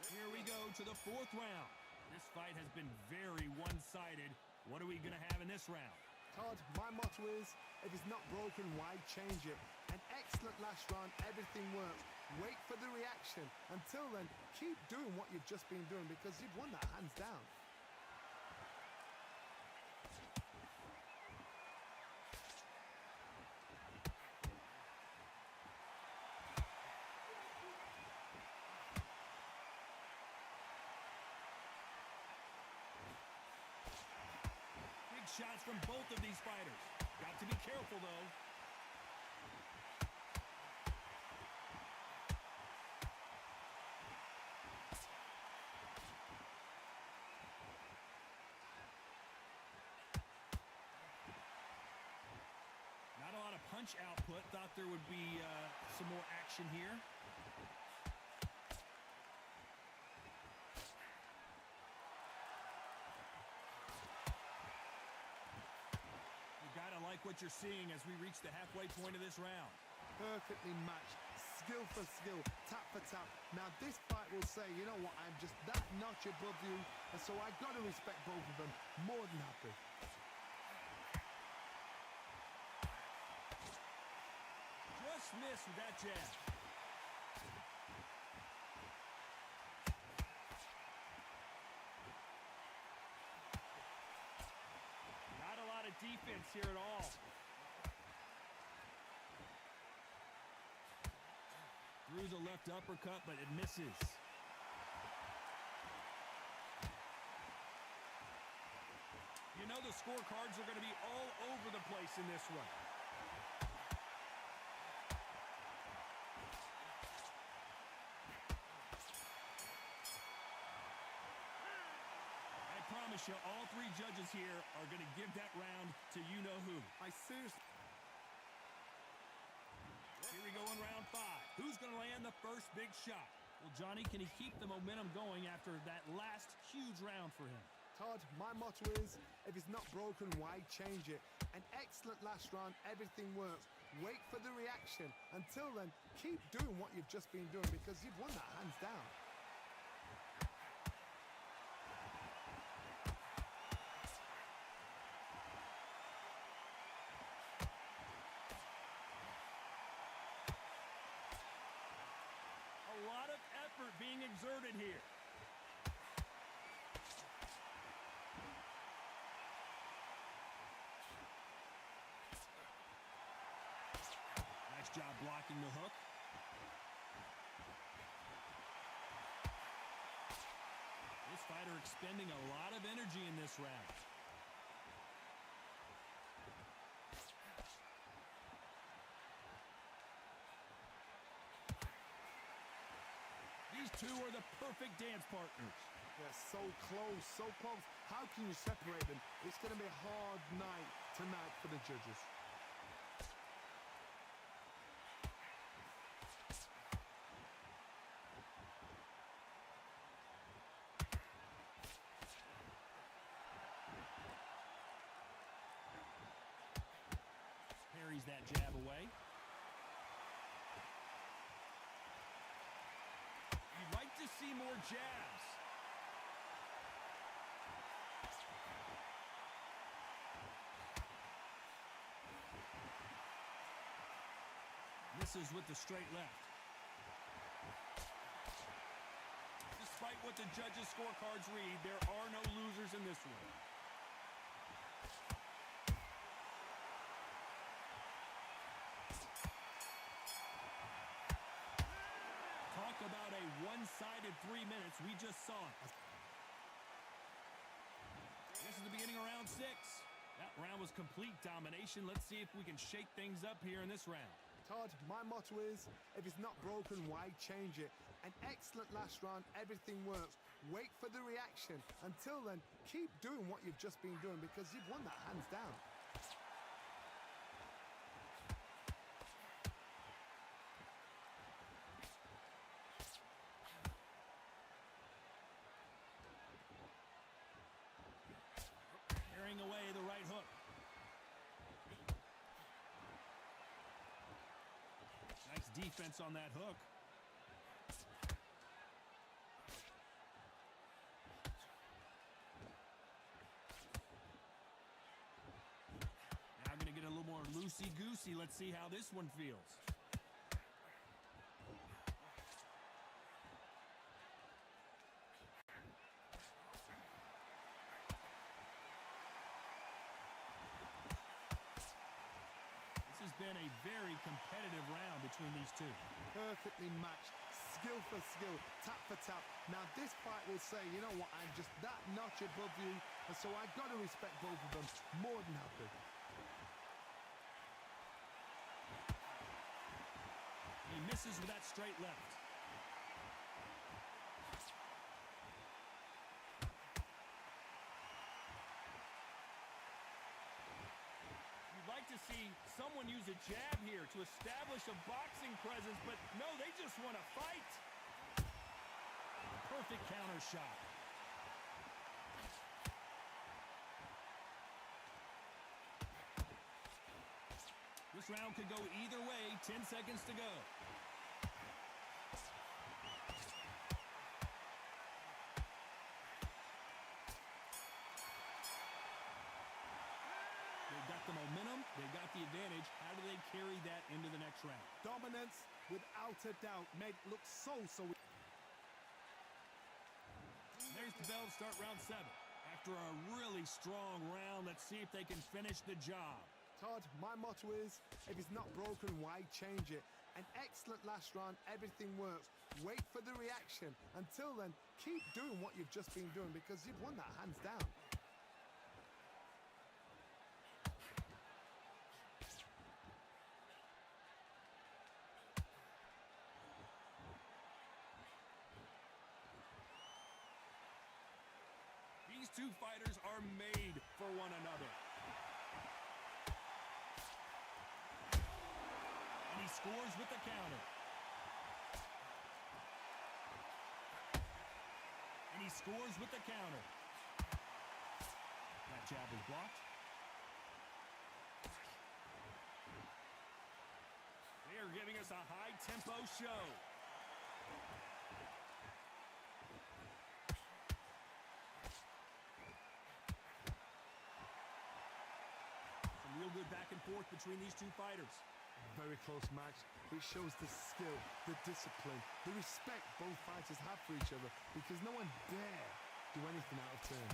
Here we go to the fourth round. This fight has been very one-sided. What are we going to have in this round? Todd, my motto is, if it's not broken, why change it? An excellent last round, everything works. Wait for the reaction. Until then, keep doing what you've just been doing because you've won that hands down. Big shots from both of these fighters. Got to be careful, though. Not a lot of punch output. Thought there would be some more action here. You gotta like what you're seeing as we reach the halfway point of this round. Perfectly matched, skill for skill, tap for tap. Now this fight will say, you know what, I'm just that notch above you, and so I got to respect both of them. More than happy. Just missed with that jab. Not a lot of defense here at all. Through the left uppercut, but it misses. You know the scorecards are going to be all over the place in this one. I promise you, all three judges here are going to give that round to you-know-who. I seriously... Here we go in round 5. Who's going to land the first big shot? Well, Johnny, can he keep the momentum going after that last huge round for him? Todd, my motto is, if it's not broken, why change it? An excellent last round, everything works. Wait for the reaction. Until then, keep doing what you've just been doing because you've won that hands down. A lot of effort being exerted here. Nice job blocking the hook. fighter expending a lot of energy in this round. These two are the perfect dance partners. They're so close, so close. How can you separate them? It's going to be a hard night tonight for the judges. Parries that jab away. You'd like to see more jabs. Misses with the straight left. Despite what the judges' scorecards read, there are no losers in this one. Talk about a one-sided 3 minutes. We just saw it. This is the beginning of round 6. That round was complete domination. Let's see if we can shake things up here in this round. Todd, my motto is, if it's not broken, why change it? An excellent last round, everything works. Wait for the reaction. Until then, keep doing what you've just been doing because you've won that hands down. Carrying away the right hook. Nice defense on that hook. Now going to get a little more loosey-goosey. Let's see how this one feels. This has been a very competitive round between these two. Perfectly matched, skill for skill, tap for tap. Now this fight will say, you know what, I'm just that notch above you, and so I've got to respect both of them more than happy. He misses with that straight left. You'd like to see someone use a jab here to establish a boxing presence, but no, they just want to fight. Perfect counter shot. This round could go either way. 10 seconds to go. They've got the momentum. They've got the advantage. How do they carry that into the next round? Dominance, without a doubt, made it look so. There's the bell to start round 7. After a really strong round, let's see if they can finish the job. Todd, my motto is, if it's not broken, why change it? An excellent last round, everything works. Wait for the reaction. Until then, keep doing what you've just been doing because you've won that hands down. These two fighters are made for one another. And he scores with the counter. And he scores with the counter. That jab is blocked. They are giving us a high-tempo show. Some real good back and forth between these two fighters. Very close match. It shows the skill, the discipline, the respect both fighters have for each other because no one dare do anything out of turn.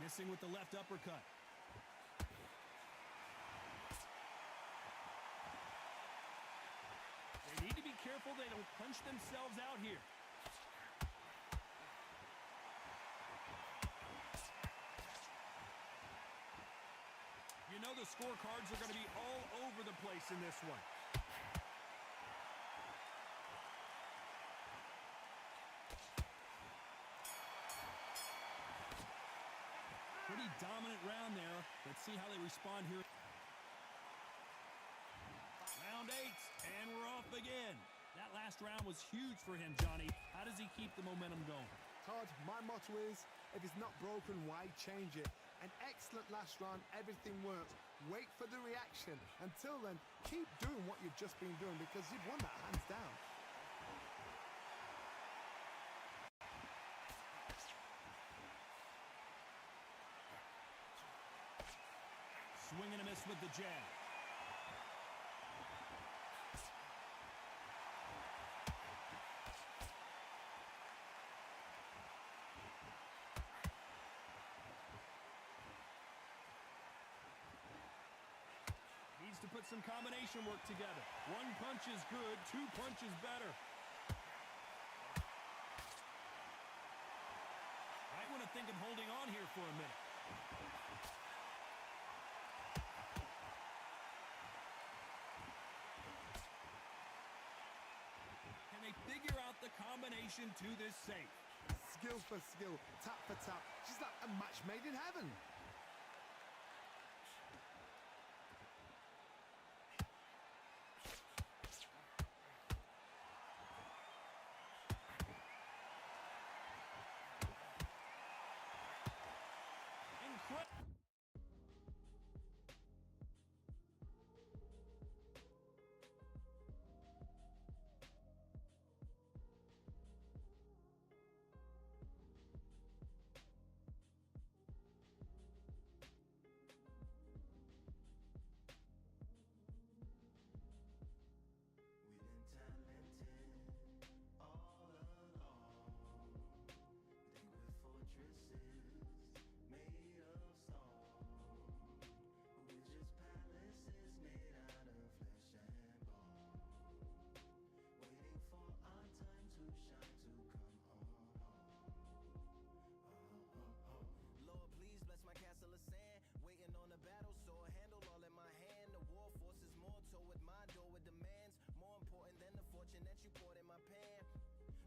Missing with the left uppercut. They need to be careful they don't punch themselves out here. You know the scorecards are going to be all over the place in this one. Pretty dominant round there. Let's see how they respond here. Round 8, and we're off again. That last round was huge for him, Johnny. How does he keep the momentum going? Todd, my motto is, if it's not broken, why change it? An excellent last round, everything works. Wait for the reaction. Until then, keep doing what you've just been doing because you've won that hands down. Swing and a miss with the jab. Needs to put some combination work together. One punch is good, 2 punches better. Might want to think of holding on here for a minute. Can they figure out the combination to this safe? Skill for skill, tap for tap. She's like a match made in heaven. Incredible. We've been talented all along. Think we're fortresses made of stone. We're just palaces made out of flesh and bone. Waiting for our time to shine to come on home. Lord, please bless my castle of sand. Waiting on a battle sword, handle all in my hand. The war force is more toward my door with demands. More important than the fortune that you poured in my pan.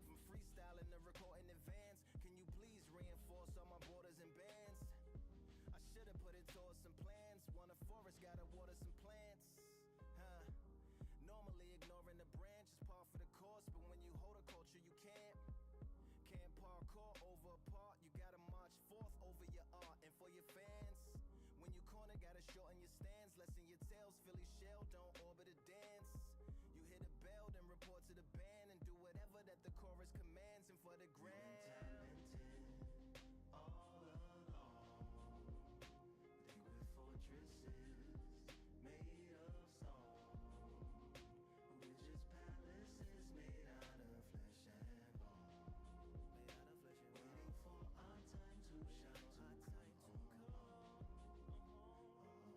From freestyling to recording advance, can you please reinforce all my borders and bands? I should've put it towards some plans. Want a forest, gotta water some plants. Huh. Normally ignoring the branch is par for the course, but when you hold a culture, you can't. Can't parkour over a part, you gotta march forth over your art and for your fans. When you corner, gotta shorten your stance. Lessen your tails, Philly shell, don't orbit a dance. You hit a bell, then report to the band and do whatever that the chorus commands. And for the grand, talented all along. Think we're fortresses made of stone. We're just palaces made out of flesh and bone. Waiting for our time to shine to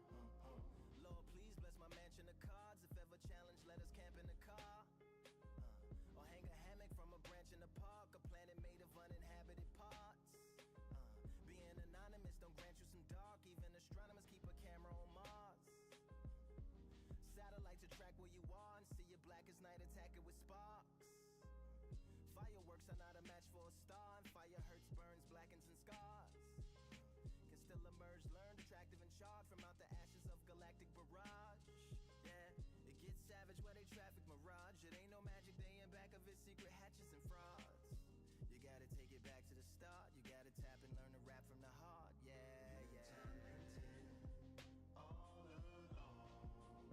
come on. Lord, please bless my mansion of cards. If ever challenged, let us camp in a car. Or hang a hammock from a branch in the park. A planet made of uninhabited parts. Being anonymous don't grant you some dark. Even astronomers keep a camera on Mars. Satellite to track where you are and see your blackest night attack it with sparks. Fireworks are not a match for a star, and fire hurts, burns, blackens, and scars. Can still emerge, learned, attractive, and charred from out the ashes of galactic barrage. Yeah, it gets savage where they traffic mirage. It ain't no magic day in back of its secret hatches and frauds. You gotta take it back to the start. You gotta tap and learn to rap from the heart. Yeah, yeah. Talented all along.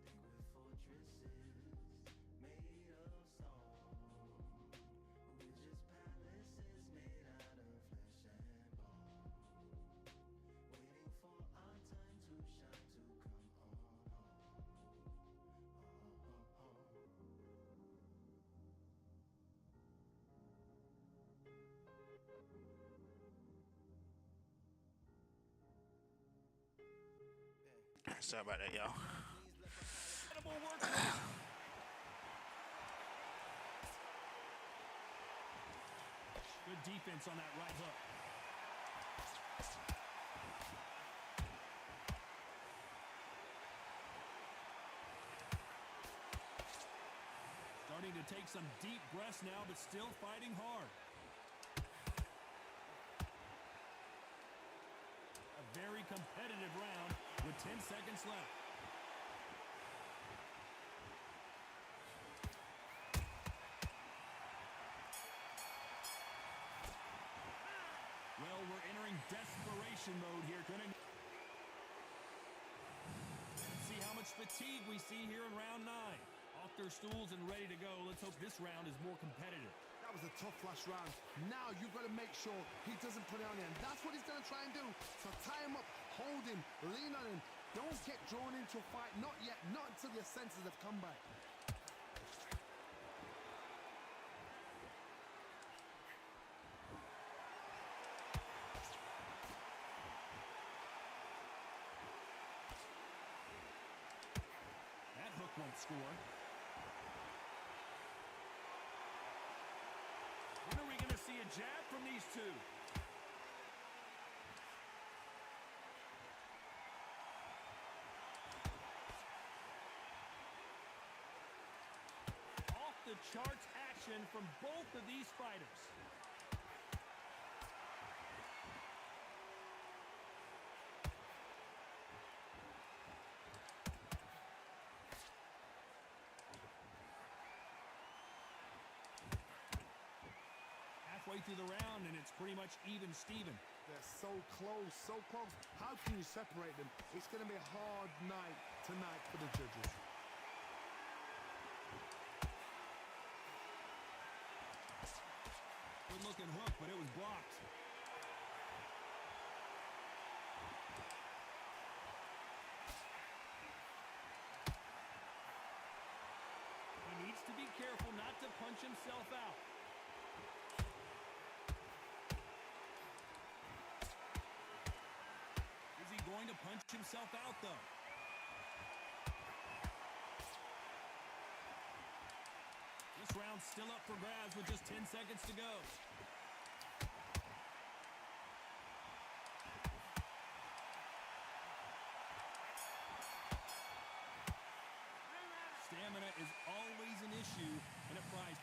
Think we're fortresses made of stone. We're just palaces made out of flesh and bone. Waiting for our time to shine to come on home. Sorry about that, y'all. Incredible work rate. Good defense on that right hook. Starting to take some deep breaths now, but still fighting hard. A very competitive round with 10 seconds left. Well, we're entering desperation mode here. Let's see how much fatigue we see here in round 9. Off their stools and ready to go. Let's hope this round is more competitive. That was a tough last round. Now you've got to make sure he doesn't put it on you. And that's what he's going to try and do. So tie him up, hold him, lean on him. Don't get drawn into a fight. Not yet. Not until your senses have come back. That hook won't score. When are we going to see a jab from these two? Off the charts action from both of these fighters. Halfway through the round, and it's pretty much even Steven. They're so close, so close. How can you separate them? It's going to be a hard night tonight for the judges. Good looking hook, but it was blocked. He needs to be careful not to punch himself out. Is he going to punch himself out, though? This round's still up for grabs with just 10 seconds to go. Stamina is always an issue in a prize.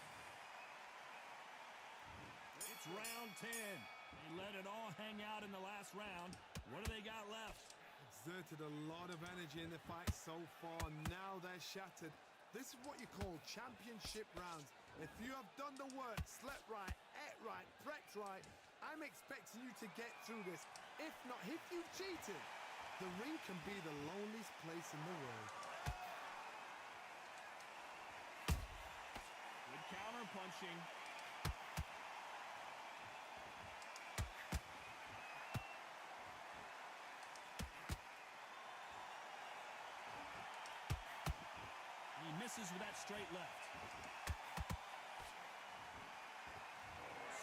It's round 10. They let it all hang out in the last round. What do they got left? Exerted a lot of energy in the fight so far. Now they're shattered. This is what you call championship rounds. If you have done the work, slept right, ate right, prepped right, I'm expecting you to get through this. If not, if you've cheated, the ring can be the loneliest place in the world. Good counter punching. He misses with that straight left.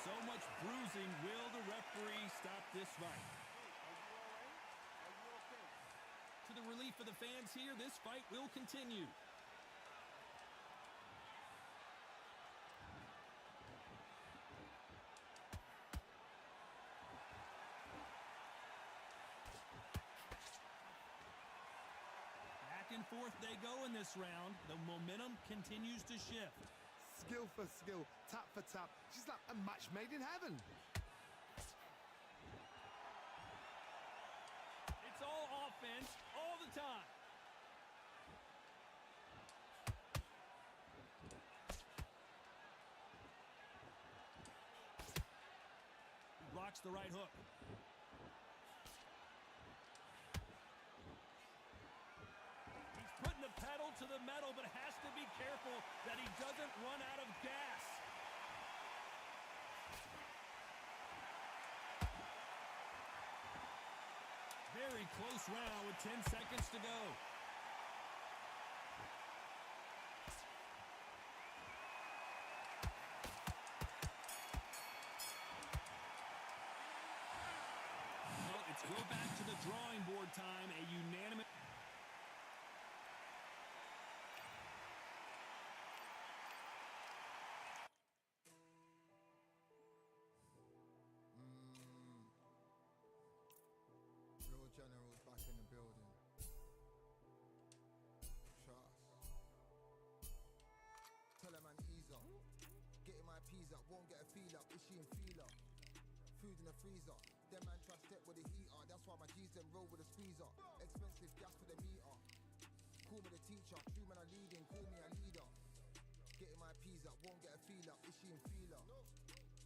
So much bruising. Will the referee stop this fight? To the relief of the fans here, this fight will continue. Back and forth they go in this round. The momentum continues to shift. Skill for skill, tap for tap. She's like a match made in heaven. It's all offense all the time. He blocks the right hook. He's putting the pedal to the metal, but has to be careful that he doesn't run out of gas. Very close round with 10 seconds to go. Well, it's go back to the drawing board time. A unanimous... generals back in the building. Trust. Tell a man ease up. Getting my peas up, won't get a feel up. Is she in feeler? Food in the freezer. Them man try step with the heater. That's why my G's then roll with a squeezer. Expensive gas for the meter. Call me the teacher. True man I leading, call me a leader. Getting my peas up, won't get a feel up. Is she in feeler?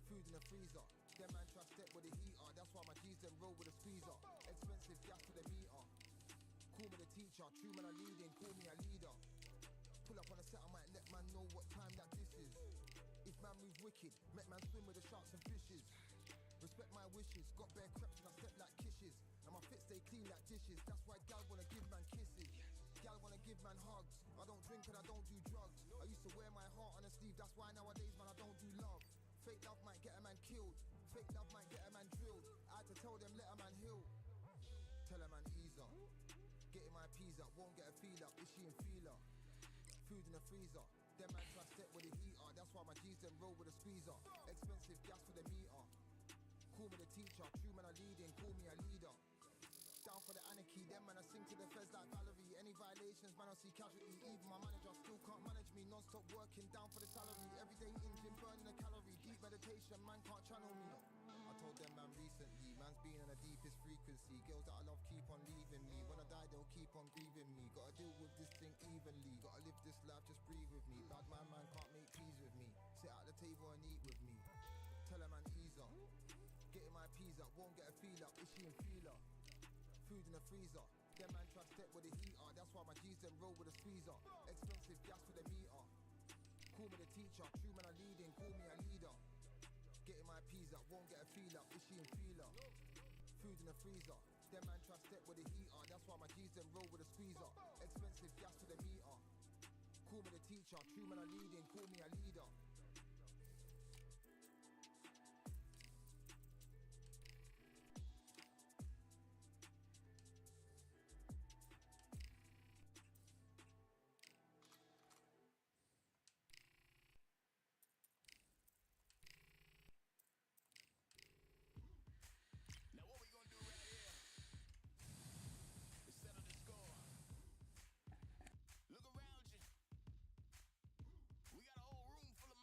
Food in the freezer. Them man try step with the heater. That's why my G's then roll with a squeezer. Expensive gas for the meter. Call me the teacher. True man I leading, call me a leader. Pull up on a set, I might let man know what time that this is. If man move wicked, make man swim with the sharks and fishes. Respect my wishes, got bare creps and I step like kisses. And my fit stay clean like dishes, that's why gal wanna give man kisses. Gal wanna give man hugs, I don't drink and I don't do drugs. I used to wear my heart on a sleeve, that's why nowadays man I don't do love. Fake love might get a man killed, fake love might get a man drilled. I had to tell them let a man heal. Tell a man ease up, getting my peas up, won't get a feel up, is she in feeler? Food in the freezer, them man try step with the heater. That's why my G's then roll with a squeezer. Expensive gas for the meter. Call me the teacher, true man I leading, call me a leader. Down for the anarchy, them man I sing to the feds like Valerie. Any violations, man I see casualty. Even my manager still can't manage me. Non-stop working, down for the salary. Everyday in gym, burning a calorie. Deep meditation, man can't channel me. I told them man recently, man's been in the deepest frequency. Girls that I love keep on leaving me. When I die they'll keep on grieving me. Gotta deal with this thing evenly. Gotta live this life, just breathe with me. Bad man can't make peace with me. Sit at the table and eat with me. Tell a man ease up. Getting my peas up, won't get a feel up. Is she in feeler? Food in the freezer. Them man try step with the heater. That's why my G's then roll with a squeezer. Expensive gas for the meter. Call me the teacher, true man I leading, call me a leader. Getting my peas up, won't get a feel up. Is she in feeler? Food in the freezer. Them man try step with the heater. That's why my G's then roll with a squeezer. Expensive gas for the meter. Call me the teacher, true man I leading, call me a leader. Now what we gonna do right here is settle the score. Look around you. We got a whole room full of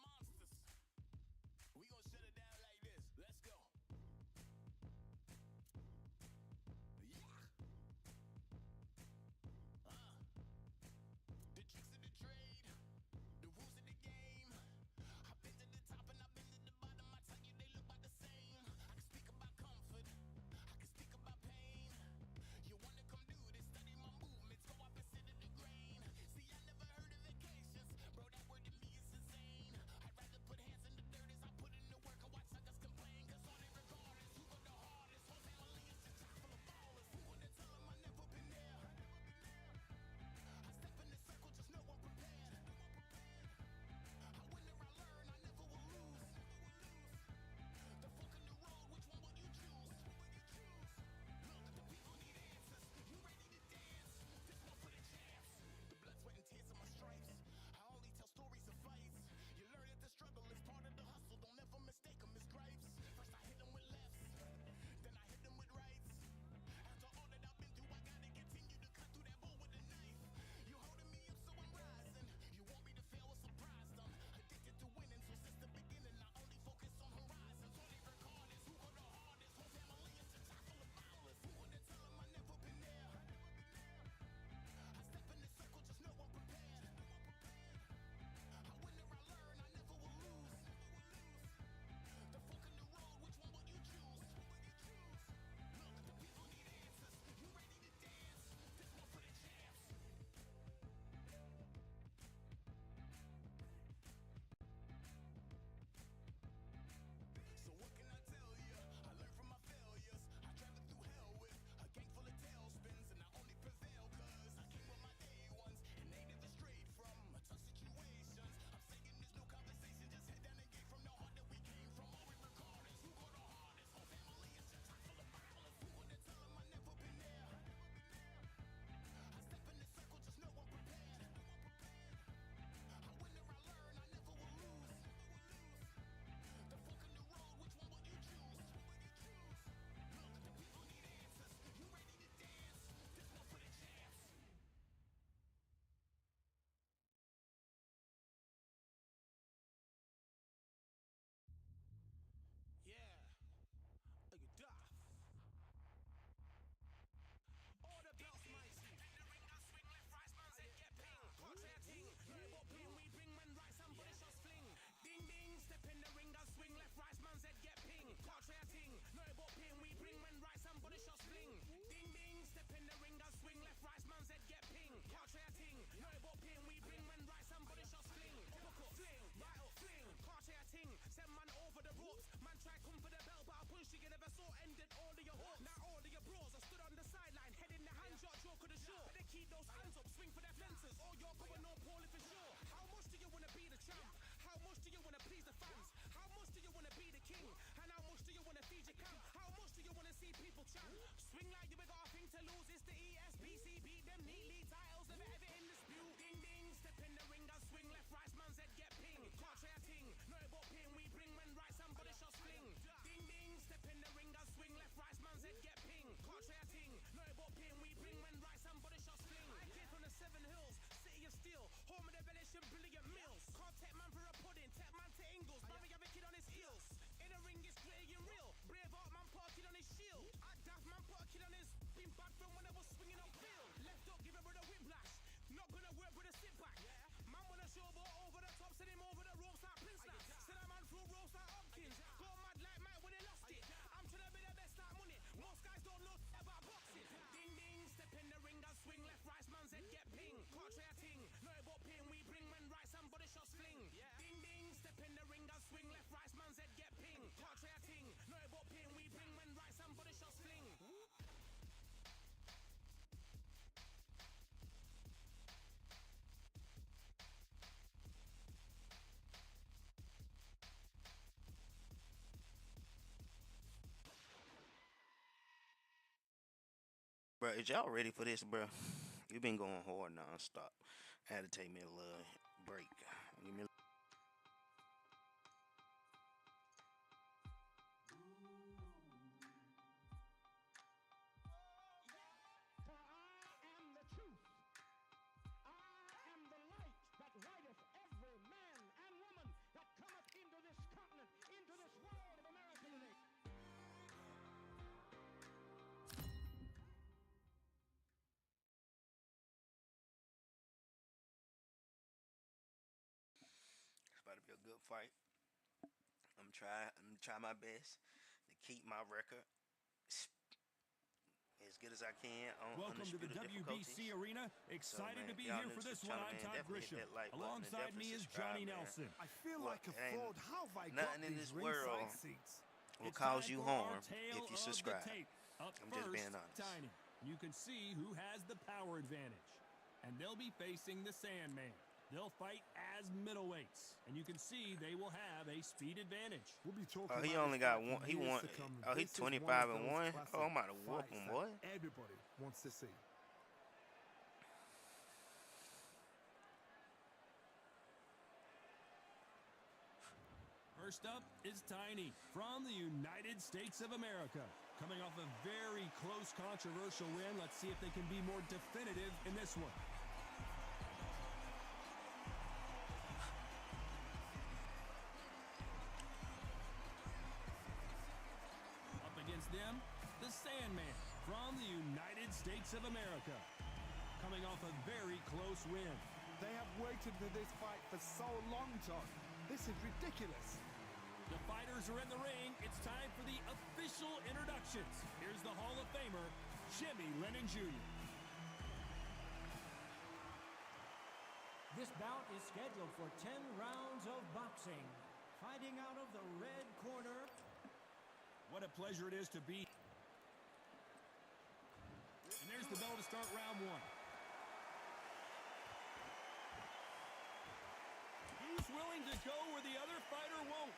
try come for the belt, but I punch you never saw ended all of your hooks. Now all of your bros are stood on the sideline, head in the hand, shot, joke of the shore. Better keep those hands up, swing for their fences, or you're going on poorly for sure. How much do you wanna be the champ? How much do you wanna please the fans? How much do you wanna be the king? And how much do you wanna feed your camp? How much do you wanna see people chant? Swing like you ain't got a thing to lose. It's the ESBC, beat them neatly. Titles never ever in dispute. Ding ding, step in the ring and swing left, right, man's head get ping. Can't try a ting, no it but ping. We bring when right, somebody shots fling. Ding ding, step in the ring and swing left, right, man's head get ping. Can't try a ting, no it but ping. We bring when right, somebody shots fling. I came from the 7 Hills, city of steel, home of the relish and brilliant meals. Can't take man for a pudding, take man to Ingles. Man, we have a kid on his heels. In the ring is gritty and real. Braveheart man put a kid on his shield. At Daft man put a kid on his. Been bad from when I was swinging on field. Left up, give him with a whiplash. Not gonna work with a sit back. Man wanna showboat over the top, send him over the ropes like Prince Lass. Send a man through ropes like Hopkins. Go mad like Mike when he lost it. I'm trying to be the best like money. Most guys don't know about boxing. Ding ding, step in the ring and swing left, right, man's head get ping. Can't try a ting, no it but ping. We bring when right, somebody shots fling. Ding ding, step in the ring and swing left, right, man's head get ping. Can't try a ting, no it but ping. We bring when right, somebody shots fling. Bro, is y'all ready for this, bro? You've been going hard non-stop. I had to take me a little break. Give me a For I am the truth. I am the light that lighteth every man and woman that cometh into this continent, into this world of America today. It's about to be a good fight. I'm try my best to keep my record as good as I can on Welcome to the undisputed difficulties. WBC Arena. So, Excited man, to be y'all here new for to this the one. channel, I'm man, Todd definitely hit Grisham. that like button and Alongside definitely me is subscribe, Johnny man. Nelson. I feel Look, like a ain't fraud. How have I got nothing in these this ringside world seats? will It's cause time you for our harm tale if you of the subscribe. tape. Up I'm just first, being honest. Tiny. You can see who has the power advantage. And they'll be facing the Sandman. They'll fight as middleweights. And you can see they will have a speed advantage. We'll be talking Oh, he about only this got fight one. for He years won. to come. Oh, he This is one of 25 and those 1. classic Oh, I'm about to whoop fights him, that boy. everybody wants to see. First up is Tiny from the United States of America. Coming off a very close, controversial win. Let's see if they can be more definitive in this one. Up against them, the Sandman from the United States of America. Coming off a very close win. They have waited for this fight for so long, Todd. This is ridiculous. The fighters are in the ring. It's time for the official introductions. Here's the Hall of Famer, Jimmy Lennon Jr. This bout is scheduled for 10 rounds of boxing. Fighting out of the red corner. What a pleasure it is to be. And there's the bell to start round one. Who's willing to go where the other fighter won't?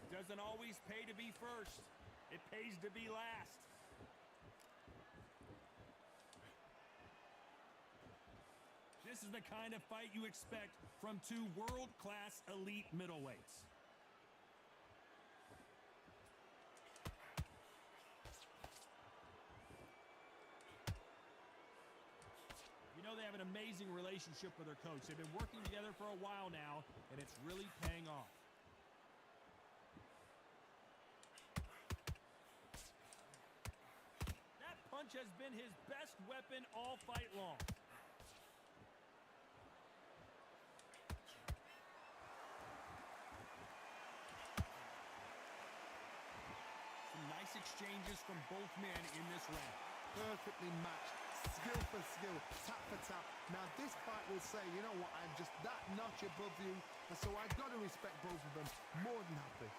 It doesn't always pay to be first. It pays to be last. This is the kind of fight you expect from two world-class elite middleweights. You know they have an amazing relationship with their coach. They've been working together for a while now, and it's really paying off. That punch has been his best weapon all fight long. Some nice exchanges from both men in this round. Perfectly matched Skill for skill, tap for tap. Now this fight will say, you know what, I'm just that notch above you, and so I've got to respect both of them. More than happy.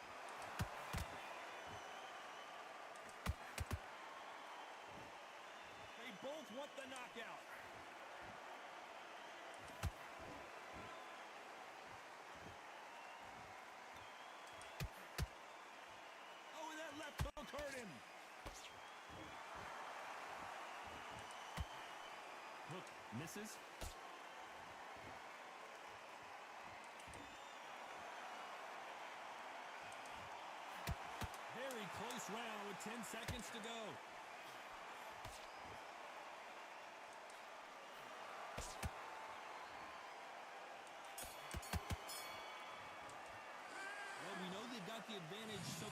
They both want the knockout. Oh, and that left hook hurt him. Hook misses. Very close round with 10 seconds to go. Well, we know they've got the advantage, so...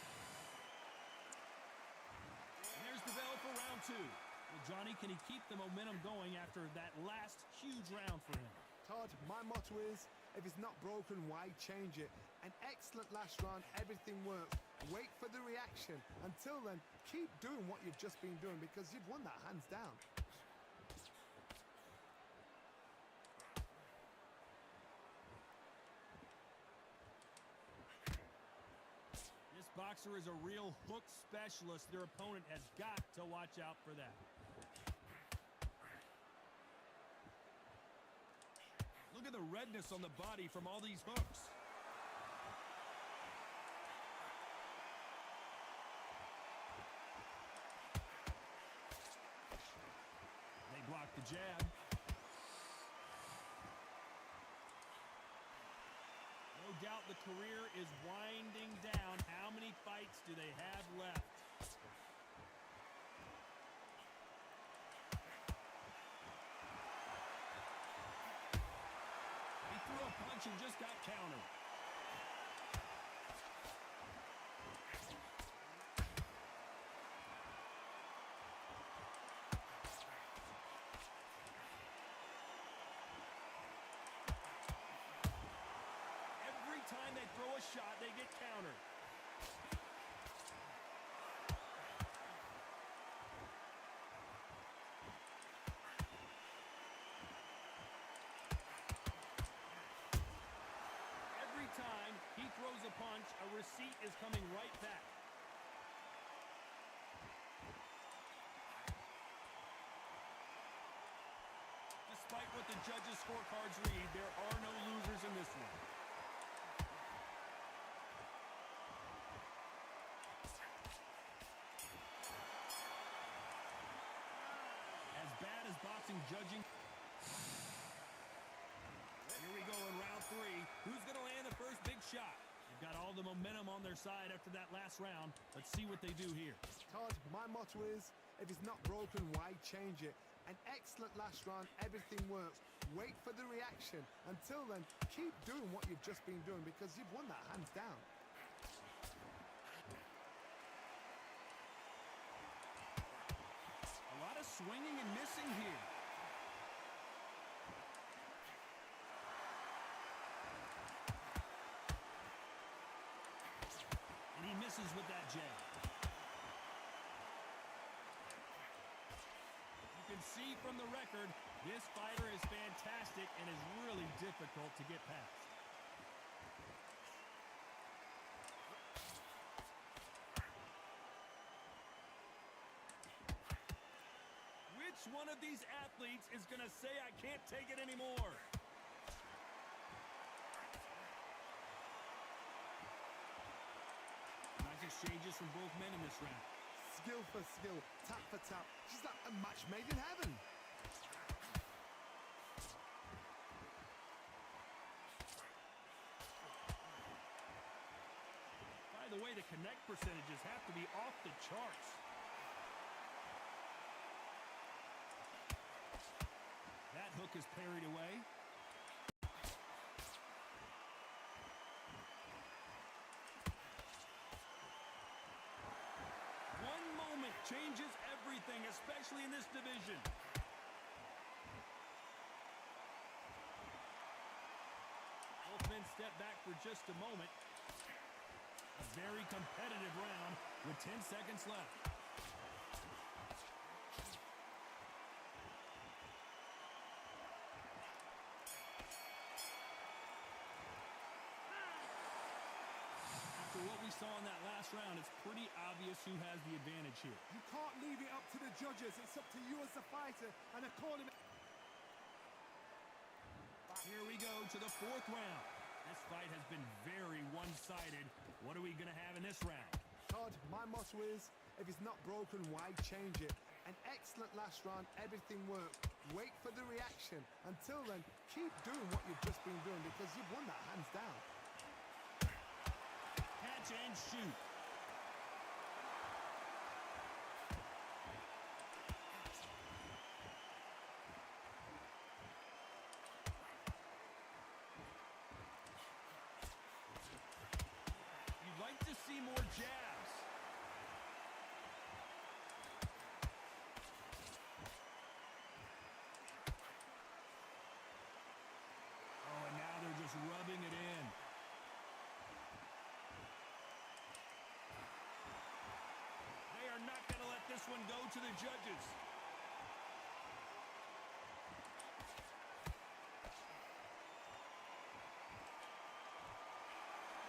And there's the bell for round two. Well, Johnny, can he keep the momentum going after that last huge round for him? Todd, my motto is, if it's not broken, why change it? An excellent last round, everything works. Wait for the reaction. Until then, keep doing what you've just been doing because you've won that hands down. This boxer is a real hook specialist. Their opponent has got to watch out for that. Look at the redness on the body from all these hooks. They block the jab. No doubt the career is winding down. How many fights do they have left? He threw a punch and just got countered. Every time they throw a shot, they get countered. Every time he throws a punch, a receipt is coming right back. Despite what the judges' scorecards read, there are no losers in this one. As bad as boxing judging. Here we go in round three. Who's going to land the first big shot? They've got all the momentum on their side after that last round. Let's see what they do here. Todd, my motto is, if it's not broken, why change it? An excellent last round, everything works. Wait for the reaction. Until then, keep doing what you've just been doing because you've won that hands down. A lot of swinging and missing here. And he misses with that jab. You can see from the record, this fighter is fantastic and is really difficult to get past. Which one of these athletes is going to say, I can't take it anymore? Nice exchanges from both men in this round. Skill for skill, tap for tap. She's like a match made in heaven. By the way, the connect percentages have to be off the charts. That hook is parried away. One moment changes everything, especially in this division. Both men step back for just a moment. A very competitive round with 10 seconds left. we saw in that last round, it's pretty obvious who has the advantage here. You can't leave it up to the judges. It's up to you as the fighter and according. Here we go to the fourth round. This fight has been very one-sided. What are we going to have in this round? Todd, my motto is, if it's not broken, why change it? An excellent last round, everything worked. Wait for the reaction. Until then, keep doing what you've just been doing because you've won that hands down. Catch and shoot. You'd like to see more jabs. Oh, and now they're just rubbing it in. They are not going to let this one go to the judges.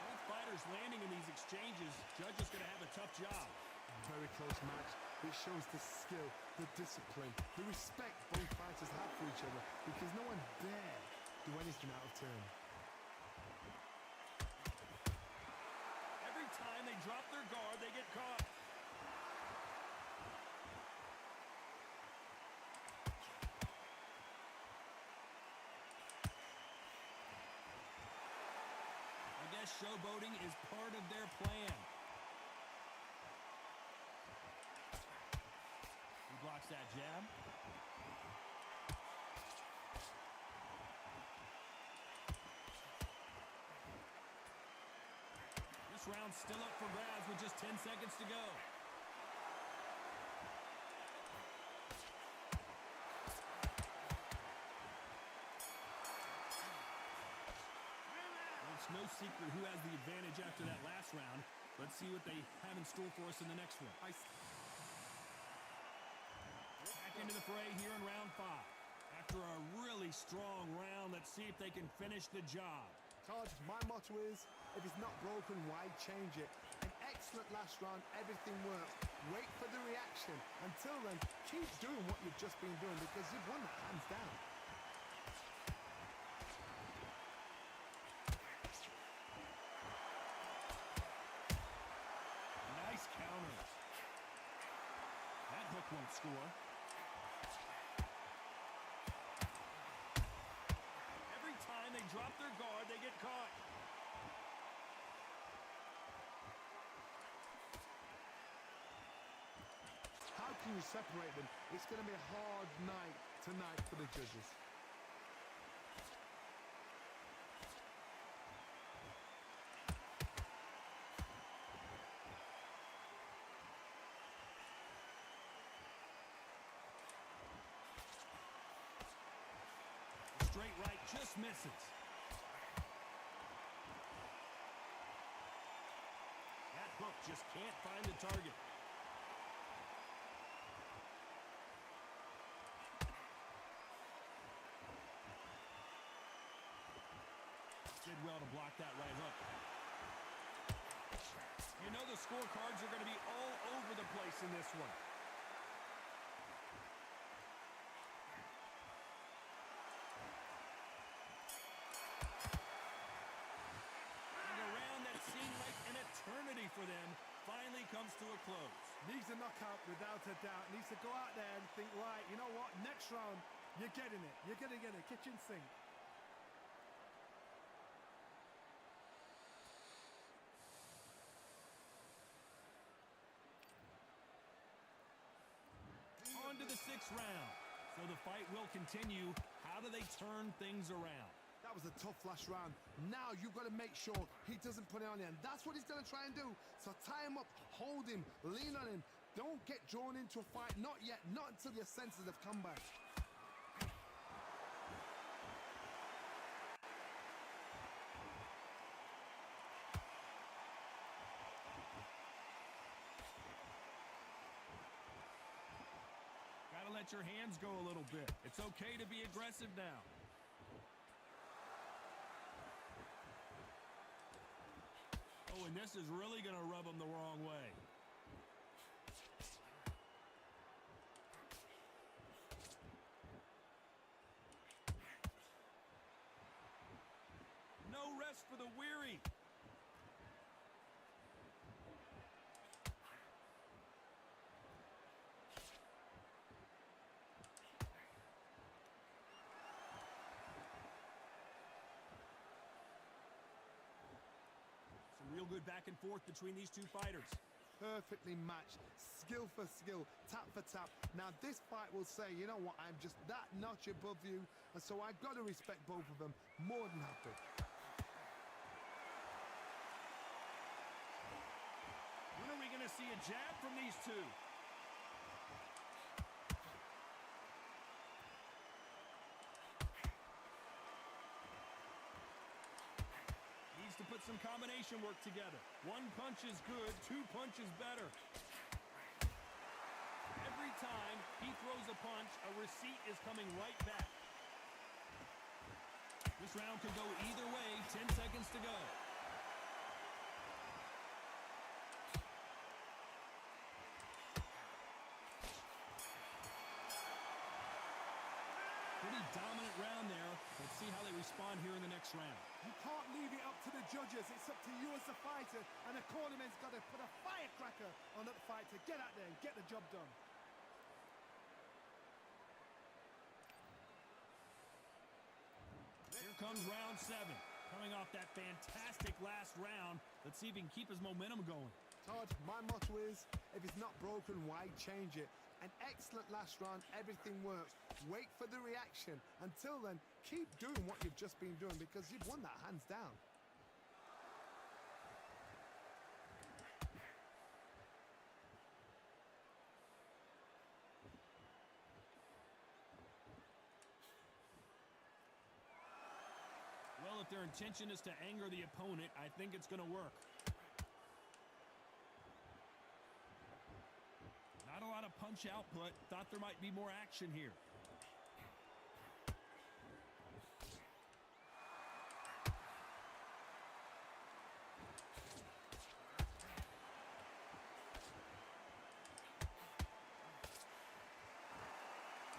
Both fighters landing in these exchanges. Judges going to have a tough job. Very close match. It shows the skill, the discipline, the respect both fighters have for each other because no one dare do anything out of turn. Every time they drop their guard, they get caught. I guess showboating is part of their plan. He blocks that jab. This round's still up for grabs with just 10 seconds to go. Well, it's no secret who has the advantage after that last round. Let's see what they have in store for us in the next one. Back into the fray here in round 5. After a really strong round, let's see if they can finish the job. Todd, my motto is, if it's not broken, why change it? An excellent last round, everything worked. Wait for the reaction. Until then, keep doing what you've just been doing because you've won that hands down. Nice counters. That hook won't score. Every time they drop their guard, they get caught. How can you separate them? It's going to be a hard night tonight for the judges. Straight right just misses. That hook just can't find the target. Did well to block that right hook. You know the scorecards are going to be all over the place in this one. And a round that seemed like an eternity for them finally comes to a close. Needs a knockout without a doubt. Needs to go out there and think, right, you know what? Next round, you're getting it. You're going to get it. Kitchen sink. On to the 6th round. So the fight will continue. How do they turn things around? That was a tough last round. Now you've got to make sure he doesn't put it on you. And that's what he's going to try and do. So tie him up, hold him, lean on him. Don't get drawn into a fight. Not yet. Not until your senses have come back. Gotta let your hands go a little bit. It's okay to be aggressive now. Oh, Oh, and this is really going to rub him the wrong way. No rest for the weary. Real good back and forth between these two fighters. Perfectly matched, skill for skill, tap for tap. Now this fight will say, you know what, I'm just that notch above you, and so I've got to respect both of them more than happy. When are we going to see a jab from these two? To put some combination work together. One punch is good, two punches better. Every time he throws a punch, a receipt is coming right back. This round could go either way. 10 seconds to go. Pretty dominant round there. Let's see how they respond here in the next round. You can't leave it up to the judges. It's up to you as the fighter, and the cornerman's got to put a firecracker on that fight to get out there and get the job done. Here comes round 7. Coming off that fantastic last round, let's see if he can keep his momentum going. Todd, my motto is, if it's not broken, why change it? An excellent last round, everything works. Wait for the reaction. Until then, keep doing what you've just been doing because you've won that hands down. Well, if their intention is to anger the opponent, I think it's going to work. Not a lot of punch output. Thought there might be more action here.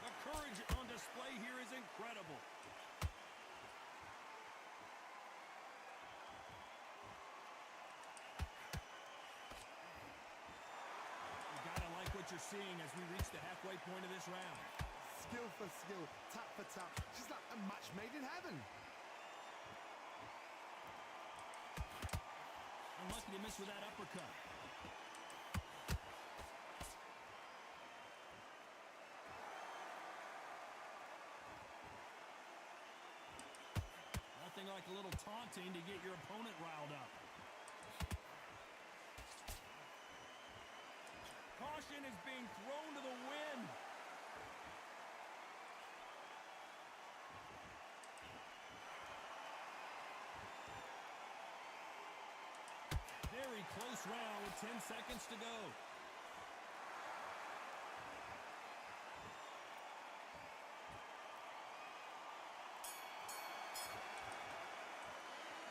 The courage on display here is incredible. What you're seeing as we reach the halfway point of this round. Skill for skill, tap for tap. Just like a match made in heaven. Unlucky to miss with that uppercut. Nothing like a little taunting to get your opponent riled up. Caution is being thrown to the wind. Very close round with 10 seconds to go.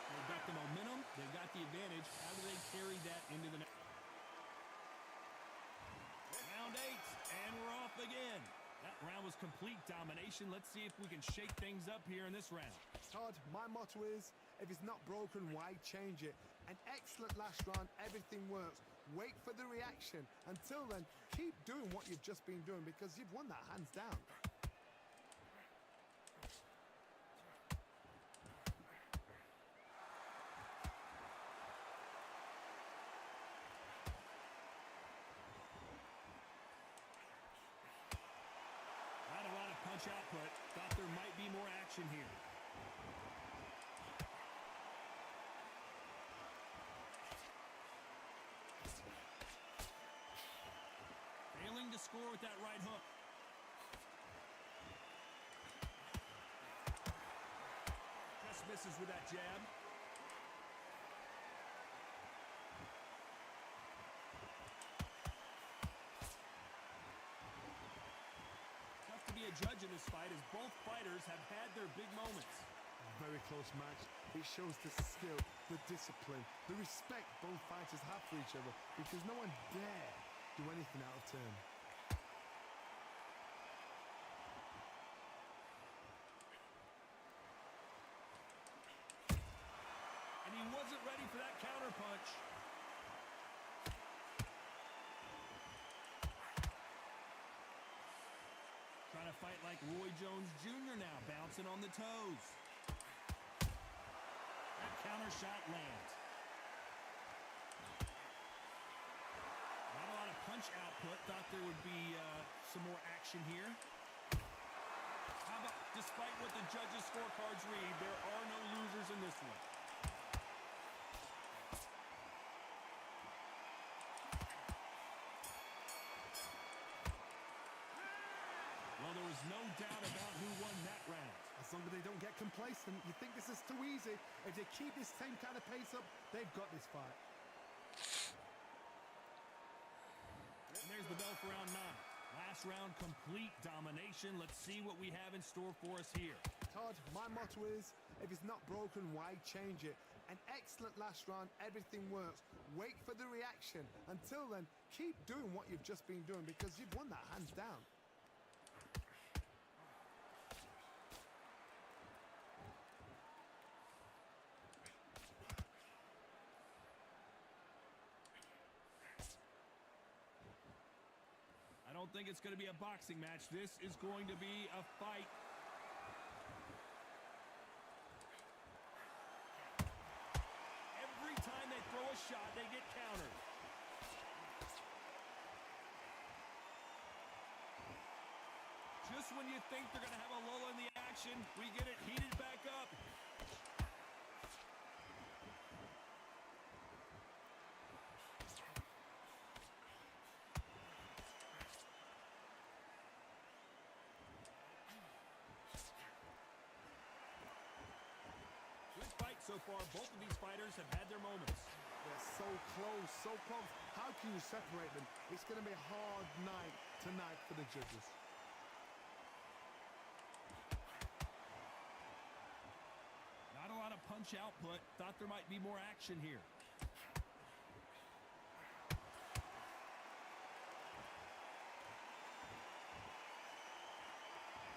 They've got the momentum. They've got the advantage. How do they carry that into the next? Round 8, and we're off again. That round was complete domination. Let's see if we can shake things up here in this round. Todd, my motto is, if it's not broken, why change it? An excellent last round, everything works. Wait for the reaction. Until then, keep doing what you've just been doing because you've won that hands down. Output. Thought there might be more action here. Failing to score with that right hook. Just misses with that jab. Judge in this fight as both fighters have had their big moments. Very close match. It shows the skill, the discipline, the respect both fighters have for each other because no one dare do anything out of turn. And he wasn't ready for that counter punch. Trying to fight like Roy Jones Jr. now, bouncing on the toes. That counter shot lands. Not a lot of punch output. Thought there would be some more action here. How about, despite what the judges' scorecards read, there are no losers in this one. Well, there was no doubt about who won that round. As long as they don't get complacent, you think this is too easy. If they keep this same kind of pace up, they've got this fight. And there's the bell for round 9. Last round, complete domination. Let's see what we have in store for us here. Todd, my motto is, if it's not broken, why change it? An excellent last round, everything works. Wait for the reaction. Until then, keep doing what you've just been doing because you've won that hands down. I don't think it's going to be a boxing match. This is going to be a fight. Every time they throw a shot, they get countered. Just when you think they're going to have a lull in the action, we get it heated back up. So far, both of these fighters have had their moments. They're so close, so close. How can you separate them? It's going to be a hard night tonight for the judges. Not a lot of punch output. Thought there might be more action here.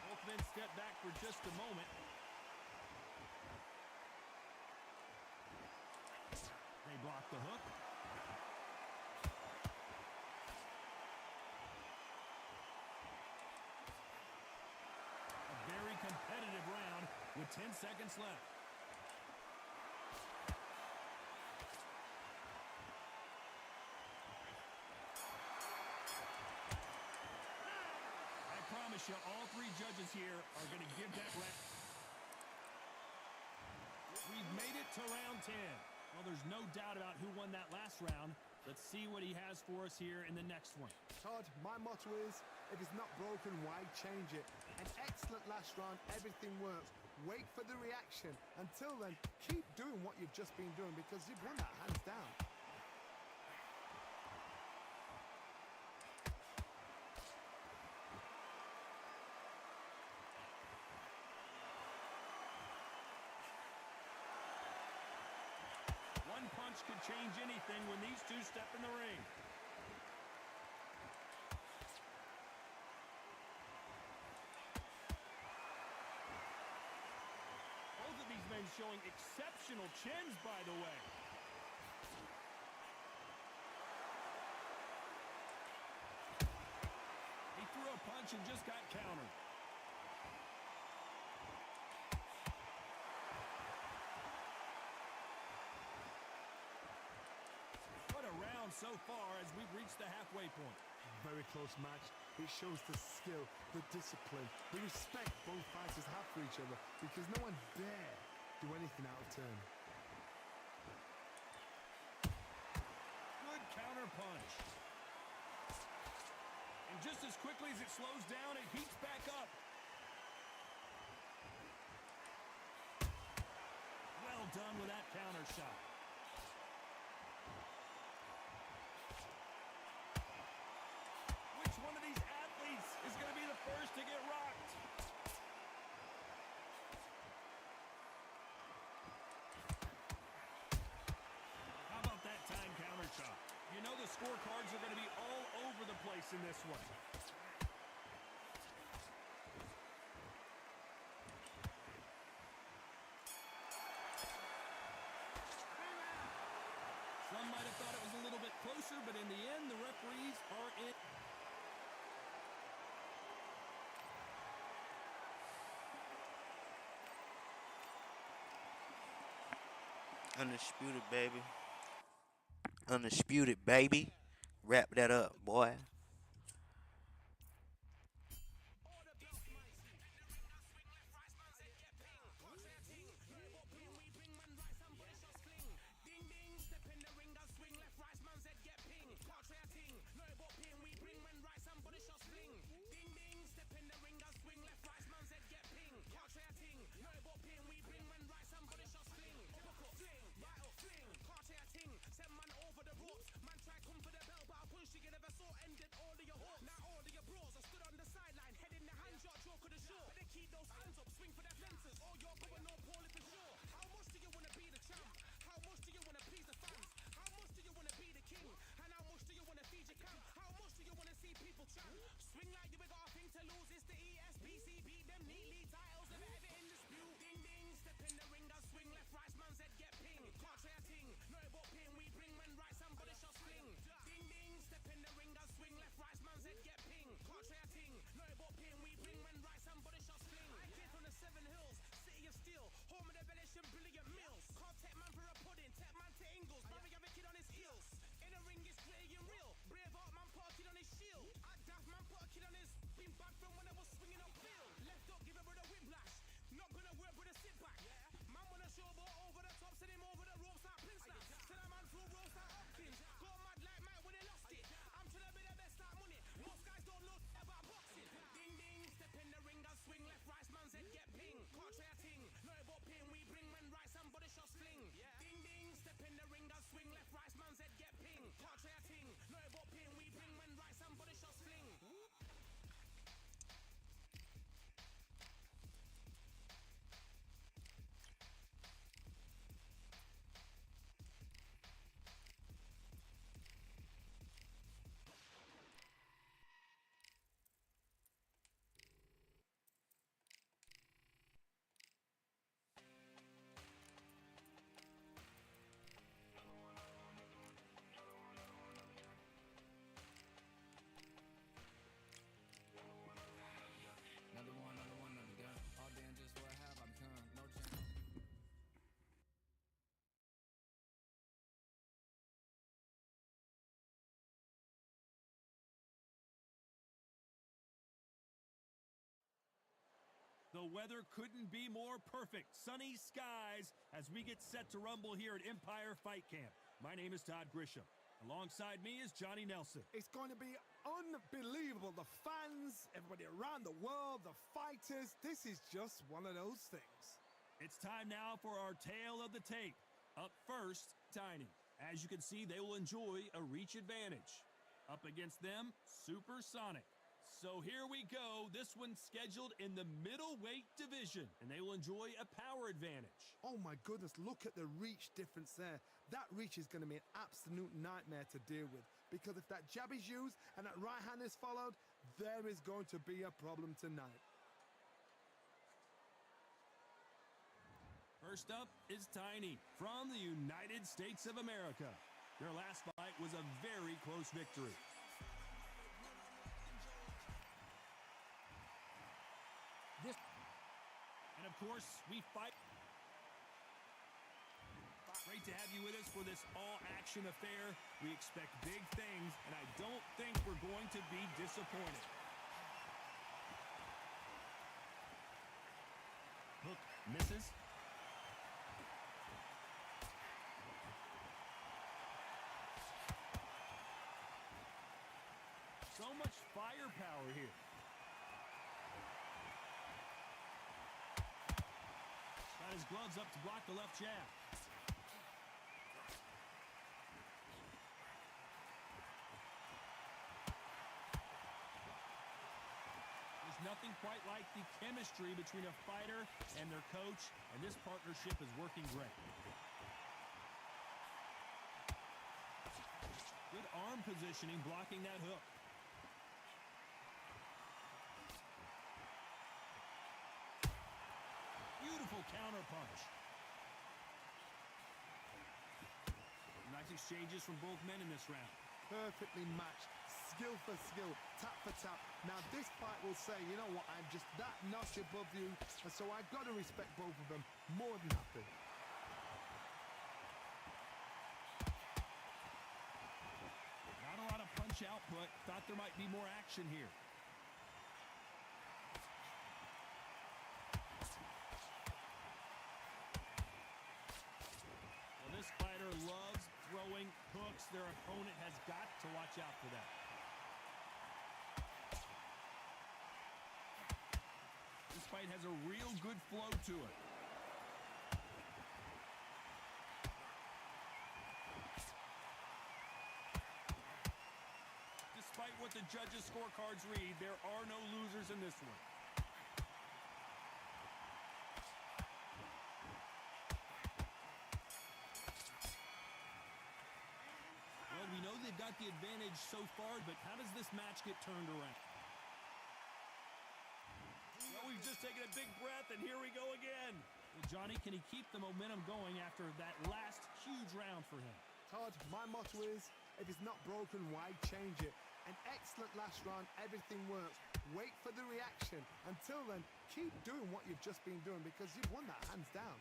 Both men step back for just a moment. They block the hook. A very competitive round with 10 seconds left. I promise you, all three judges here are going to give that round. We've made it to round 10. Well, there's no doubt about who won that last round. Let's see what he has for us here in the next one. Todd, my motto is, if it's not broken, why change it? An excellent last round, everything works. Wait for the reaction. Until then, keep doing what you've just been doing because you've won that hands down. One punch could change anything when these two step in the ring. Both of these men showing exceptional chins, by the way. He threw a punch and just got countered. So far as we've reached the halfway point. Very close match. It shows the skill, the discipline, the respect both fighters have for each other because no one dare do anything out of turn. Good counter punch. And just as quickly as it slows down, it heats back up. Well done with that counter shot. One of these athletes is going to be the first to get rocked. scorecards are going to be all over the place in this one. Some might have thought it was a little bit closer, but in the end, the referees are in. Undisputed, baby. Undisputed, baby. Wrap that up, boy. The weather couldn't be more perfect. Sunny skies as we get set to rumble here at Empire Fight Camp. My name is Todd Grisham. Alongside me is Johnny Nelson. It's going to be unbelievable. The fans, everybody around the world, the fighters. This is just one of those things. It's time now for our tale of the tape. Up first, Tiny. As you can see, they will enjoy a reach advantage. Up against them, Supersonic. So here we go. This one's scheduled in the middleweight division, and they will enjoy a power advantage. Oh my goodness, look at the reach difference there. That reach is going to be an absolute nightmare to deal with, because if that jab is used and that right hand is followed, there is going to be a problem tonight. First up is Tiny from the United States of America. Their last fight was a very close victory. And of course, we fight. Great to have you with us for this all-action affair. We expect big things, and I don't think we're going to be disappointed. Hook misses. So much firepower here. Got his gloves up to block the left jab. There's nothing quite like the chemistry between a fighter and their coach, and this partnership is working great. Good arm positioning, blocking that hook. Beautiful counter punch. Nice exchanges from both men in this round. Perfectly matched, skill for skill, tap for tap. Now this fight will say, you know what, I'm just that notch above you, and so I've got to respect both of them more than happy. Not a lot of punch output. Thought there might be more action here. Well, this fighter loves throwing hooks. Their opponent has got to watch out for that. This fight has a real good flow to it. Despite what the judges' scorecards read, there are no losers in this one. Well, we know they've got the advantage so far, but how does this match get turned around? Well, we've just taken a big breath, and here we go again. Well, Johnny, can he keep the momentum going after that last huge round for him? Todd, my motto is, if it's not broken, why change it? An excellent last round, everything works. Wait for the reaction. Until then, keep doing what you've just been doing because you've won that hands down.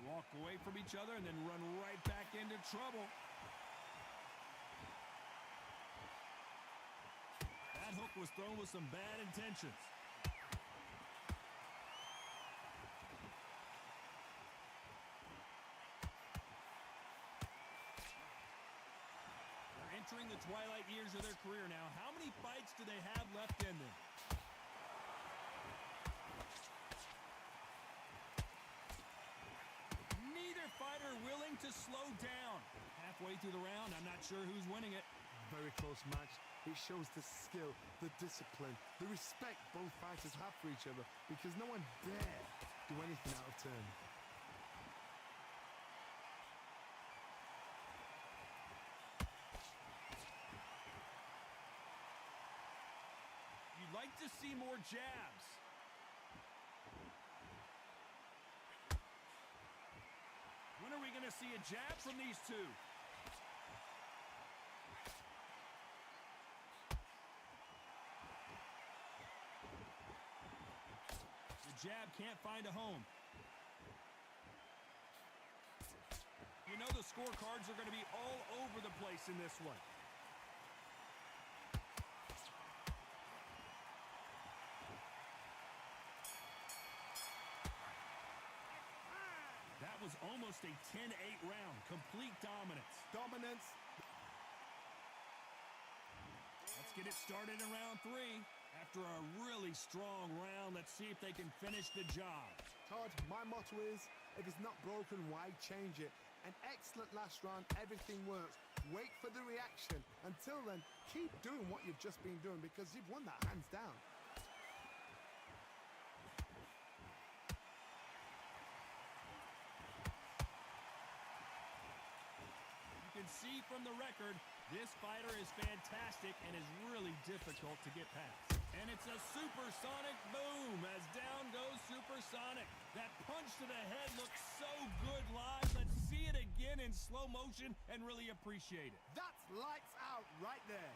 Walk away from each other and then run right back into trouble. That hook was thrown with some bad intentions. They're entering the twilight years of their career now. How many fights do they have left in them? Fighter willing to slow down. Halfway through the round, I'm not sure who's winning it. Very close match. It shows the skill, the discipline, the respect both fighters have for each other because no one dare do anything out of turn. You'd like to see more jabs. When are we going to see a jab from these two? The jab can't find a home. You know the scorecards are going to be all over the place in this one. That was almost a 10-8 round. Complete dominance. Dominance. Let's get it started in round 3. After a really strong round, let's see if they can finish the job. Todd, my motto is, if it's not broken, why change it? An excellent last round, everything works. Wait for the reaction. Until then, keep doing what you've just been doing because you've won that hands down. See from the record, this fighter is fantastic and is really difficult to get past. And it's a supersonic boom as down goes Supersonic. That punch to the head looks so good live. Let's see it again in slow motion and really appreciate it. That's lights out right there.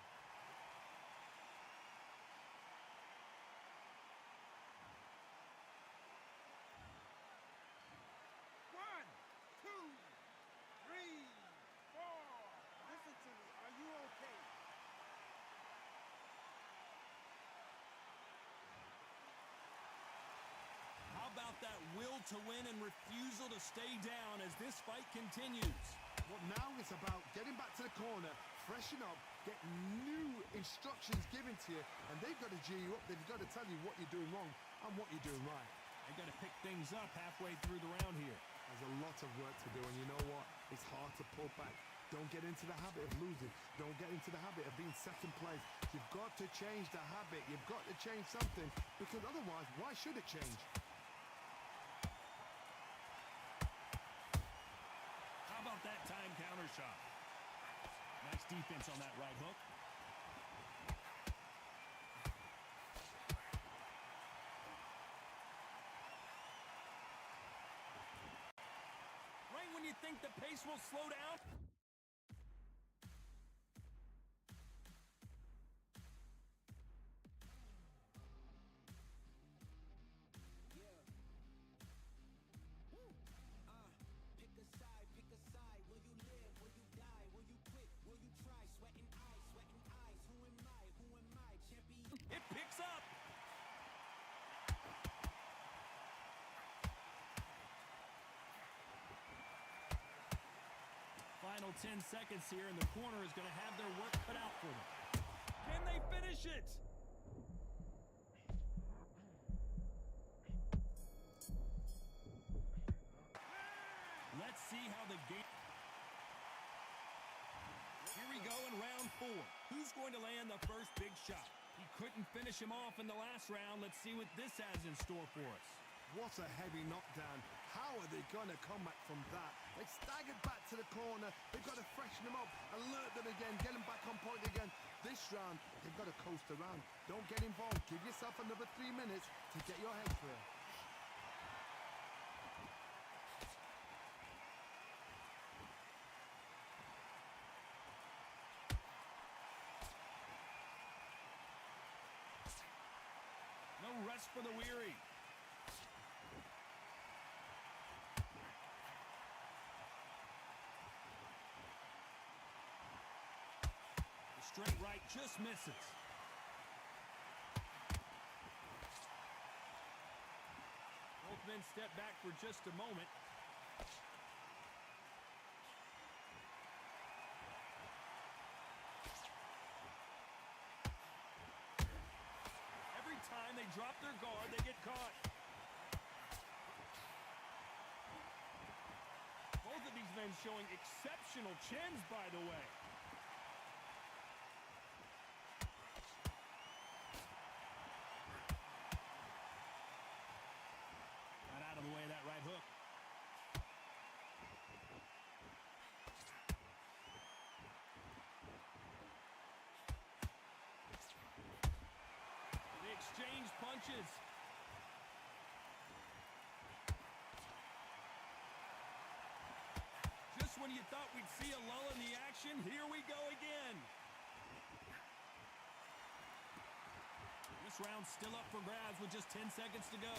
About that will to win and refusal to stay down as this fight continues. Well, now it's about getting back to the corner, freshen up, get new instructions given to you, and they've got to G you up. They've got to tell you what you're doing wrong and what you're doing right. They've got to pick things up halfway through the round here. There's a lot of work to do, and you know what? It's hard to pull back. Don't get into the habit of losing. Don't get into the habit of being second place. You've got to change the habit. You've got to change something, because otherwise, why should it change? How about that time counter shot? Nice defense on that right hook. Right when you think the pace will slow down. It picks up. Final 10 seconds here, and the corner is going to have their work cut out for them. Can they finish it? Let's see how the game... Here we go in round 4. Who's going to land the first big shot? He couldn't finish him off in the last round. Let's see what this has in store for us. What a heavy knockdown. How are they going to come back from that? They staggered back to the corner. They've got to freshen them up, alert them again, get them back on point again. This round, they've got to coast around. Don't get involved. Give yourself another 3 minutes to get your head clear. No rest for the weary. The straight right just misses. Both men step back for just a moment. They drop their guard, they get caught. Both of these men showing exceptional chins, by the way. Got out of the way of that right hook. Exchange punches. Just when you thought we'd see a lull in the action, here we go again. This round's still up for grabs with just 10 seconds to go.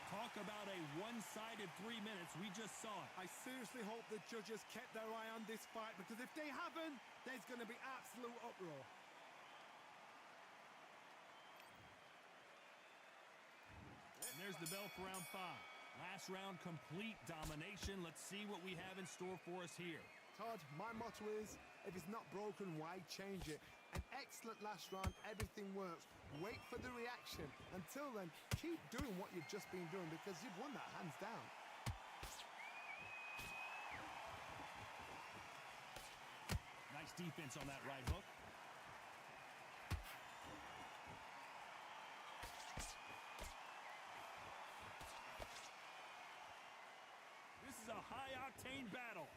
Talk about a one-sided 3 minutes. We just saw it. I seriously hope the judges kept their eye on this fight, because if they haven't, there's going to be absolute uproar. And there's the bell for round 5. Last round, complete domination. Let's see what we have in store for us here. Todd, my motto is, if it's not broken, why change it? An excellent last round, everything works. Wait for the reaction. Until then, keep doing what you've just been doing, because you've won that hands down. Nice defense on that right hook. This is a high-octane battle.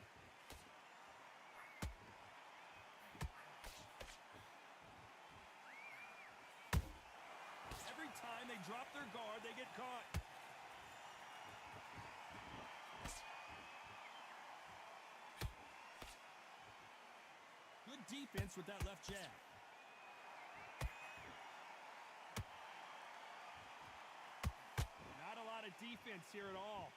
Every time they drop their guard, they get caught. Good defense with that left jab. Not a lot of defense here at all.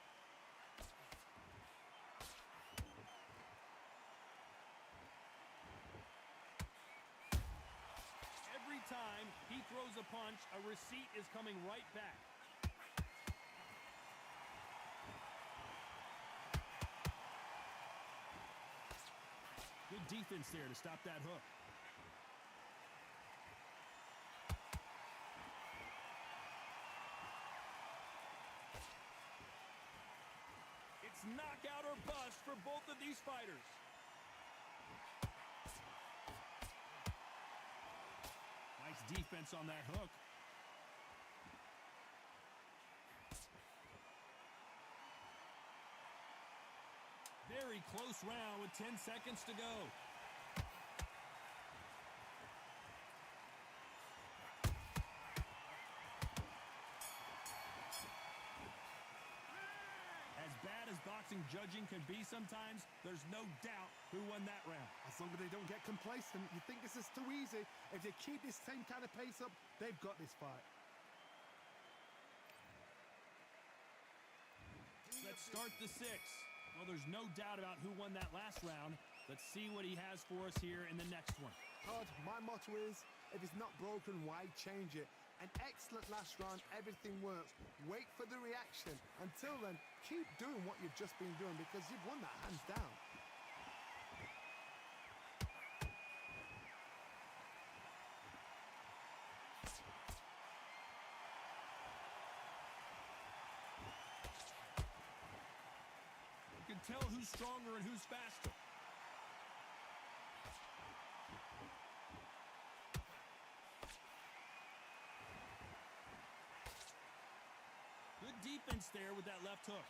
Every time he throws a punch, a receipt is coming right back. Good defense there to stop that hook. knockout or bust for both of these fighters. Nice defense on that hook. Very close round with 10 seconds to go. As bad as boxing judging can be sometimes, there's no doubt who won that round. As long as they don't get complacent, you think this is too easy. If they keep this same kind of pace up, they've got this fight. Let's start the 6. Well, there's no doubt about who won that last round. Let's see what he has for us here in the next one. Todd, my motto is, if it's not broken, why change it? An excellent last round, everything works. Wait for the reaction. Until then, keep doing what you've just been doing because you've won that hands down. You can tell who's stronger and who's faster. Good defense there with that left hook.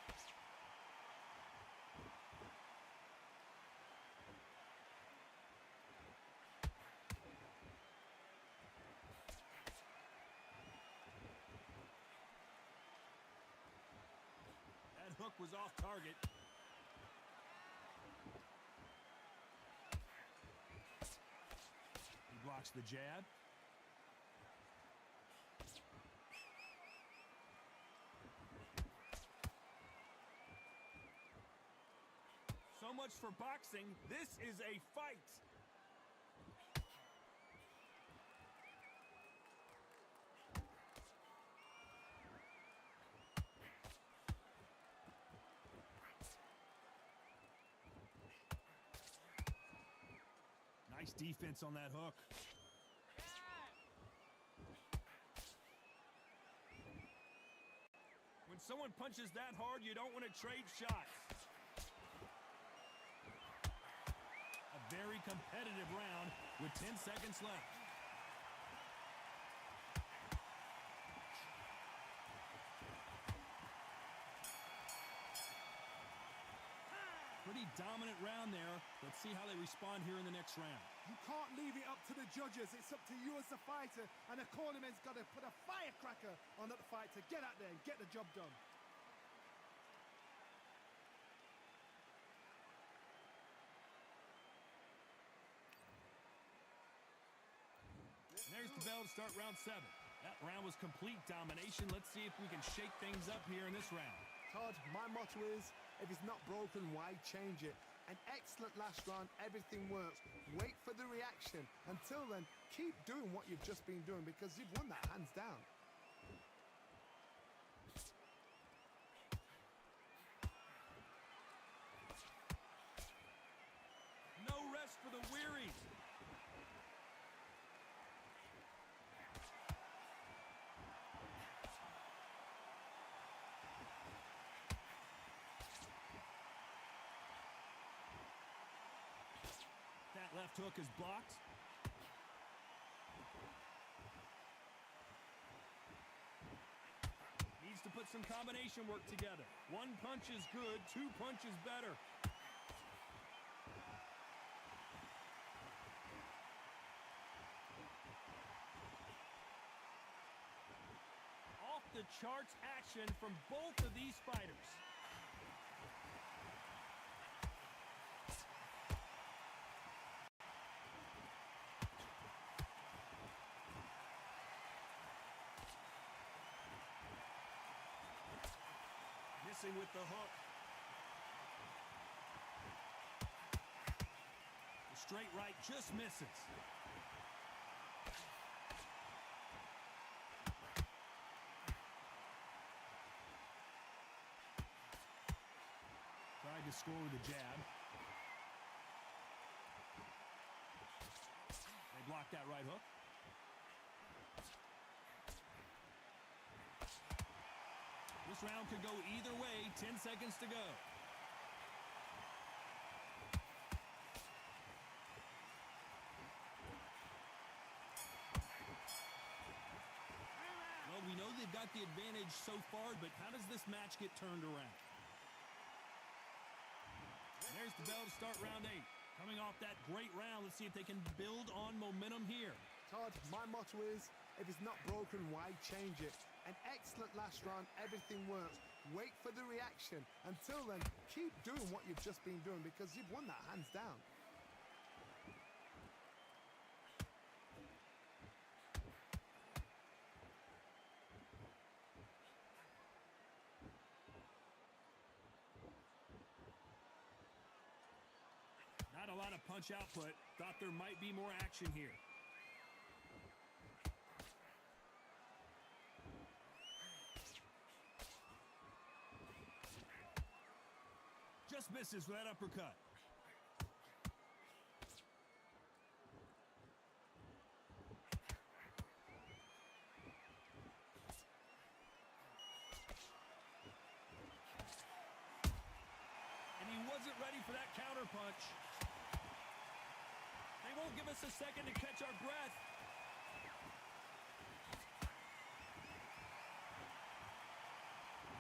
That hook was off target. He blocks the jab. So much for boxing. This is a fight. Nice defense on that hook. When someone punches that hard, you don't want to trade shots. A very competitive round with 10 seconds left. Pretty dominant round there. Let's see how they respond here in the next round. You can't leave it up to the judges. It's up to you as the fighter. And the cornerman's got to put a firecracker on that fight to get out there and get the job done. There's the bell to start round 7. That round was complete domination. Let's see if we can shake things up here in this round. Todd, my motto is, if it's not broken, why change it? An excellent last round, everything works. Wait for the reaction. Until then, keep doing what you've just been doing because you've won that hands down. No rest for the weary. That left hook is blocked. Needs to put some combination work together. One punch is good, 2 punches better. Off the charts action from both of these fighters. Missing with the hook. The straight right just misses. Tried to score with a jab. They blocked that right hook. This round could go either way. 10 seconds to go. they've got the advantage so far, but how does this match get turned around? And there's the bell to start round 8. Coming off that great round, let's see if they can build on momentum here. Todd, my motto is, if it's not broken, why change it? An excellent last round, everything works. Wait for the reaction. Until then, keep doing what you've just been doing because you've won that hands down. Not a lot of punch output. Thought there might be more action here. Just misses with that uppercut. And he wasn't ready for that counter punch. They won't give us a second to catch our breath.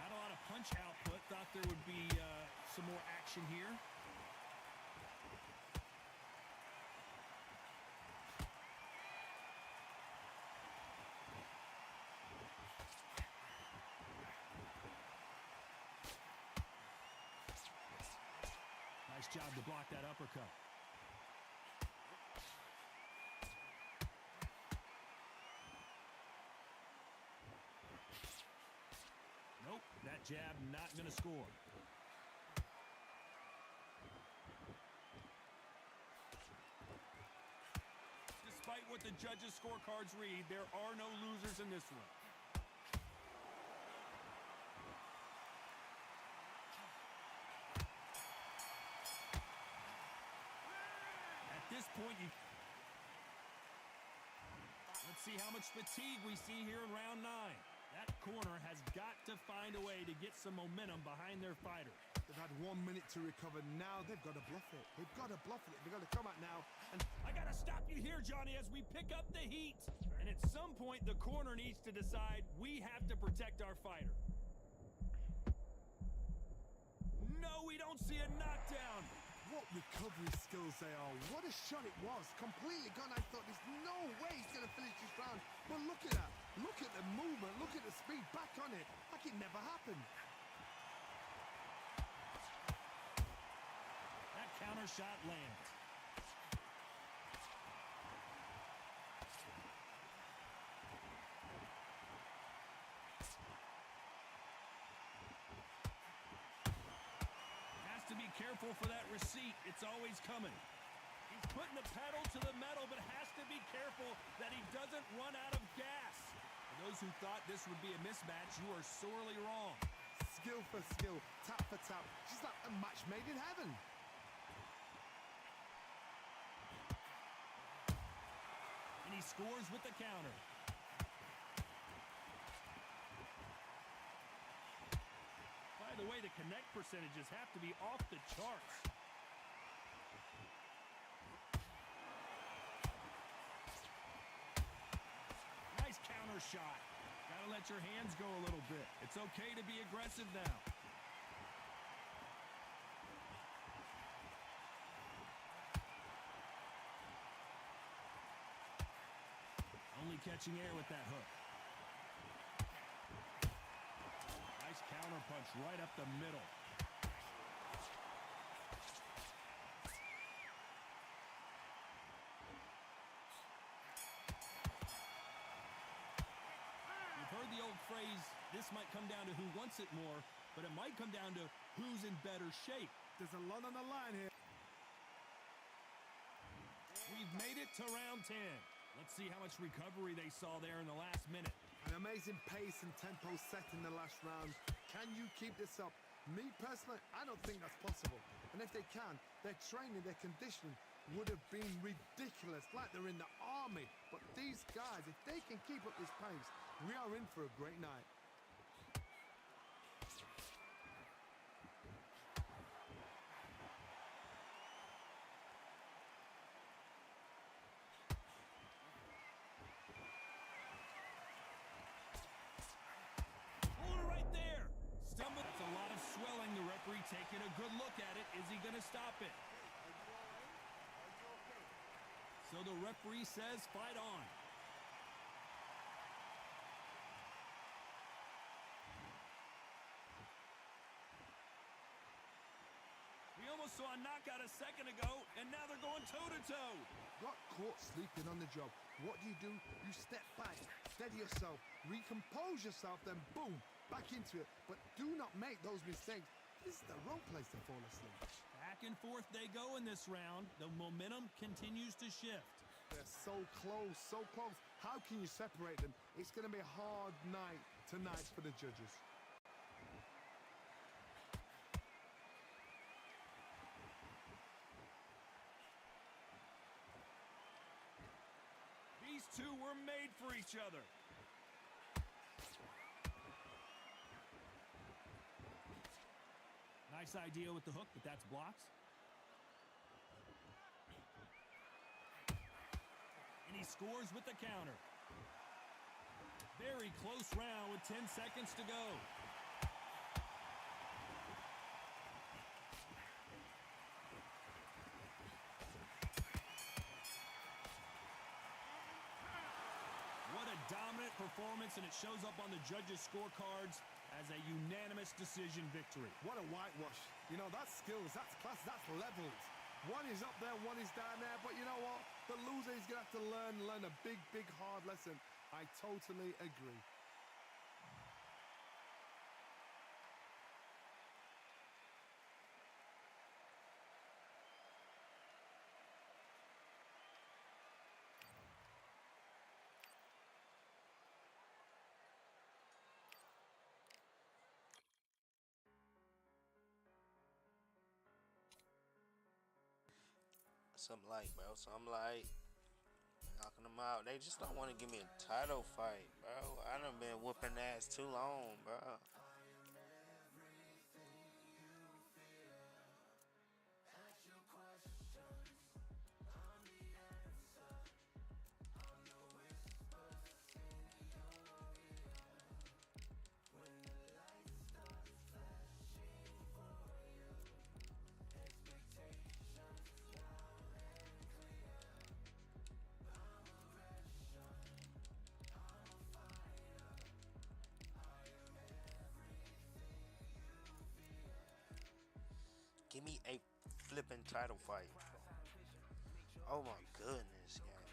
Not a lot of punch output. Thought there would be some more action here. Nice job to block that uppercut. Nope, that jab not going to score. Despite what the judges' scorecards read, there are no losers in this one. At this point, let's see how much fatigue we see here in round 9. That corner has got to find a way to get some momentum behind their fighter. They've had 1 minute to recover. Now they've got to bluff it. They've got to bluff it. They've got to come out now. And I got to stop you here, Johnny, as we pick up the heat. And at some point, the corner needs to decide we have to protect our fighter. No, we don't see a knockdown. what recovery skills they are. What a shot it was. Completely gone. I thought there's no way he's going to finish this round. But look at that. Look at the movement. Look at the speed. Back on it. Like it never happened. That counter shot lands. Has to be careful for that receipt. It's always coming. He's putting the pedal to the metal, but has to be careful that he doesn't run out of gas. For those who thought this would be a mismatch, you are sorely wrong. Skill for skill. Tap for tap. Just like a match made in heaven. And he scores with the counter. By the way, the connect percentages have to be off the charts. Nice counter shot. Gotta let your hands go a little bit. It's okay to be aggressive now. Only catching air with that hook. Nice counter punch right up the middle. You've heard the old phrase, this might come down to who wants it more, but it might come down to who's in better shape. There's a lot on the line here. We've made it to round 10. Let's see how much recovery they saw there in the last minute. An amazing pace and tempo set in the last round. Can you keep this up? Me personally, I don't think that's possible. And if they can, their training, their conditioning would have been ridiculous, like they're in the army. But these guys, if they can keep up this pace, we are in for a great night. taking a good look at it. Is he going to stop it? So the referee says fight on. We almost saw a knockout a second ago, and now they're going toe-to-toe. Got caught sleeping on the job. What do? You step back, steady yourself, recompose yourself, then boom, back into it. But do not make those mistakes. This is the wrong place to fall asleep. Back and forth they go in this round. The momentum continues to shift. They're so close, so close. How can you separate them? It's going to be a hard night tonight for the judges. These two were made for each other. Nice idea with the hook, but that's blocked. And he scores with the counter. Very close round with 10 seconds to go. What a dominant performance, and it shows up on the judges' scorecards as a unanimous decision victory. What a whitewash. You know, that's skills, that's class, that's levels. One is up there, one is down there, but you know what? The loser is going to have to learn a big, big, hard lesson. I totally agree. Something like, bro. Something like knocking them out. They just don't want to give me a title fight, bro. I done been whooping ass too long, bro. Give me a flipping title fight. Oh my goodness, gang.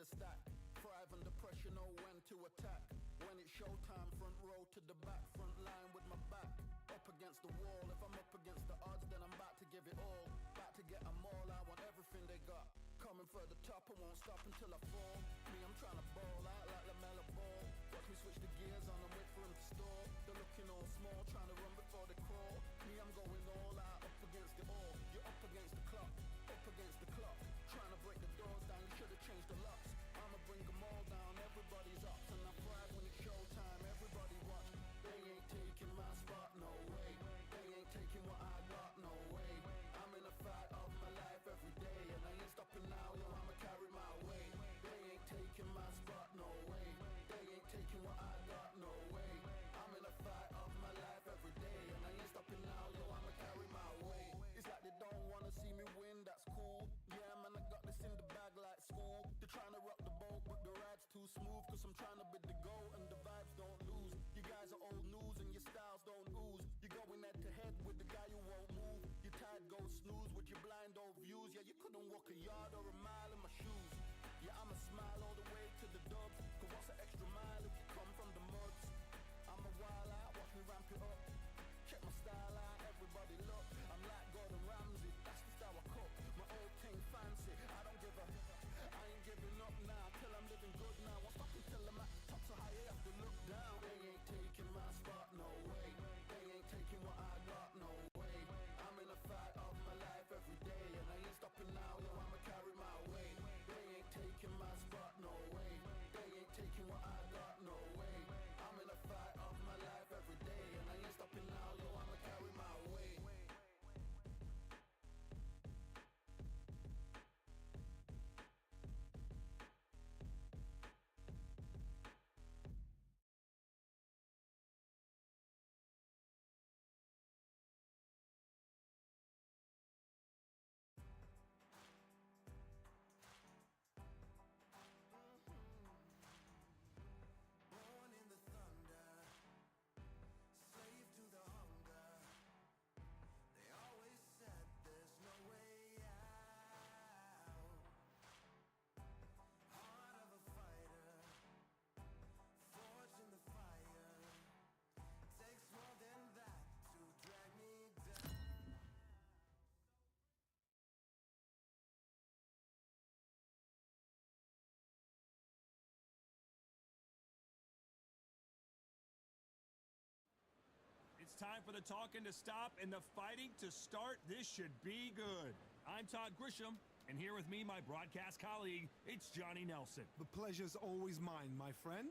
the stack. Thrive under pressure, know when to attack. When it's showtime, front row to the back, front line with my back up against the wall. If I'm up against the odds, then I'm about to give it all. About to get them all, I want everything they got. Coming for the top, I won't stop until I fall. Me, I'm trying to ball out like LaMelo Ball. Watch me switch the gears on and wait for him to stall. They're looking all small, trying to run before they crawl. Me, I'm going all out, up against the all. You're up against the clock, up against the clock. Trying to break the doors down, you should have changed the locks. I'ma bring them all down, everybody's up. And I thrive when it's showtime, everybody watch. They ain't taking my spot, no way. They ain't taking what I got, no way. I'm in a fight of my life every day, and I ain't stopping now, yo, I'ma carry my weight. They ain't taking my spot, no way. They ain't taking what I got, no way. I'm in a fight of my life every day, and I ain't stopping now, yo, I'ma carry my weight. It's like they don't wanna see me win, that's cool. Yeah, man, I got this in the bag like school. They're trying to rock the boat, but the ride's too smooth. Cause I'm trying to bid the goal, and the vibes don't lose. You guys are old news, and your styles don't ooze. You're going head to head with the guy who won't move. Your tide goes snooze with your blind old views. Yeah, you couldn't walk a yard or a mile in my shoes. Yeah, I'ma smile all the way to the dubs. Cause what's an extra mile if you come from the muds? I'm a wild out, watch me ramp it up. Check my style out, everybody look. I'm like Gordon Ramsay, that's the style I cook. My old thing fancy, I don't give a. I ain't giving up now, till I'm living good now. Won't stop until I'm at the top, so high I have to look down. They ain't taking my spot, no way. They ain't taking what I got, no way. I'm in a fight of my life every day, and I ain't stopping now, yo, I'ma carry my weight. They ain't taking my spot, no way. They ain't taking what I got, no way. I'm in a fight of my life every day, and I ain't stopping now, yo, I'ma carry my weight. Born in the thunder, slave to the hunger. They always said there's no way out. Heart of a fighter, forged in the fire. Takes more than that to drag me down. It's time for the talking to stop and the fighting to start. This should be good. I'm Todd Grisham, and here with me, my broadcast colleague, it's Johnny Nelson. The pleasure's always mine, my friend.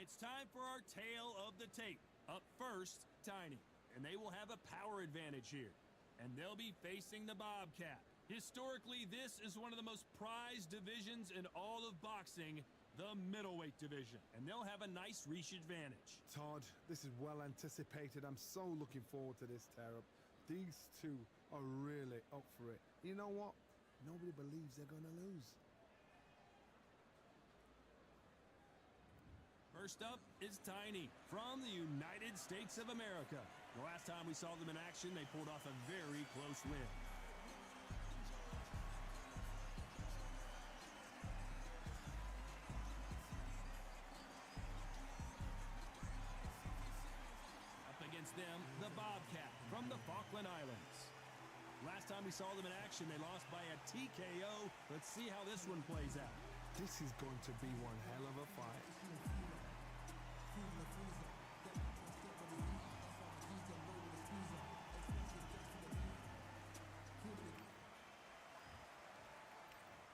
It's time for our tale of the tape. Up first, Tiny, and they will have a power advantage here, and they'll be facing the Bobcat. Historically, this is one of the most prized divisions in all of boxing, the middleweight division, and they'll have a nice reach advantage. Todd, this is well anticipated. I'm so looking forward to this tear-up. These two are really up for it. You know what? Nobody believes they're going to lose. First up is Tiny from the United States of America. The last time we saw them in action, they pulled off a very close win. Up against them, the Bobcat from the Falkland Islands. Last time we saw them in action, they lost by a TKO. Let's see how this one plays out. This is going to be one hell of a fight.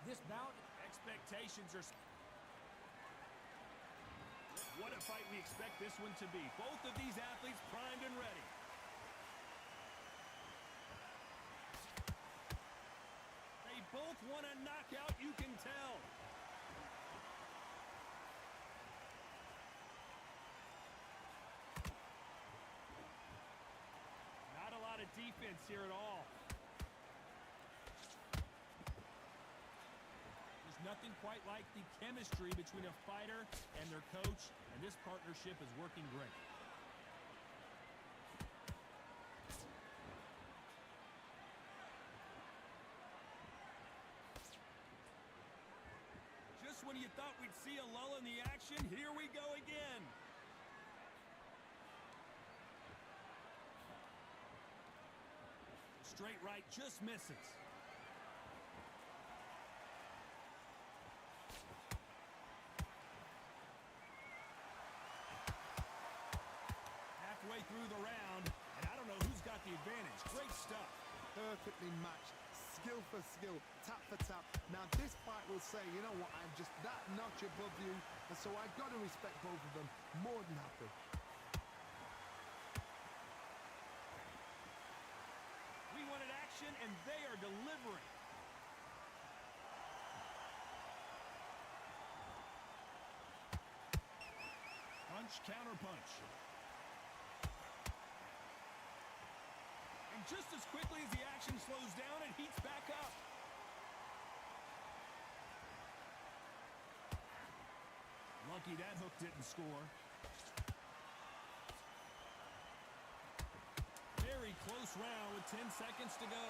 This bout, Expectations are... What a fight we expect this one to be. Both of these athletes primed and ready. They both want a knockout, you can tell. Not a lot of defense here at all. Nothing quite like the chemistry between a fighter and their coach, and this partnership is working great. Just when you thought we'd see a lull in the action. Here we go again. Straight right just misses. Halfway through the round, and I don't know who's got the advantage. Great stuff. Perfectly matched. Skill for skill, tap for tap. Now this fight will say, you know what, I'm just that notch above you, and so I've got to respect both of them. More than happy. We wanted action, and they are delivering. Punch, counter punch. And just as quickly as the action slows down, it heats back up. Lucky that hook didn't score. Very close round with 10 seconds to go.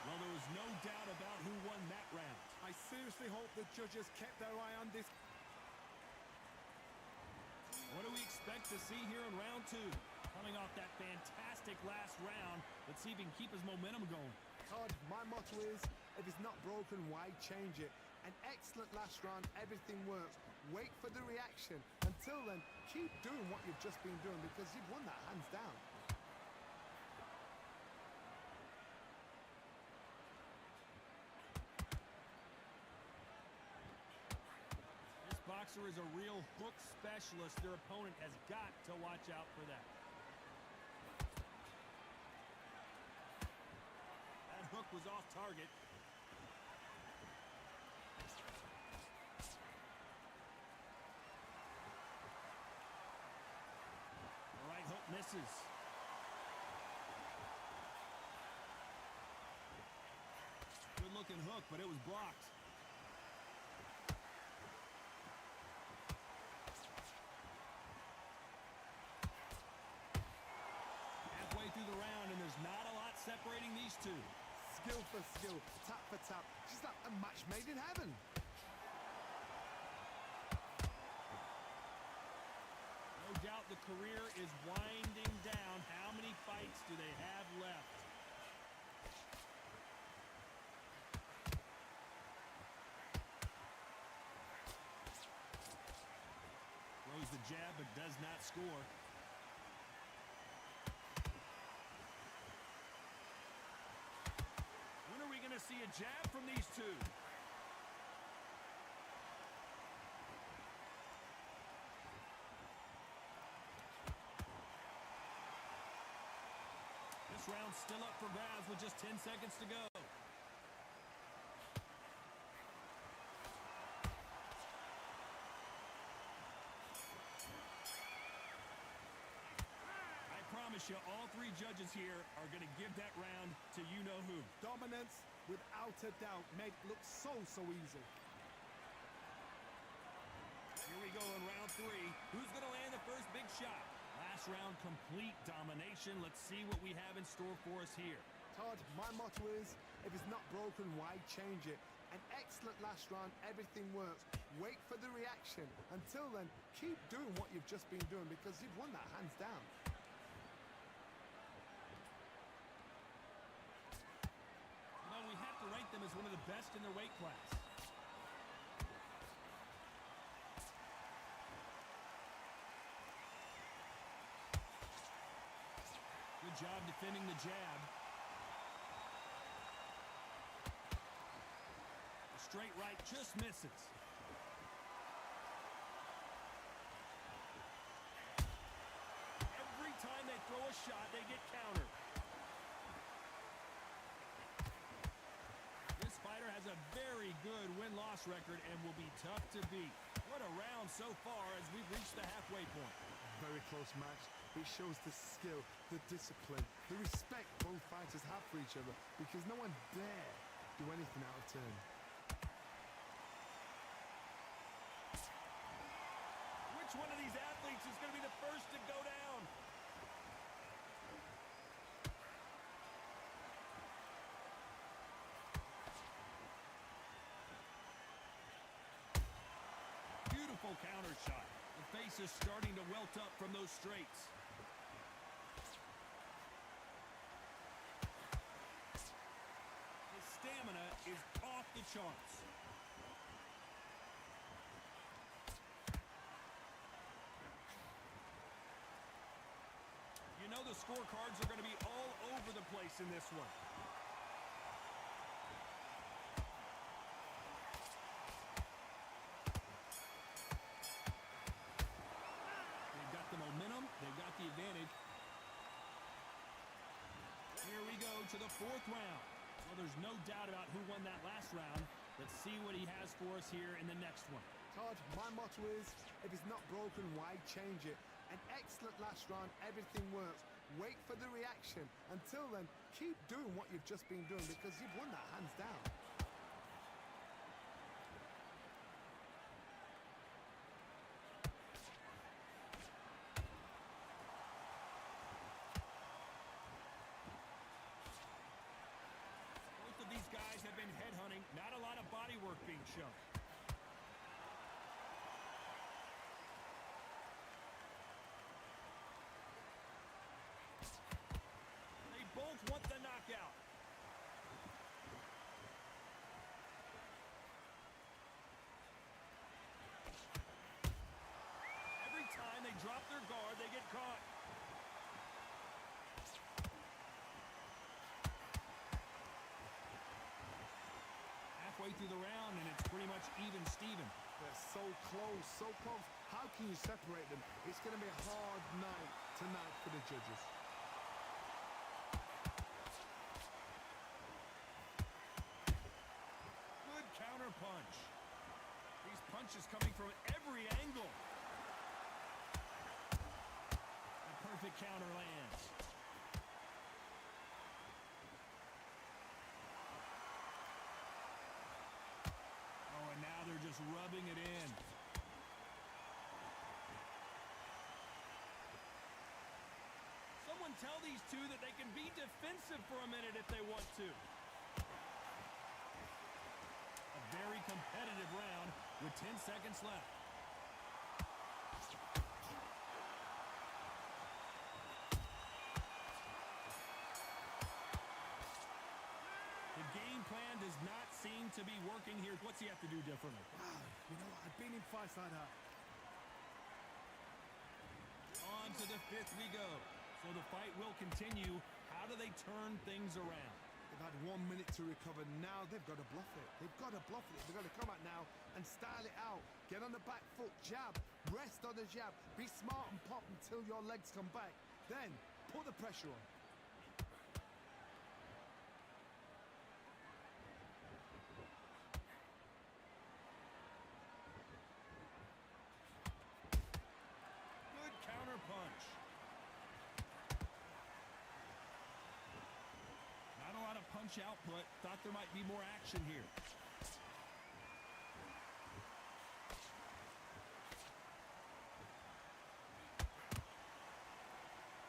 Well, there was no doubt about who won that round. I seriously hope the judges kept their eye on this. What do we expect to see here in round two? Coming off that fantastic last round, let's see if he can keep his momentum going. Todd, my motto is, if it's not broken, why change it? An excellent last round, everything works. Wait for the reaction. Until then, keep doing what you've just been doing because you've won that hands down. This boxer is a real hook specialist. Their opponent has got to watch out for that. That hook was off target. The right hook misses. Good looking hook, but it was blocked. Halfway through the round, and there's not a lot separating these two. Skill for skill, tap for tap. Just like a match made in heaven. No doubt the career is winding down. How many fights do they have left? Throws the jab but does not score. When are we going to see a jab from these two? This round's still up for grabs with just 10 seconds to go. I promise you, all three judges here are going to give that round to you-know-who. Dominance, without a doubt, made it look so easy. Here we go in round three. Who's going to land the first big shot? Last round, complete domination. Let's see what we have in store for us here. Todd, my motto is, if it's not broken, why change it? An excellent last round, everything works. Wait for the reaction. Until then, keep doing what you've just been doing because you've won that hands down. You know, we have to rank them as one of the best in their weight class. Good job defending the jab. The straight right just misses. Every time they throw a shot, they get countered. This fighter has a very good win-loss record and will be tough to beat. What a round so far as we've reached the halfway point. Very close match. It shows the skill, the discipline, the respect both fighters have for each other because no one dare do anything out of turn. Which one of these athletes is going to be the first to go down? powerful counter shot. The face is starting to welt up from those straights. His stamina is off the charts. You know the scorecards are going to be all over the place in this one. They've got the momentum. They've got the advantage. Here we go to the fourth round. Well, there's no doubt about who won that last round. Let's see what he has for us here in the next one. Todd, my motto is, if it's not broken, why change it? An excellent last round, everything works. Wait for the reaction. Until then, keep doing what you've just been doing because you've won that hands down. Both of these guys have been headhunting. Not a lot of body work being shown. Both want the knockout. Every time they drop their guard, they get caught. Halfway through the round, and it's pretty much even Steven. They're so close, so close. How can you separate them? It's going to be a hard night tonight for the judges. Counter punch. These punches coming from every angle. A perfect counter lands. Oh, and now they're just rubbing it in. Someone tell these two that they can be defensive for a minute if they want to. Very competitive round with 10 seconds left. The game plan does not seem to be working here. What's he have to do differently? Wow, you know, I've been in fights like that. On to the fifth we go. So the fight will continue. How do they turn things around? They've had 1 minute to recover. Now they've got to bluff it. They've got to bluff it. They've got to come out now and style it out. Get on the back foot, jab, rest on the jab. Be smart and pop until your legs come back. Then put the pressure on. Good counter punch. Not a lot of punch output. Thought there might be more action here.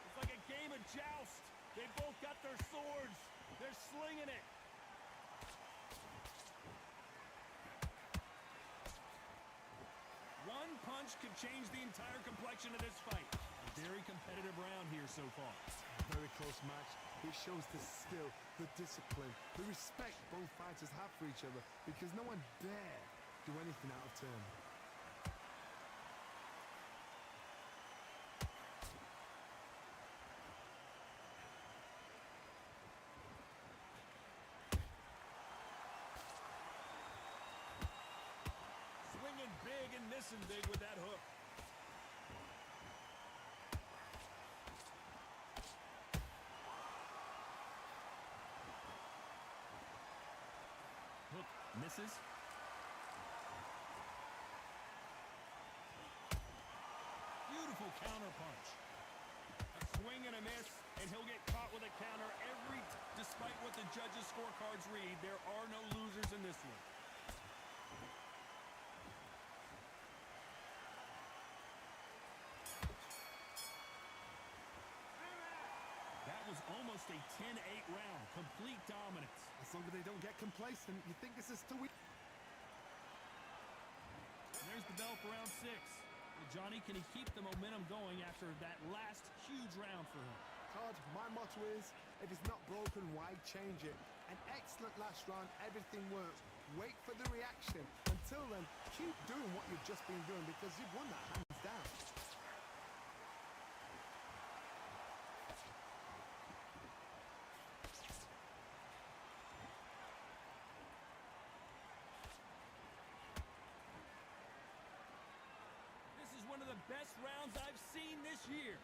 It's like a game of joust. They both got their swords. They're slinging it. One punch could change the entire complexion of this fight. A very competitive round here so far. Very close match. It shows the skill, the discipline, the respect both fighters have for each other because no one dare do anything out of turn. Swinging big and missing big with that hook. Hook misses. Beautiful counter punch. A swing and a miss, and he'll get caught with a counter despite what the judges' scorecards read. There are no losers in this one. That was almost a 10-8 round. Complete dominance. As long as they don't get complacent, you think this is too weak. There's the bell for round 6. Well, Johnny, can he keep the momentum going after that last huge round for him? Todd, my motto is, if it's not broken, why change it? An excellent last round, everything works. Wait for the reaction. Until then, keep doing what you've just been doing because you've won that hands down. This is one of the best rounds I've seen this year.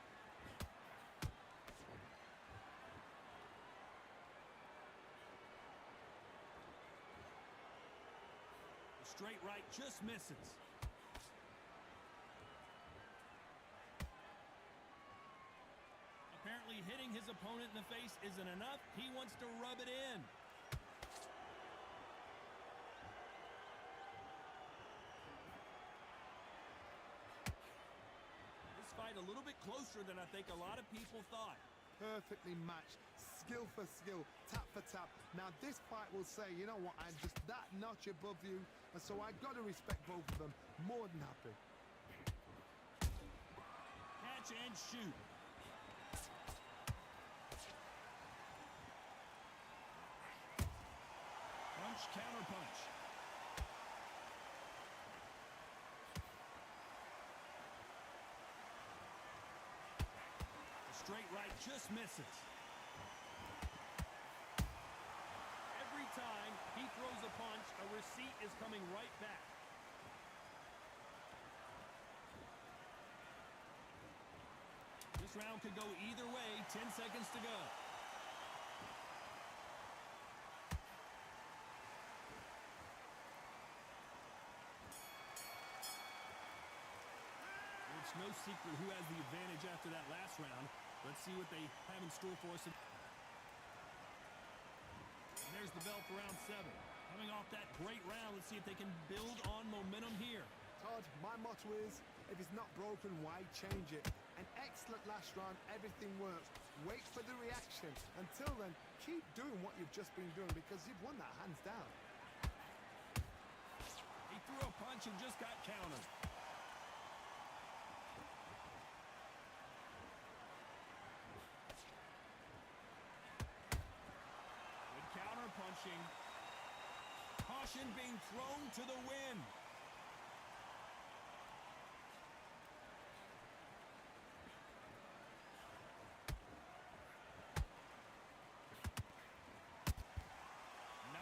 Straight right just misses. Apparently hitting his opponent in the face isn't enough. He wants to rub it in. This fight a little bit closer than I think a lot of people thought. Perfectly matched, skill for skill, tap for tap. Now this fight will say, you know what, I'm just that notch above you, and so I got to respect both of them. More than happy. Catch and shoot. Punch, counter punch. Straight right just misses. Every time he throws a punch, a receipt is coming right back. This round could go either way. 10 seconds to go. It's no secret who has the advantage after that last round. Let's see what they have in store for us. And there's the bell for round 7. Coming off that great round, let's see if they can build on momentum here. Todd, my motto is, if it's not broken, why change it? An excellent last round, everything works. Wait for the reaction. Until then, keep doing what you've just been doing because you've won that hands down. He threw a punch and just got countered. Punching. Caution being thrown to the wind.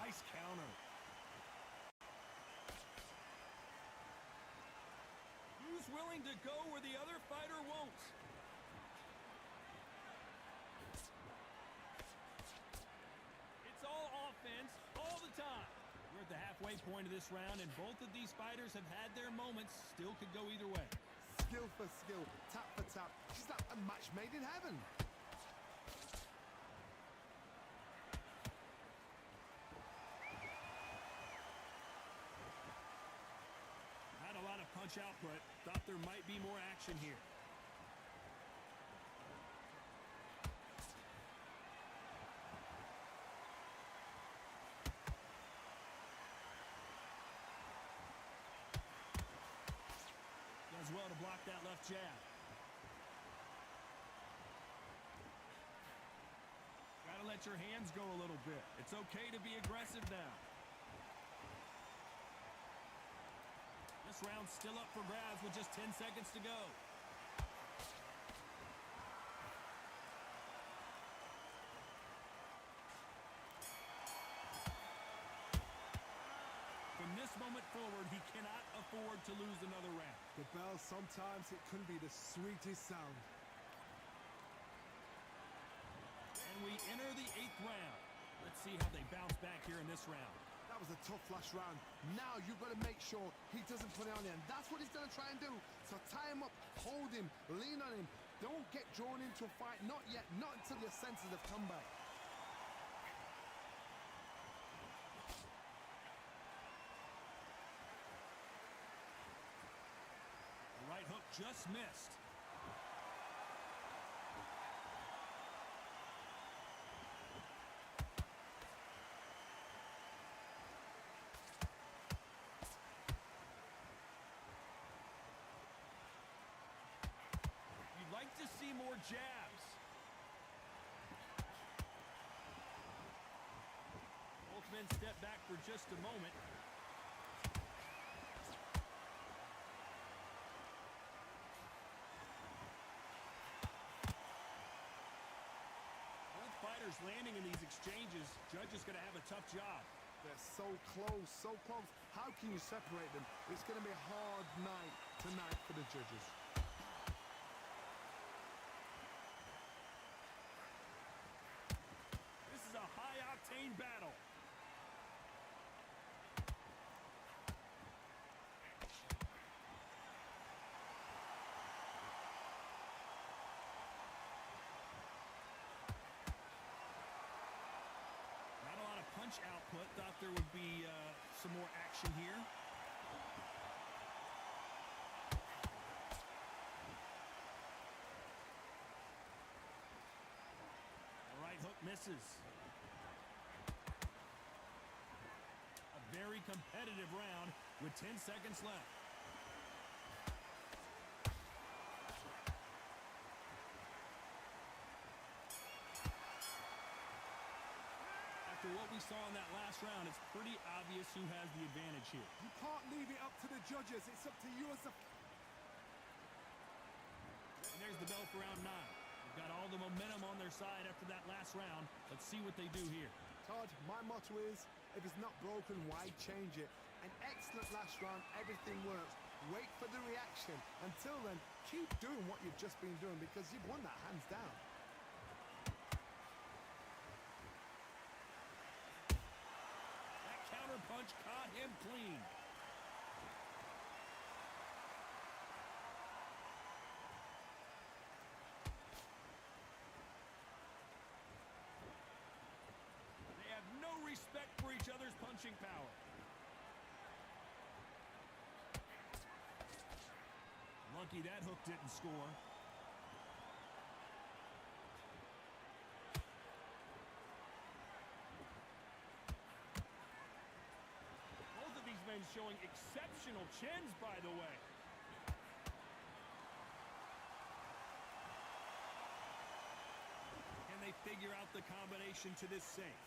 Nice counter. Who's willing to go where the other fighter won't? All the time. We're at the halfway point of this round, and both of these fighters have had their moments. Still could go either way. Skill for skill, tap for tap. She's like a match made in heaven. Not a lot of punch output. Thought there might be more action here. Does well to block that left jab. Gotta let your hands go a little bit. It's okay to be aggressive now. This round's still up for grabs with just 10 seconds to go. From this moment forward, he cannot afford to lose another round. The bell, sometimes it can be the sweetest sound. And we enter the 8th round. Let's see how they bounce back here in this round. That was a tough last round. Now you've got to make sure he doesn't put it on you, and that's what he's going to try and do. So tie him up, hold him, lean on him. Don't get drawn into a fight. Not yet. Not until your senses have come back. The right hook just missed. jabs. Both men step back for just a moment. Both fighters landing in these exchanges. Judge is going to have a tough job. They're so close, so close. How can you separate them? It's going to be a hard night tonight for the judges. This is a high-octane battle. Not a lot of punch output. Thought there would be some more action here. The right hook misses. A very competitive round with 10 seconds left. After what we saw in that last round, it's pretty obvious who has the advantage here. You can't leave it up to the judges. It's up to you as a... And there's the bell for round 9. They've got all the momentum on their side after that last round. Let's see what they do here. Todd, my motto is, if it's not broken, why change it? An excellent last round, everything works. Wait for the reaction. Until then, keep doing what you've just been doing because you've won that hands down. That counter punch caught him clean. They have no respect for each other's punching power. Lucky that hook didn't score. Both of these men showing exceptional chins, by the way. Can they figure out the combination to this safe?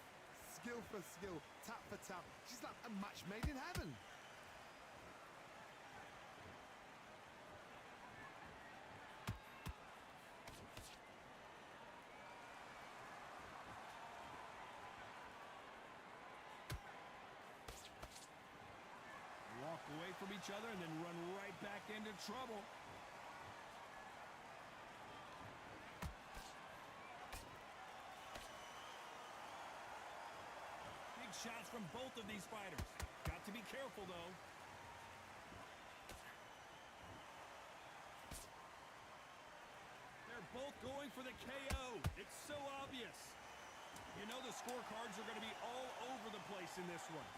Skill for skill, tap for tap. She's like a match made in heaven. Walk away from each other and then run right back into trouble. Big shots from both of these fighters. Got to be careful, though. They're both going for the KO. It's so obvious. You know the scorecards are going to be all over the place in this one.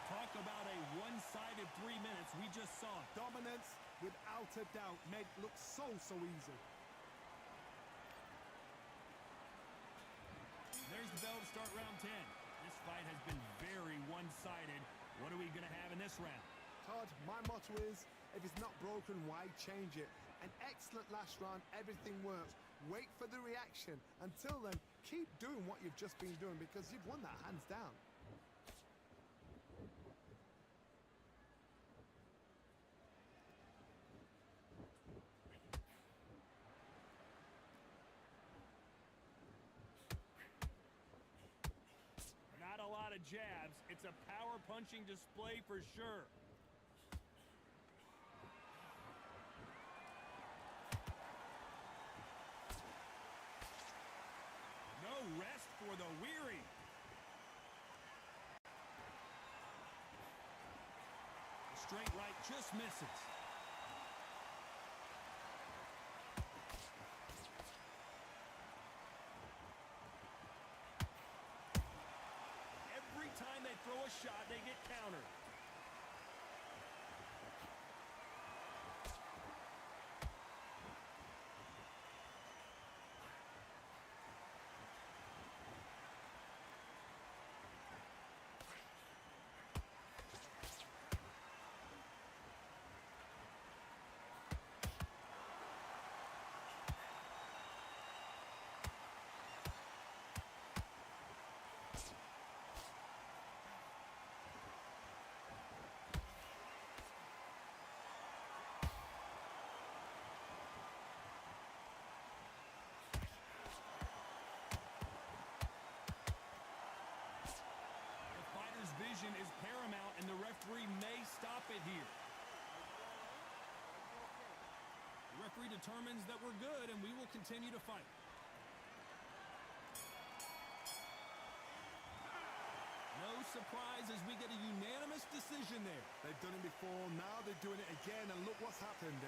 Talk about a one-sided 3 minutes. We just saw it. Dominance, without a doubt, made look so easy. There's the bell to start round 10. This fight has been very one-sided. What are we going to have in this round? Todd, my motto is, if it's not broken, why change it? An excellent last round, everything works. Wait for the reaction. Until then, keep doing what you've just been doing because you've won that hands down. Not a lot of jabs. It's a power punching display for sure. No rest for the weary. The straight right just misses. Every time they throw a shot, they get countered. referee may stop it here. The referee determines that we're good, and we will continue to fight. No surprise as we get a unanimous decision there. They've done it before, now they're doing it again, and look what's happened.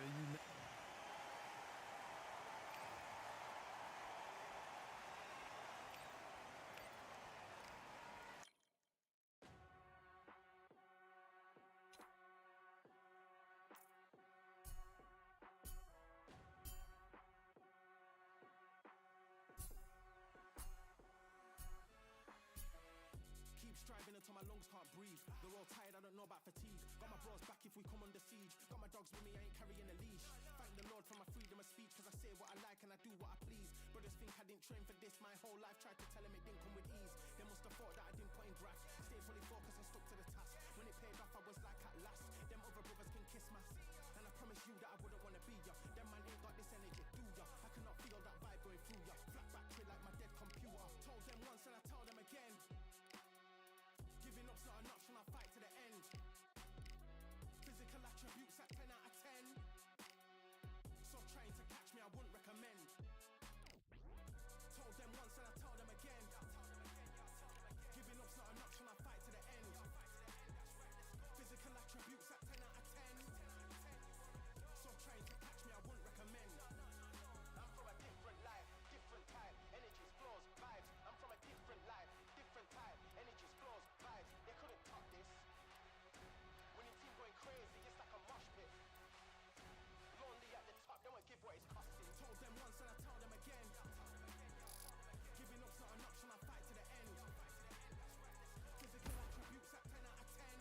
Keep striving until my lungs can't breathe. They're all tired, I don't know about fatigue. Got my bros back if we come under siege. Got my dogs with me, I ain't carrying a leash. Thank the Lord for my freedom of speech, cause I say what I like and I do what I please. Brothers think I didn't train for this my whole life. Tried to tell them it didn't come with ease. They must have thought that I didn't put in graft. Stay fully focused and stuck to the task. When it paid off, I was like at last. Them other brothers can kiss my and I promise you that I wouldn't wanna be ya. Them man ain't got this energy, do ya? I cannot feel that vibe going through ya. Flat back here like my dead computer. Told them once and I tell them again. Giving up's not an option, I'll fight to the end. Physical attributes at 10 out of 10. So trying to catch me, I wouldn't recommend. Told them once and I tell them again. Giving up's not an option, I'll fight to the end. Physical attributes at 10 out of 10. So trying to catch me, I wouldn't recommend. I'm from a different life, different type. Energies, flows, vibes. I'm from a different life, different type. Energies, flows, vibes. They couldn't top this. Winning team going crazy, it's like a mosh pit. Lonely at the top, they won't give what it's costing. Told them once and I tell them again. Giving up's not an option, I'll fight to the end. Physical attributes at 10 out of 10.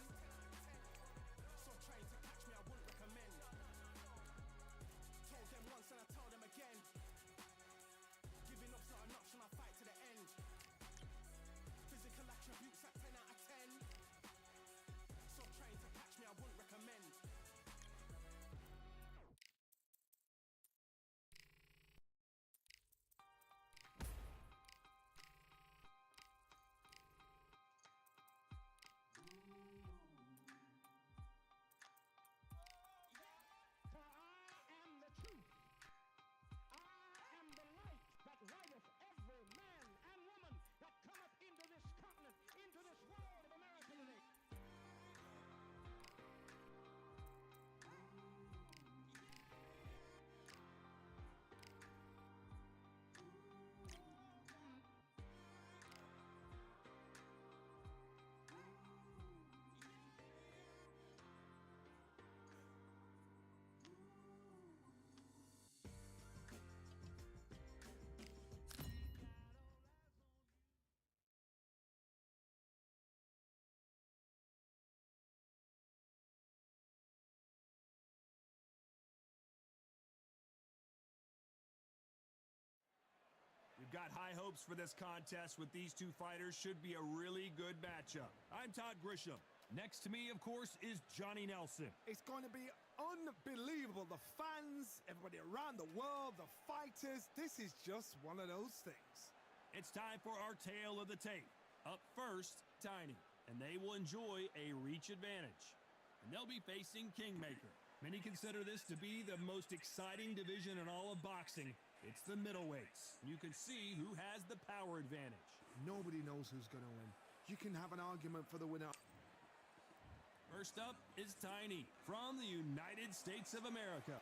So trying to catch me, I wouldn't recommend. Told them once and I tell them again. Giving up's not an option, I'll fight to the end. Physical attributes at 10 out of 10. So trying to catch me, I wouldn't recommend. For I am the truth. I am the light that lighteth every man and woman that cometh into this continent, into this world of America today. We've got high hopes for this contest with these two fighters. Should be a really good matchup. I'm Todd Grisham. Next to me, of course, is Johnny Nelson. It's going to be unbelievable. The fans, everybody around the world, the fighters. This is just one of those things. It's time for our tale of the tape. Up first, Tiny, and they will enjoy a reach advantage. And they'll be facing Kingmaker. Many consider this to be the most exciting division in all of boxing. It's the middleweights. You can see who has the power advantage. Nobody knows who's going to win. You can have an argument for the winner. First up is Tiny from the United States of America.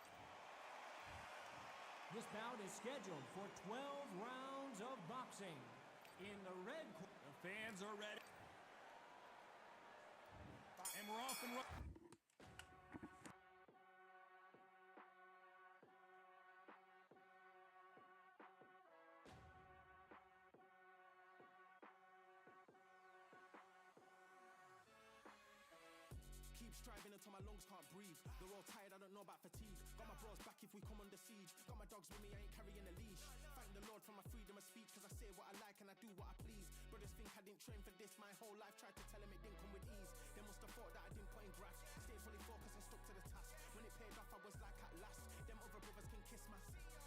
This bout is scheduled for 12 rounds of boxing. In the red corner, The fans are ready. And we're off and running. Keep striving until my lungs can't breathe. They're all tired, I don't know about fatigue. Got my bros back if we come under siege. Got my dogs with me, I ain't carrying a leash. Thank the Lord for my freedom of speech, cause I say what I like and I do what I please. Brothers think I didn't train for this my whole life. Tried to tell them it didn't come with ease. They must have thought that I didn't put in graft. Stay fully focused and stuck to the task. When it paid off, I was like at last. Them other brothers can kiss my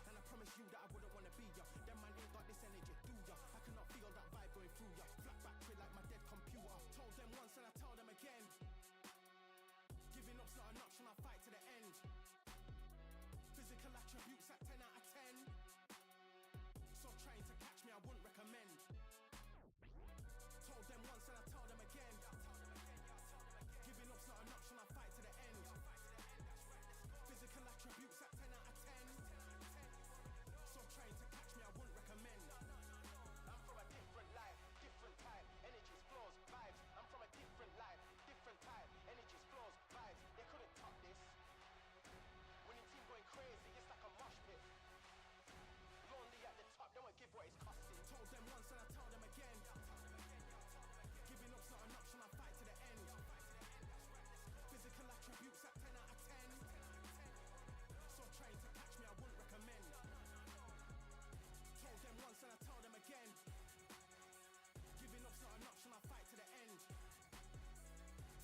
and I promise you that I wouldn't wanna be ya. Them man ain't got this energy, do ya? I cannot feel that vibe going through ya. Flat back here like my dead computer. Told them once and I tell them again. attributes at 10 out of 10. So trying to catch me, I wouldn't recommend. Told them once and I told them again. Giving up's not an option, I'll fight to the end. Physical attributes at 10 out of 10. So trying to catch me, I wouldn't recommend. I'm from a different life, different type. Energies, flows, vibes. I'm from a different life, different type. Energies, flows, vibes. They couldn't top this. Winning team going crazy, it's like a mosh pit. Lonely at the top, they won't give what it's costing. Told them once and I told them again. Giving up's not an option, I'll fight to the end. Physical attributes at 10 out of 10. So trying to catch me, I wouldn't recommend. Told them once and I told them again. Giving up's not an option, I'll fight to the end.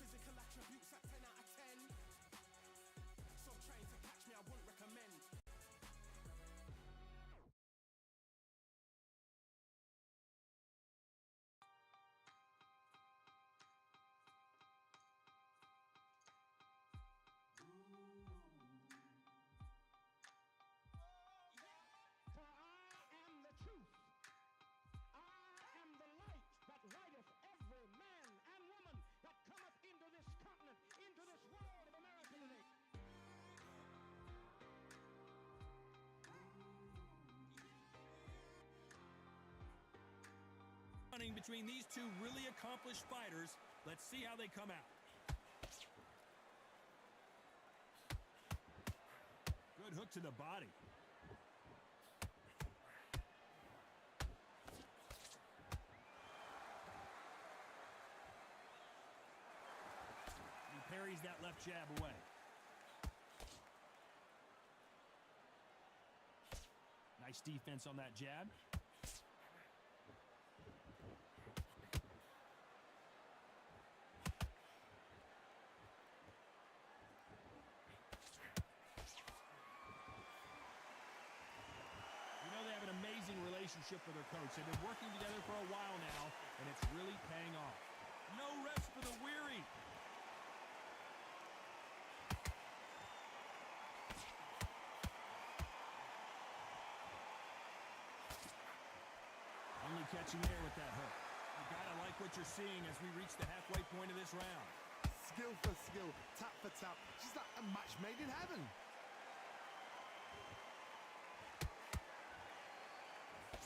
Physical attributes at 10 out of 10. So trying to catch me, I wouldn't recommend. For I am the truth. I am the light that lighteth every man and woman that cometh into this continent, into this world of America today. Running between these two really accomplished fighters. Let's see how they come out. Good hook to the body. He parries that left jab away. Nice defense on that jab. They have an amazing relationship with their coach. They've been working together for a while now, and it's really paying off. No rest for the weary. Only catching air with that hook. You gotta like what you're seeing as we reach the halfway point of this round. Skill for skill, tap for tap. Just like a match made in heaven.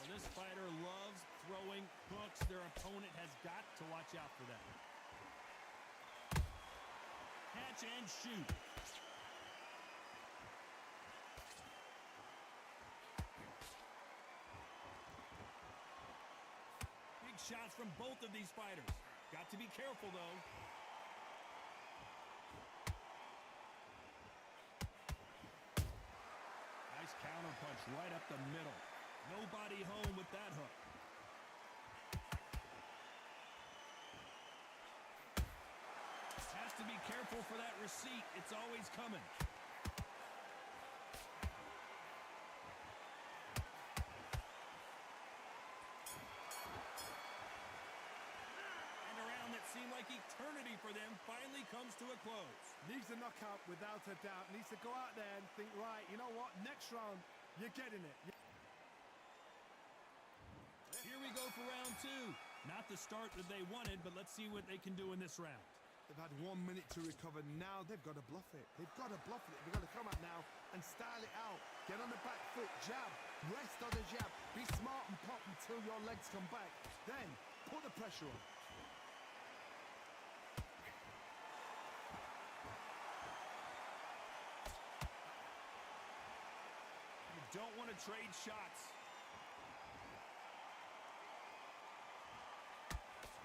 Well, this fighter loves throwing hooks. Their opponent has got to watch out for that. Catch and shoot. Big shots from both of these fighters. Got to be careful, though. Nice counter punch right up the middle. Nobody home with that hook. Has to be careful for that receipt. It's always coming. And a round that seemed like eternity for them finally comes to a close. Needs a knockout without a doubt. Needs to go out there and think, right, you know what? Next round, you're getting it. Here we go for round two. Not the start that they wanted, but let's see what they can do in this round. They've had 1 minute to recover. Now they've got to bluff it. They've got to bluff it. They've got to come out now and style it out. Get on the back foot, jab, rest on the jab. Be smart and pop until your legs come back. Then put the pressure on. You don't want to trade shots.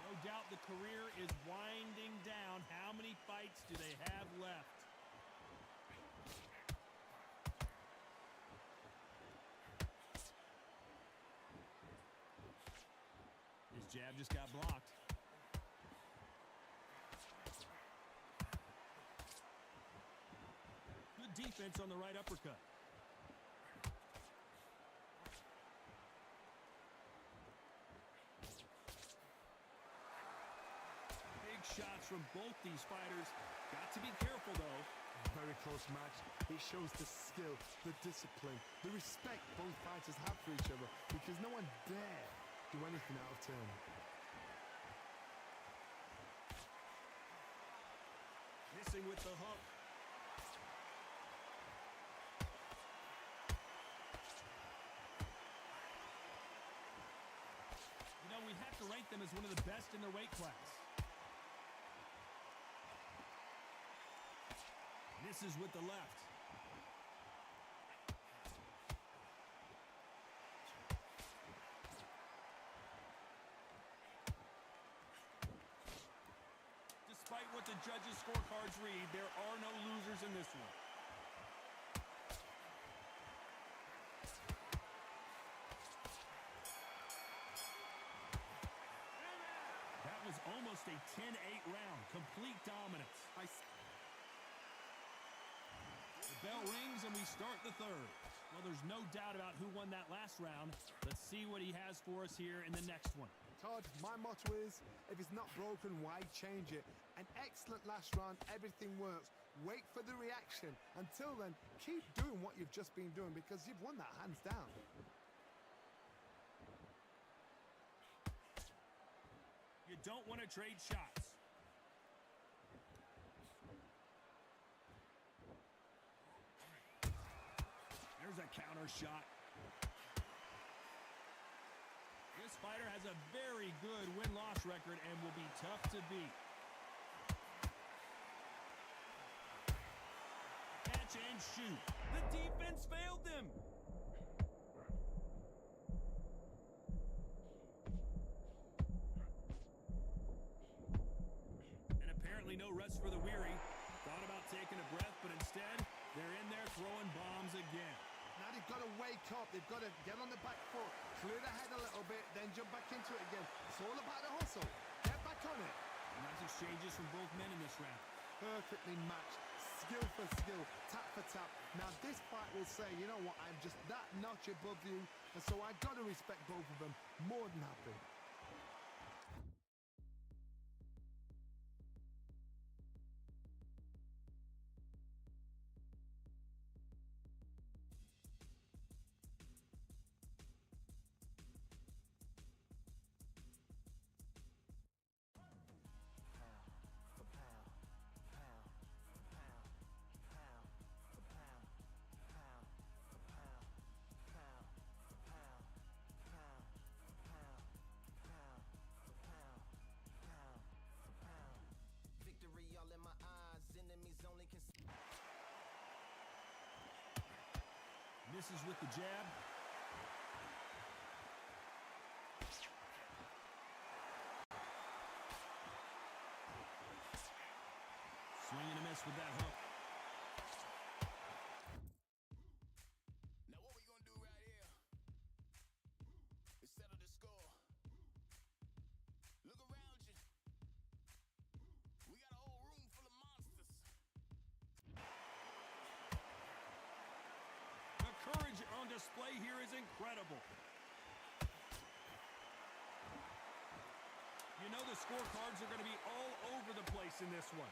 No doubt the career is winding down. How many fights do they have left? His jab just got blocked. Good defense on the right uppercut. Shots from both these fighters. Got to be careful, though. Very very close match. It shows the skill, the discipline, the respect both fighters have for each other because no one dare do anything out of turn. Missing with the hook. You know, we have to rank them as one of the best in their weight class. Misses with the left. Despite what the judges' scorecards read, there are no losers in this one. That was almost a 10-8 round. Complete dominance. The bell rings and we start the third. Well, there's no doubt about who won that last round. Let's see what he has for us here in the next one. Todd, my motto is, if it's not broken, why change it? An excellent last round, everything works. Wait for the reaction. Until then, keep doing what you've just been doing because you've won that hands down. You don't want to trade shots. There's a counter shot. This fighter has a very good win-loss record and will be tough to beat. Catch and shoot. The defense failed them. And apparently no rest for the weary. Thought about taking a breath, but instead, they're in there throwing bombs again. Now they've got to wake up. They've got to get on the back foot, clear the head a little bit, then jump back into it again. It's all about the hustle. Get back on it. Nice exchanges from both men in this round. Perfectly matched. Skill for skill, tap for tap. Now this fight will say, you know what, I'm just that notch above you, and so I got to respect both of them. More than happy. Victory all in my eyes, enemies only can see. Misses with the jab. Swing and a miss with that hook. Now what we gonna do right here is settle the score. Look around you. We got a whole room full of monsters. The courage on display here is incredible. You know the scorecards are going to be all over the place in this one.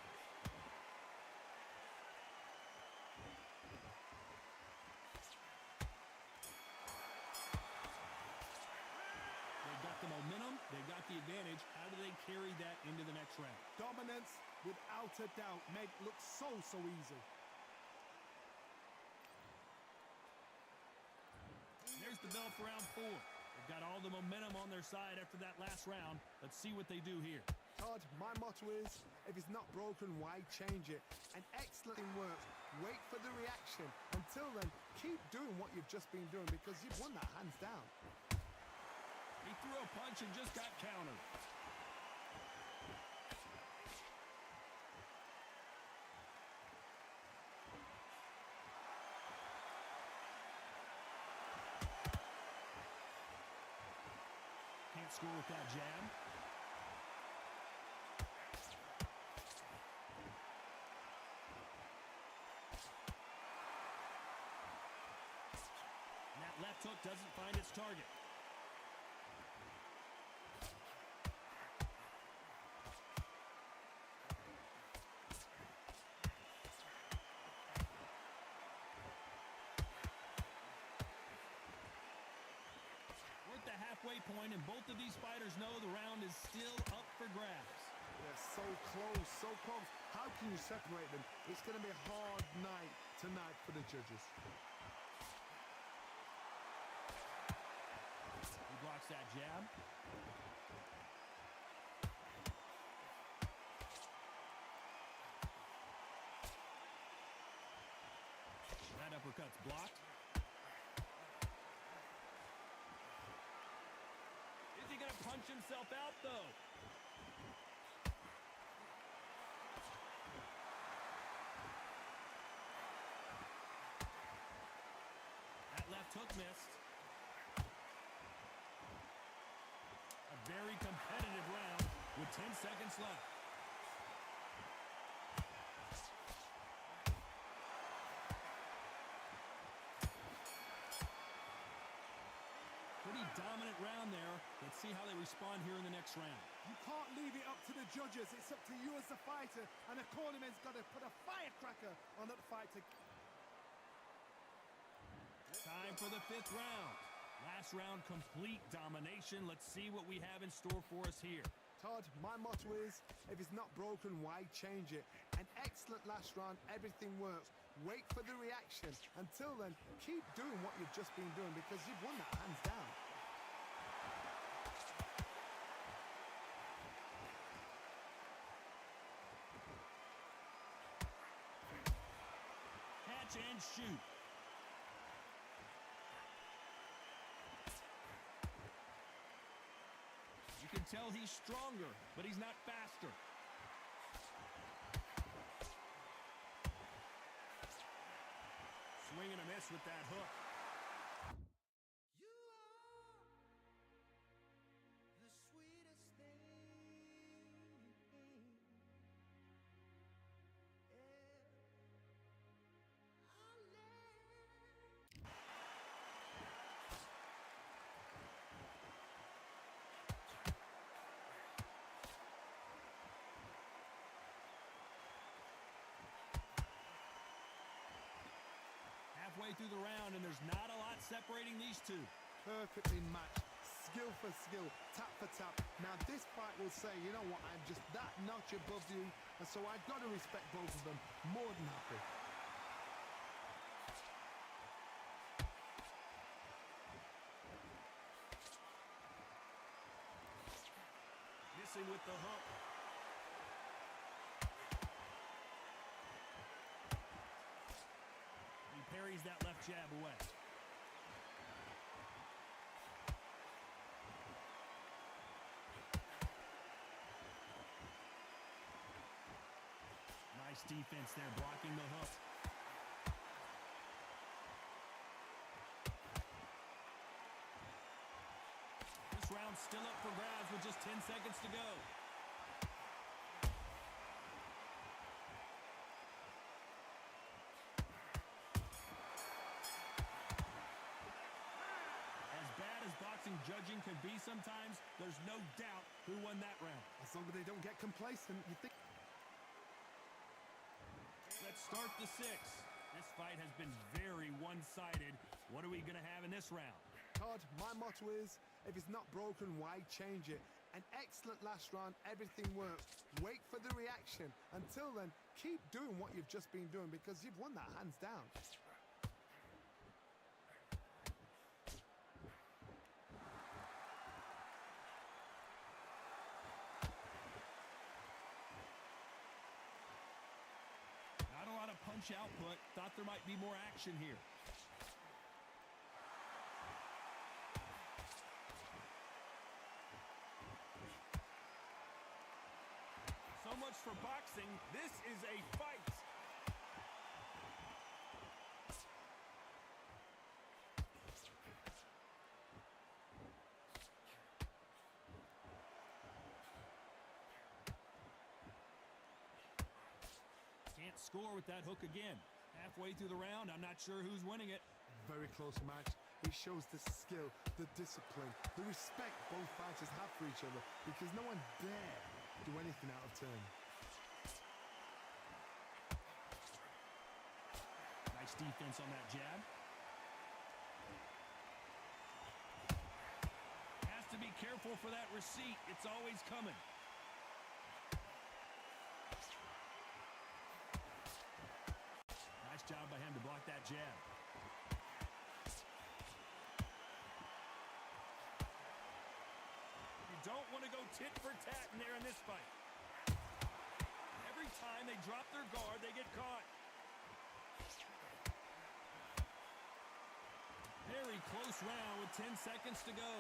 They've got the momentum, they've got the advantage. How do they carry that into the next round? Dominance, without a doubt, made it look so easy. There's the bell for round 4. They've got all the momentum on their side after that last round. Let's see what they do here. Todd, my motto is, if it's not broken, why change it? An excellent thing works. Wait for the reaction. Until then, keep doing what you've just been doing because you've won that hands down. He threw a punch and just got countered. Can't score with that jab. And that left hook doesn't find its target. halfway point, and both of these fighters know the round is still up for grabs. They're so close, so close. How can you separate them? It's going to be a hard night tonight for the judges. He blocks that jab. That uppercut's blocked. Is he going to punch himself out, though? That left hook missed. A very competitive round with 10 seconds left. Pretty dominant round there. Let's see how they respond here in the next round. You can't leave it up to the judges. It's up to you as the fighter, and the cornerman's got to put a firecracker on that fighter. Time for the 5th round. Last round, complete domination. Let's see what we have in store for us here. Todd, my motto is, if it's not broken, why change it? An excellent last round, everything works. Wait for the reaction. Until then, keep doing what you've just been doing because you've won that hands down. Catch and shoot. You can tell he's stronger, but he's not faster. Swing and a miss with that hook. You are the sweetest thing Halfway through the round, and there's not a lot separating these two. Perfectly matched, skill for skill, tap for tap. Now this fight will say, you know what, I'm just that notch above you, and so I've got to respect both of them. More than happy. Missing with the hook. He parries that left jab away. Nice defense there, blocking the hook. This round's still up for grabs with just 10 seconds to go. As bad as boxing judging can be sometimes, there's no doubt who won that round. As long as they don't get complacent, you think... Let's start the 6th. This fight has been very one-sided. What are we going to have in this round? Todd, my motto is, if it's not broken, why change it? An excellent last round, everything works. Wait for the reaction. Until then, keep doing what you've just been doing because you've won that hands down. Not a lot of punch output. Thought there might be more action here. So much for boxing. This is a fight. Can't score with that hook again. Halfway through the round, I'm not sure who's winning it. Very close match. It shows the skill, the discipline, the respect both fighters have for each other because no one dare do anything out of turn. Nice defense on that jab. Has to thankful for that receipt. It's always coming. Nice job by him to block that jab. You don't want to go tit for tat in there in this fight. Every time they drop their guard, they get caught. Very close round with 10 seconds to go.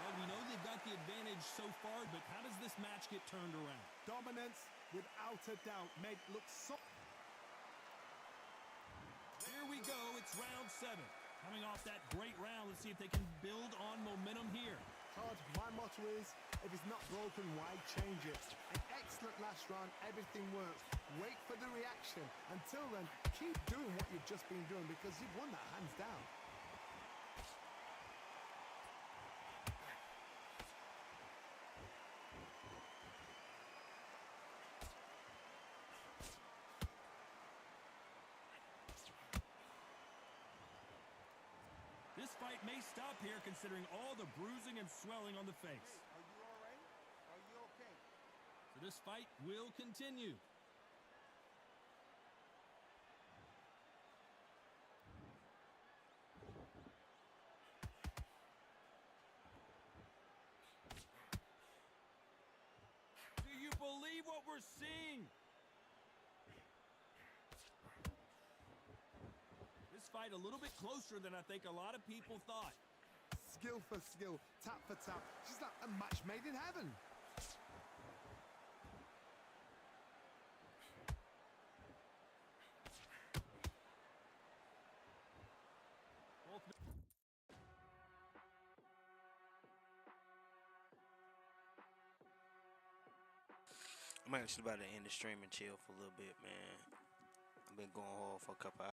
Well, we know they've got the advantage so far, but how does this match get turned around? Dominance, without a doubt, made look so... Here we go, it's round 7. Coming off that great round, let's see if they can build on momentum here. Todd, my motto is, if it's not broken, why change it? An excellent last round, everything works. Wait for the reaction. Until then, keep doing what you've just been doing because you've won that hands down. This fight may stop here considering all the bruising and swelling on the face. Are you all right? Are you okay? So this fight will continue. Do you believe what we're seeing? This fight a little bit closer than I think a lot of people thought. Skill for skill, tap for tap. She's like a match made in heaven. I'm actually about to end the stream and chill for a little bit, man. I've been going hard for a couple